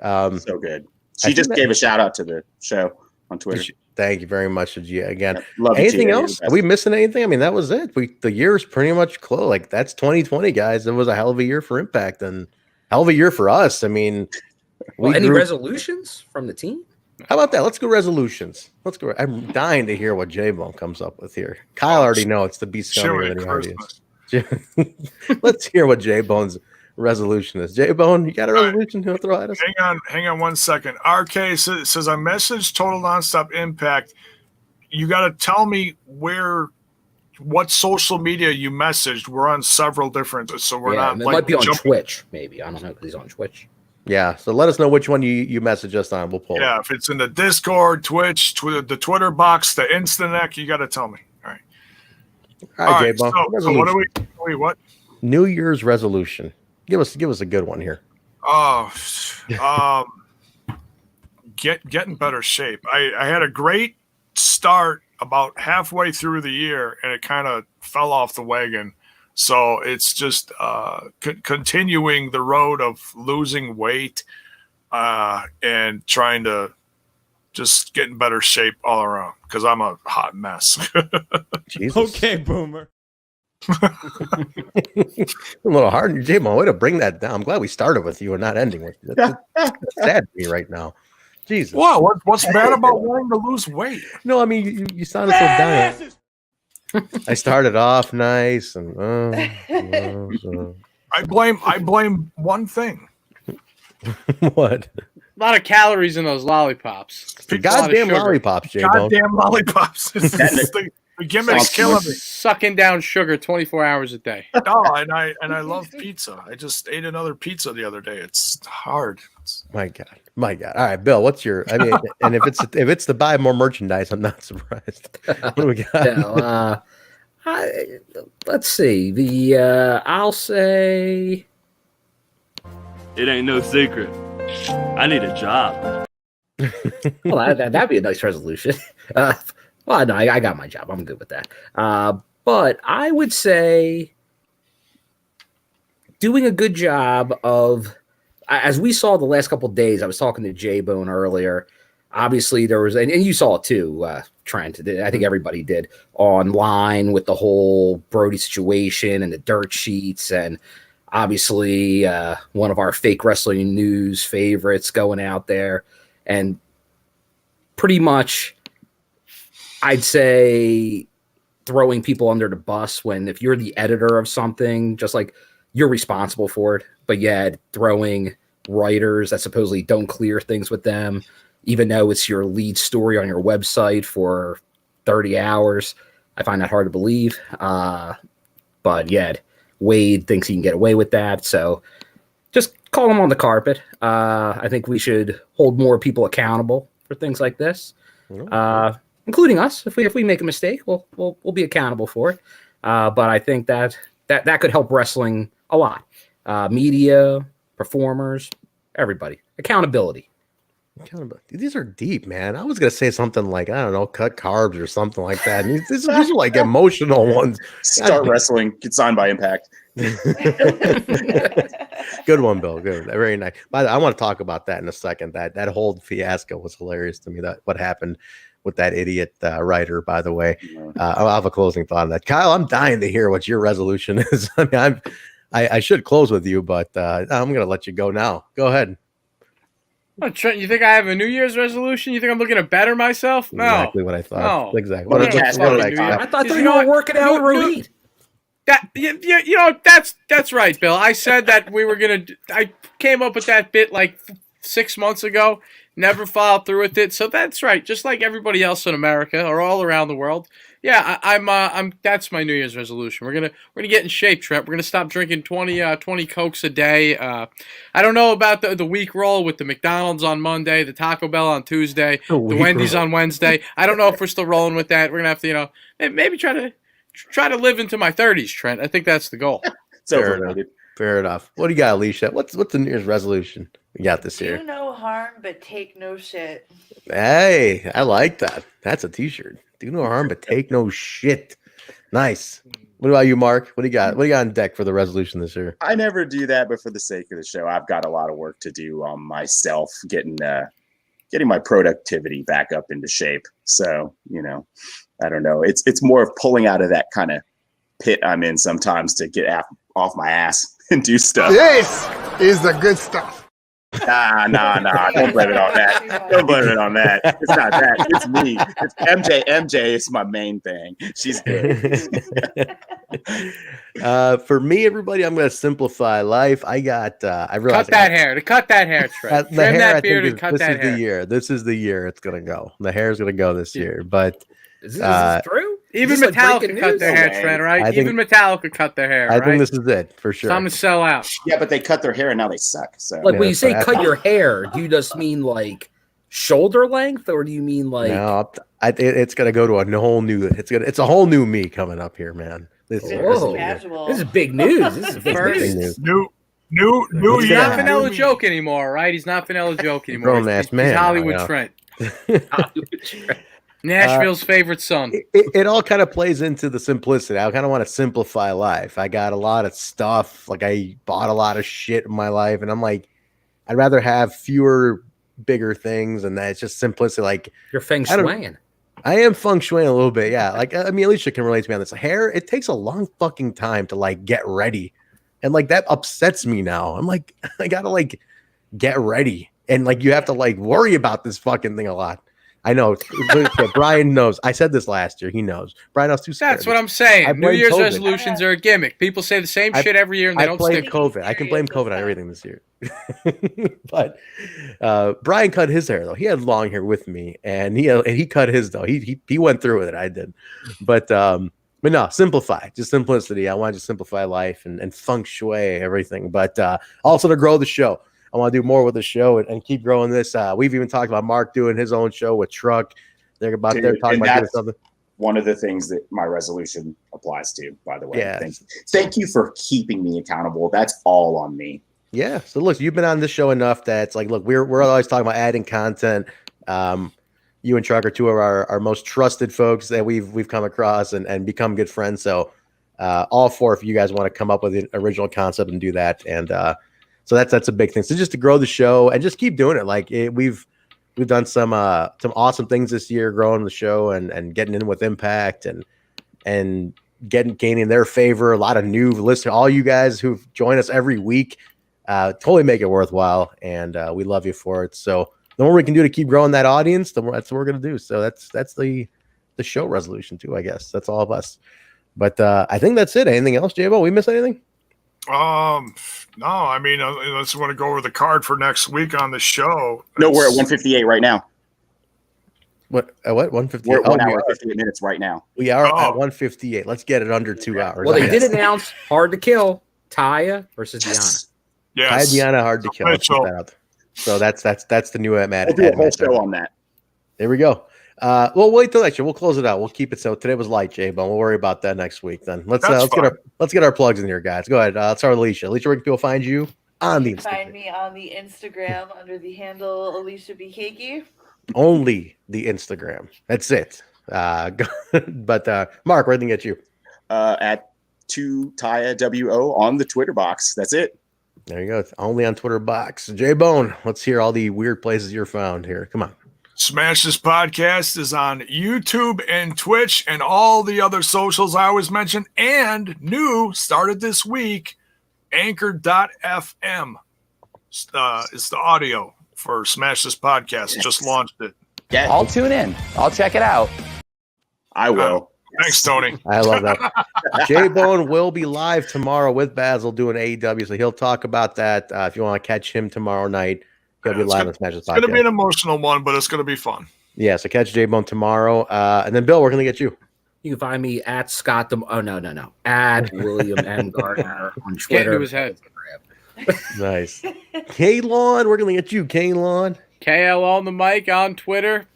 So good. She just gave a shout out to the show on Twitter. Thank you very much to Gia again. Love anything Gia, else? Are we missing anything? I mean, that was it. The year's pretty much close. Like, that's 2020, guys. It was a hell of a year for Impact and hell of a year for us. I mean, any resolutions from the team? How about that? Let's go resolutions. Let's go. I'm dying to hear what Jaybone comes up with here. Kyle already know it's the beast scummier than he already is. Let's hear what Jaybone's resolution is. Jaybone, you got a resolution to throw at us? Hang on 1 second. RK says I messaged Total Nonstop Impact. You got to tell me what social media you messaged. We're on several different, so we're not. It might be on Twitch, maybe. I don't know because he's on Twitch. Yeah, so let us know which one you message us on. We'll pull it. Yeah, if it's in the Discord, Twitch, the Twitter box, the Instanet, you got to tell me. All right. All right, Jaybone. So what do we? What? New Year's resolution. Give us a good one here. Oh, get in better shape. I had a great start about halfway through the year, and it kind of fell off the wagon. So it's just continuing the road of losing weight and trying to just get in better shape all around because I'm a hot mess. Jesus. Okay, Boomer. A little hard. Jaybone, way to bring that down. I'm glad we started with you and not ending with you. That's sad to me right now. Jesus. What's bad about wanting to lose weight? No, I mean, you sounded so down. I started off nice and I blame one thing. What? A lot of calories in those lollipops. Goddamn lollipops, Jaybone. Goddamn lollipops. The gimmick's killing me. Sucking down sugar 24 hours a day. No, and I love pizza. I just ate another pizza the other day. It's hard. My God. All right, Bill, what's your? I mean, and if it's to buy more merchandise, I'm not surprised. What do we got? Let's see. I'll say it ain't no secret. I need a job. Well, that'd be a nice resolution. Well, no, I got my job. I'm good with that. But I would say doing a good job of, as we saw the last couple of days, I was talking to Jaybone earlier. Obviously, there was, and you saw it too, Trent. I think everybody did online with the whole Brodie situation and the dirt sheets, and obviously one of our fake wrestling news favorites going out there, and pretty much, I'd say throwing people under the bus when if you're the editor of something, just like you're responsible for it, but yet throwing writers that supposedly don't clear things with them, even though it's your lead story on your website for 30 hours. I find that hard to believe. But yet Wade thinks he can get away with that. So just call him on the carpet. I think we should hold more people accountable for things like this, including us. If we make a mistake, we'll be accountable for it. But I think that could help wrestling a lot. Media, performers, everybody. Accountability. These are deep, man. I was gonna say something like, I don't know, cut carbs or something like that. And these are like emotional ones. Start wrestling. Get signed by Impact. Good one, Bill. Good, very nice. By the way, I want to talk about that in a second. That whole fiasco was hilarious to me. That what happened with that idiot writer. By the way, I'll have a closing thought on that. Kyle, I'm dying to hear what your resolution is. I mean, I should close with you, but I'm gonna let you go now. Go ahead. Oh, Trent, you think I have a New Year's resolution? You think I'm looking to better myself? No. Exactly what I thought. No. Exactly. What I thought you were working out Rohit. That's right, Bill. I said that we were gonna. I came up with that bit like 6 months ago. Never followed through with it. So that's right. Just like everybody else in America or all around the world. Yeah, I'm. That's my New Year's resolution. We're gonna get in shape, Trent. We're gonna stop drinking 20 Cokes a day. I don't know about the week roll with the McDonald's on Monday, the Taco Bell on Tuesday, the Wendy's on Wednesday. I don't know if we're still rolling with that. We're gonna have to, maybe try to live into my 30s, Trent. I think that's the goal. It's overrated. Fair enough. What do you got, Alicia? What's the New Year's resolution we got this year? Do no harm, but take no shit. Hey, I like that. That's a T-shirt. Do no harm, but take no shit. Nice. What about you, Marq? What do you got? What do you got on deck for the resolution this year? I never do that, but for the sake of the show, I've got a lot of work to do on myself, getting my productivity back up into shape. So, I don't know. It's more of pulling out of that kind of pit I'm in sometimes to get off my ass and do stuff. This is the good stuff. Nah. Don't blame it on that. Don't blame it on that. It's not that. It's me. It's MJ. MJ is my main thing. She's good. For me, everybody, I'm going to simplify life. I realized cut that hair, Trent. Trim that beard and cut that hair. This is the year it's going to go. The hair is going to go this year. But is this true? Even Metallica cut their hair, Trent, right? Even Metallica cut their hair, right? I think this is it, for sure. Time to sell out. Yeah, but they cut their hair and now they suck. So, when you say cut your hair, do you just mean like shoulder length, or do you mean like? No, it's going to go to a whole new. It's a whole new me coming up here, man. This is big news. This is big news. He's not Vanilla Joke anymore, right? He's not Vanilla Joke anymore. He's Hollywood Trent. Nashville's favorite son. It all kind of plays into the simplicity. I kind of want to simplify life. I got a lot of stuff. Like, I bought a lot of shit in my life, and I'm like, I'd rather have fewer, bigger things, and that's just simplicity. Like, you're feng shuiing. I am feng shuiing a little bit, yeah. Like, I mean, Alicia can relate to me on this. Hair, it takes a long fucking time to like get ready, and like that upsets me now. I'm like, I gotta like get ready, and like you have to like worry about this fucking thing a lot. I know. Brian knows. I said this last year. He knows. Brian, I was too scared. That's what I'm saying. New Year's resolutions are a gimmick. People say the same shit every year, and they don't stick. COVID. I can blame COVID on everything this year. But Brian cut his hair though. He had long hair with me, and he cut his though. He went through with it. I did, but no, simplify. Just simplicity. I want to simplify life and feng shui everything. But also to grow the show. I want to do more with the show and keep growing this. We've even talked about Marq doing his own show with Truck. They're talking about doing something. One of the things that my resolution applies to, by the way. Yeah. Thank you for keeping me accountable. That's all on me. Yeah. So look, you've been on this show enough that it's like, look, we're always talking about adding content. You and Truck are two of our most trusted folks that we've come across and become good friends. So all four, if you guys want to come up with an original concept and do that. And so that's a big thing. So just to grow the show and just keep doing it. Like we've done some awesome things this year, growing the show and getting in with Impact and gaining their favor. A lot of new listeners, all you guys who've joined us every week, totally make it worthwhile. And we love you for it. So the more we can do to keep growing that audience, the more that's what we're going to do. So that's the show resolution too, I guess. That's all of us. But I think that's it. Anything else, Jaybone? We miss anything? No, I mean, unless you want to go over the card for next week on the show. No, we're at 158 right now. What? 158? We're 1 hour 58 minutes right now. We are at 158. Let's get it under 2 hours. Well, they did announce Hard to Kill, Taya versus Deonna. Yes. Taya, Deonna, Hard to Kill. Let's keep that out. So that's the new match. We'll do a whole show on that. There we go. Well, wait till next year. We'll close it out. We'll keep it so today was light, Jaybone. We'll worry about that next week. Then let's get our plugs in here, guys. Go ahead. Let's start with Alicia. Alicia, where can people find you on the Instagram? Find me on the Instagram under the handle Alicia B. Cakey. Only the Instagram. That's it. But Marq, where can they get you? At 2Taya WO on the Twitter box. That's it. There you go. It's only on Twitter box. Jaybone, let's hear all the weird places you're found here. Come on. Smash This Podcast is on YouTube and Twitch and all the other socials I always mention. And new, started this week, Anchor.fm is the audio for Smash This Podcast. Yes. Just launched it. Yeah, I'll tune in. I'll check it out. I will. Thanks, Tony. I love that. Jaybone will be live tomorrow with Basil doing AEW, so he'll talk about that. If you want to catch him tomorrow night, he'll be live on Smash This Podcast. It's going to be an emotional one, but it's going to be fun. Yeah, so catch Jaybone tomorrow. And then, Bill, where can they get you? You can find me at Scott. No. At William M. Gardner on Twitter. Get to his head. Nice. Kaylon, where can they get you? Kaylon. KL on the mic on Twitter.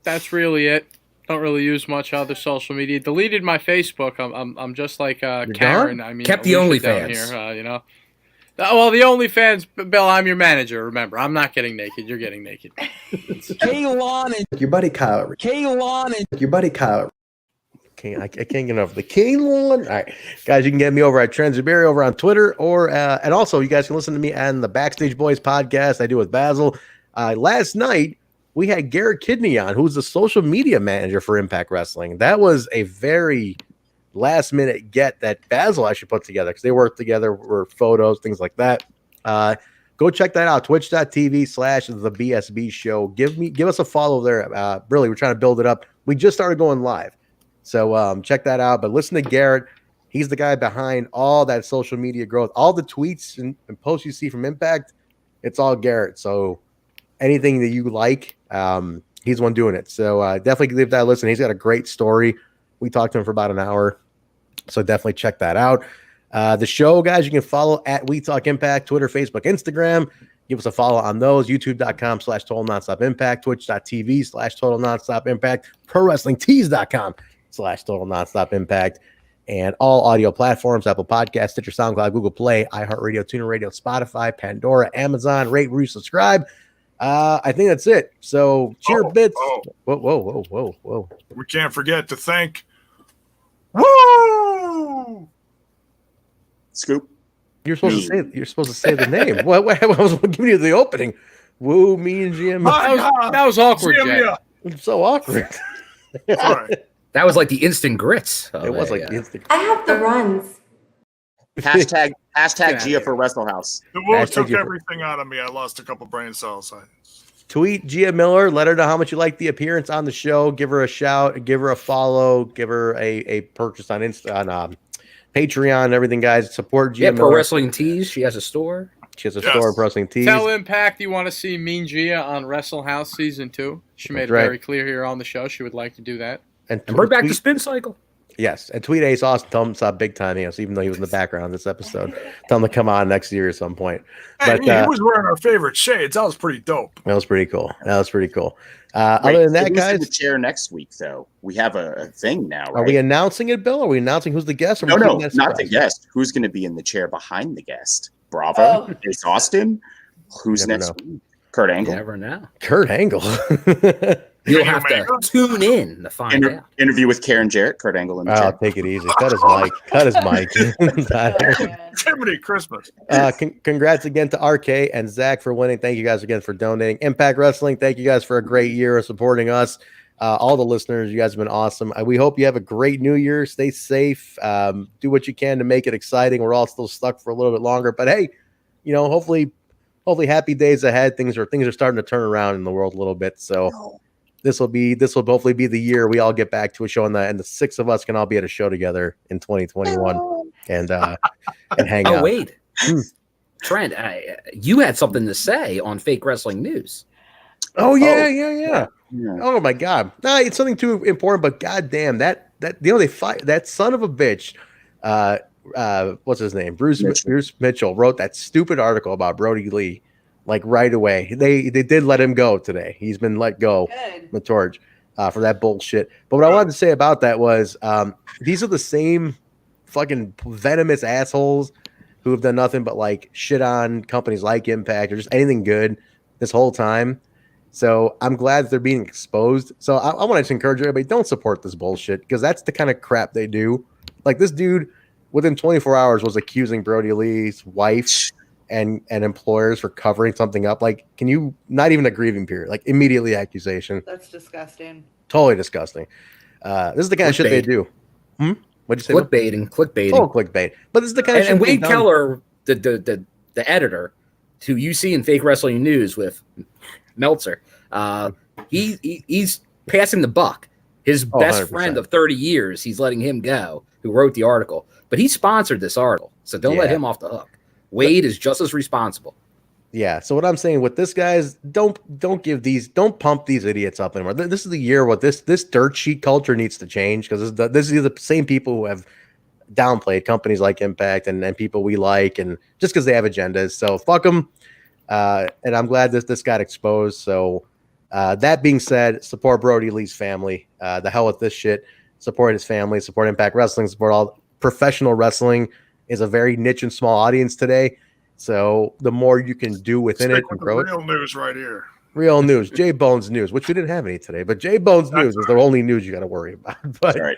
That's really it. Don't really use much other social media. Deleted my Facebook. I'm just like Karen. Gone? I mean, kept the Alicia OnlyFans down here. Well, the OnlyFans, Bill, I'm your manager. Remember, I'm not getting naked. You're getting naked. Kaylon and your buddy Kyle. Kaylon and your buddy Kyle. I can't get over the Kaylon. All right, guys, you can get me over at Trent over on Twitter, or and also you guys can listen to me on the Backstage Boys podcast I do with Basil. Last night we had Garrett Kidney on, who's the social media manager for Impact Wrestling. That was a very last minute get that Basil actually put together because they worked together for photos, things like that. Go check that out. Twitch.tv/the BSB show. Give us a follow there. Really, we're trying to build it up. We just started going live. So check that out. But listen to Garrett. He's the guy behind all that social media growth. All the tweets and posts you see from Impact, it's all Garrett. So anything that you like, he's the one doing it. So definitely give that a listen. He's got a great story. We talked to him for about an hour. So definitely check that out. The show, guys, you can follow at We Talk Impact, Twitter, Facebook, Instagram. Give us a follow on those. YouTube.com/Total Nonstop Impact, Twitch.tv/Total Nonstop Impact, ProWrestlingTees.com/Total Nonstop Impact, and all audio platforms: Apple Podcasts, Stitcher, SoundCloud, Google Play, iHeartRadio, TuneIn Radio, Spotify, Pandora, Amazon. Rate, review, subscribe. I think that's it. So cheer bits. Whoa. We can't forget to thank Woo! Scoop. You're supposed to say the name. What I was giving you the opening. Woo, me and Gia Miller. That was awkward, Jay. It's so awkward. That was like the instant grits. It was like the instant. I have the runs. Hashtag Gia for Wrestle House. The wolf took everything out of me. I lost a couple brain cells. Tweet Gia Miller. Let her know how much you like the appearance on the show. Give her a shout. Give her a follow. Give her a purchase on Patreon and everything, guys. Support Gia Miller. Pro Wrestling Tees. She has a store. She has a store of Pro Wrestling Tees. Tell Impact you want to see Mean Gia on Wrestle House Season 2. She made it very clear here on the show. She would like to do that. And bring back the spin cycle. Yes, and tweet Ace Austin. Tell him it's big time. Even though he was in the background of this episode, tell him to come on next year at some point. But he was wearing our favorite shades. That was pretty dope. That was pretty cool. Other than that, guys, in the chair next week though. We have a thing now. Right? Are we announcing it, Bill? Are we announcing who's the guest? No, not the guest. Who's going to be in the chair behind the guest? Bravo, Ace Austin. Who's next week? Kurt Angle. Never know. Kurt Angle. You'll have to tune in to find out. Interview with Karen Jarrett, Kurt Angle in the chair. Take it easy. Cut his mic. Timothy Christmas. Congrats again to RK and Zach for winning. Thank you guys again for donating. Impact Wrestling, thank you guys for a great year of supporting us. All the listeners, you guys have been awesome. We hope you have a great new year. Stay safe. Do what you can to make it exciting. We're all still stuck for a little bit longer, but hey, hopefully happy days ahead. Things are starting to turn around in the world a little bit. So this will hopefully be the year we all get back to a show, and the 6 of us can all be at a show together in 2021 and hang out. Oh wait, Trent, you had something to say on Fake Wrestling News. Oh yeah. Oh my God, it's something too important, but goddamn that they fight that son of a bitch. What's his name? Bruce Mitchell wrote that stupid article about Brodie Lee. Like right away, they did let him go today. He's been let go, Matorge, for that bullshit. But what I wanted to say about that was, these are the same fucking venomous assholes who have done nothing but like shit on companies like Impact or just anything good this whole time. So I'm glad that they're being exposed. So I want to encourage everybody, don't support this bullshit because that's the kind of crap they do. Like this dude, within 24 hours, was accusing Brodie Lee's wife and employers for covering something up. Like, can you not even a grieving period? Like immediately accusation. That's disgusting. Totally disgusting. This is the kind of shit they do. What'd you say? Clickbaiting. Oh, clickbait. But this is the kind of shit. And Wade Keller, the editor, who you see in Fake Wrestling News with Meltzer, he's passing the buck. His best 100%. Friend of 30 years, he's letting him go, who wrote the article. But he sponsored this article, so don't let him off the hook. Wade is just as responsible. Yeah. So what I'm saying with this, guys, don't pump these idiots up anymore. This is the year what this dirt sheet culture needs to change because this is the same people who have downplayed companies like Impact and people we like, and just because they have agendas. So fuck them. And I'm glad this got exposed. So that being said, support Brodie Lee's family. The hell with this shit. Support his family. Support Impact Wrestling. Support all professional wrestling. Is a very niche and small audience today. So the more you can do within it and grow it. Real news right here. Real news, Jaybone's news, which we didn't have any today, but Jaybone's news is the only news you got to worry about. But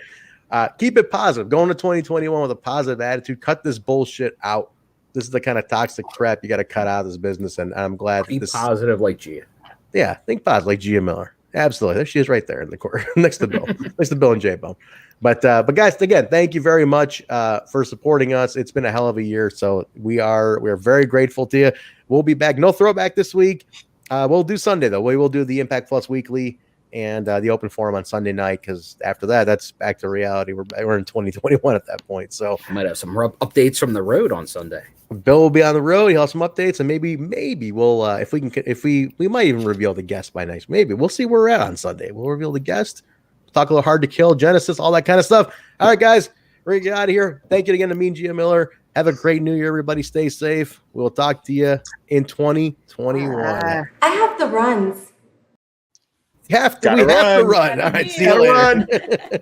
keep it positive. Go into 2021 with a positive attitude. Cut this bullshit out. This is the kind of toxic crap you got to cut out of this business. And I'm glad be positive like Gia. Yeah, think positive like Gia Miller. Absolutely. There she is right there in the corner next to Bill. Next to Bill and Jaybone. But guys, again, thank you very much for supporting us. It's been a hell of a year. So we are very grateful to you. We'll be back. No throwback this week. We'll do Sunday though. We will do the Impact Plus Weekly and the open forum on Sunday night, because after that, that's back to reality. We're in 2021 at that point. So I might have some updates from the road on Sunday. Bill will be on the road. He'll have some updates, and maybe we'll if we might even reveal the guest by next. Maybe we'll see where we're at on Sunday. We'll reveal the guest. Talk a little Hard to Kill, Genesis, all that kind of stuff. All right, guys, we're gonna get out of here. Thank you again to me and Gia Miller. Have a great New Year, everybody. Stay safe. We'll talk to you in 2021. I have the runs. We have to run. All right, see you later.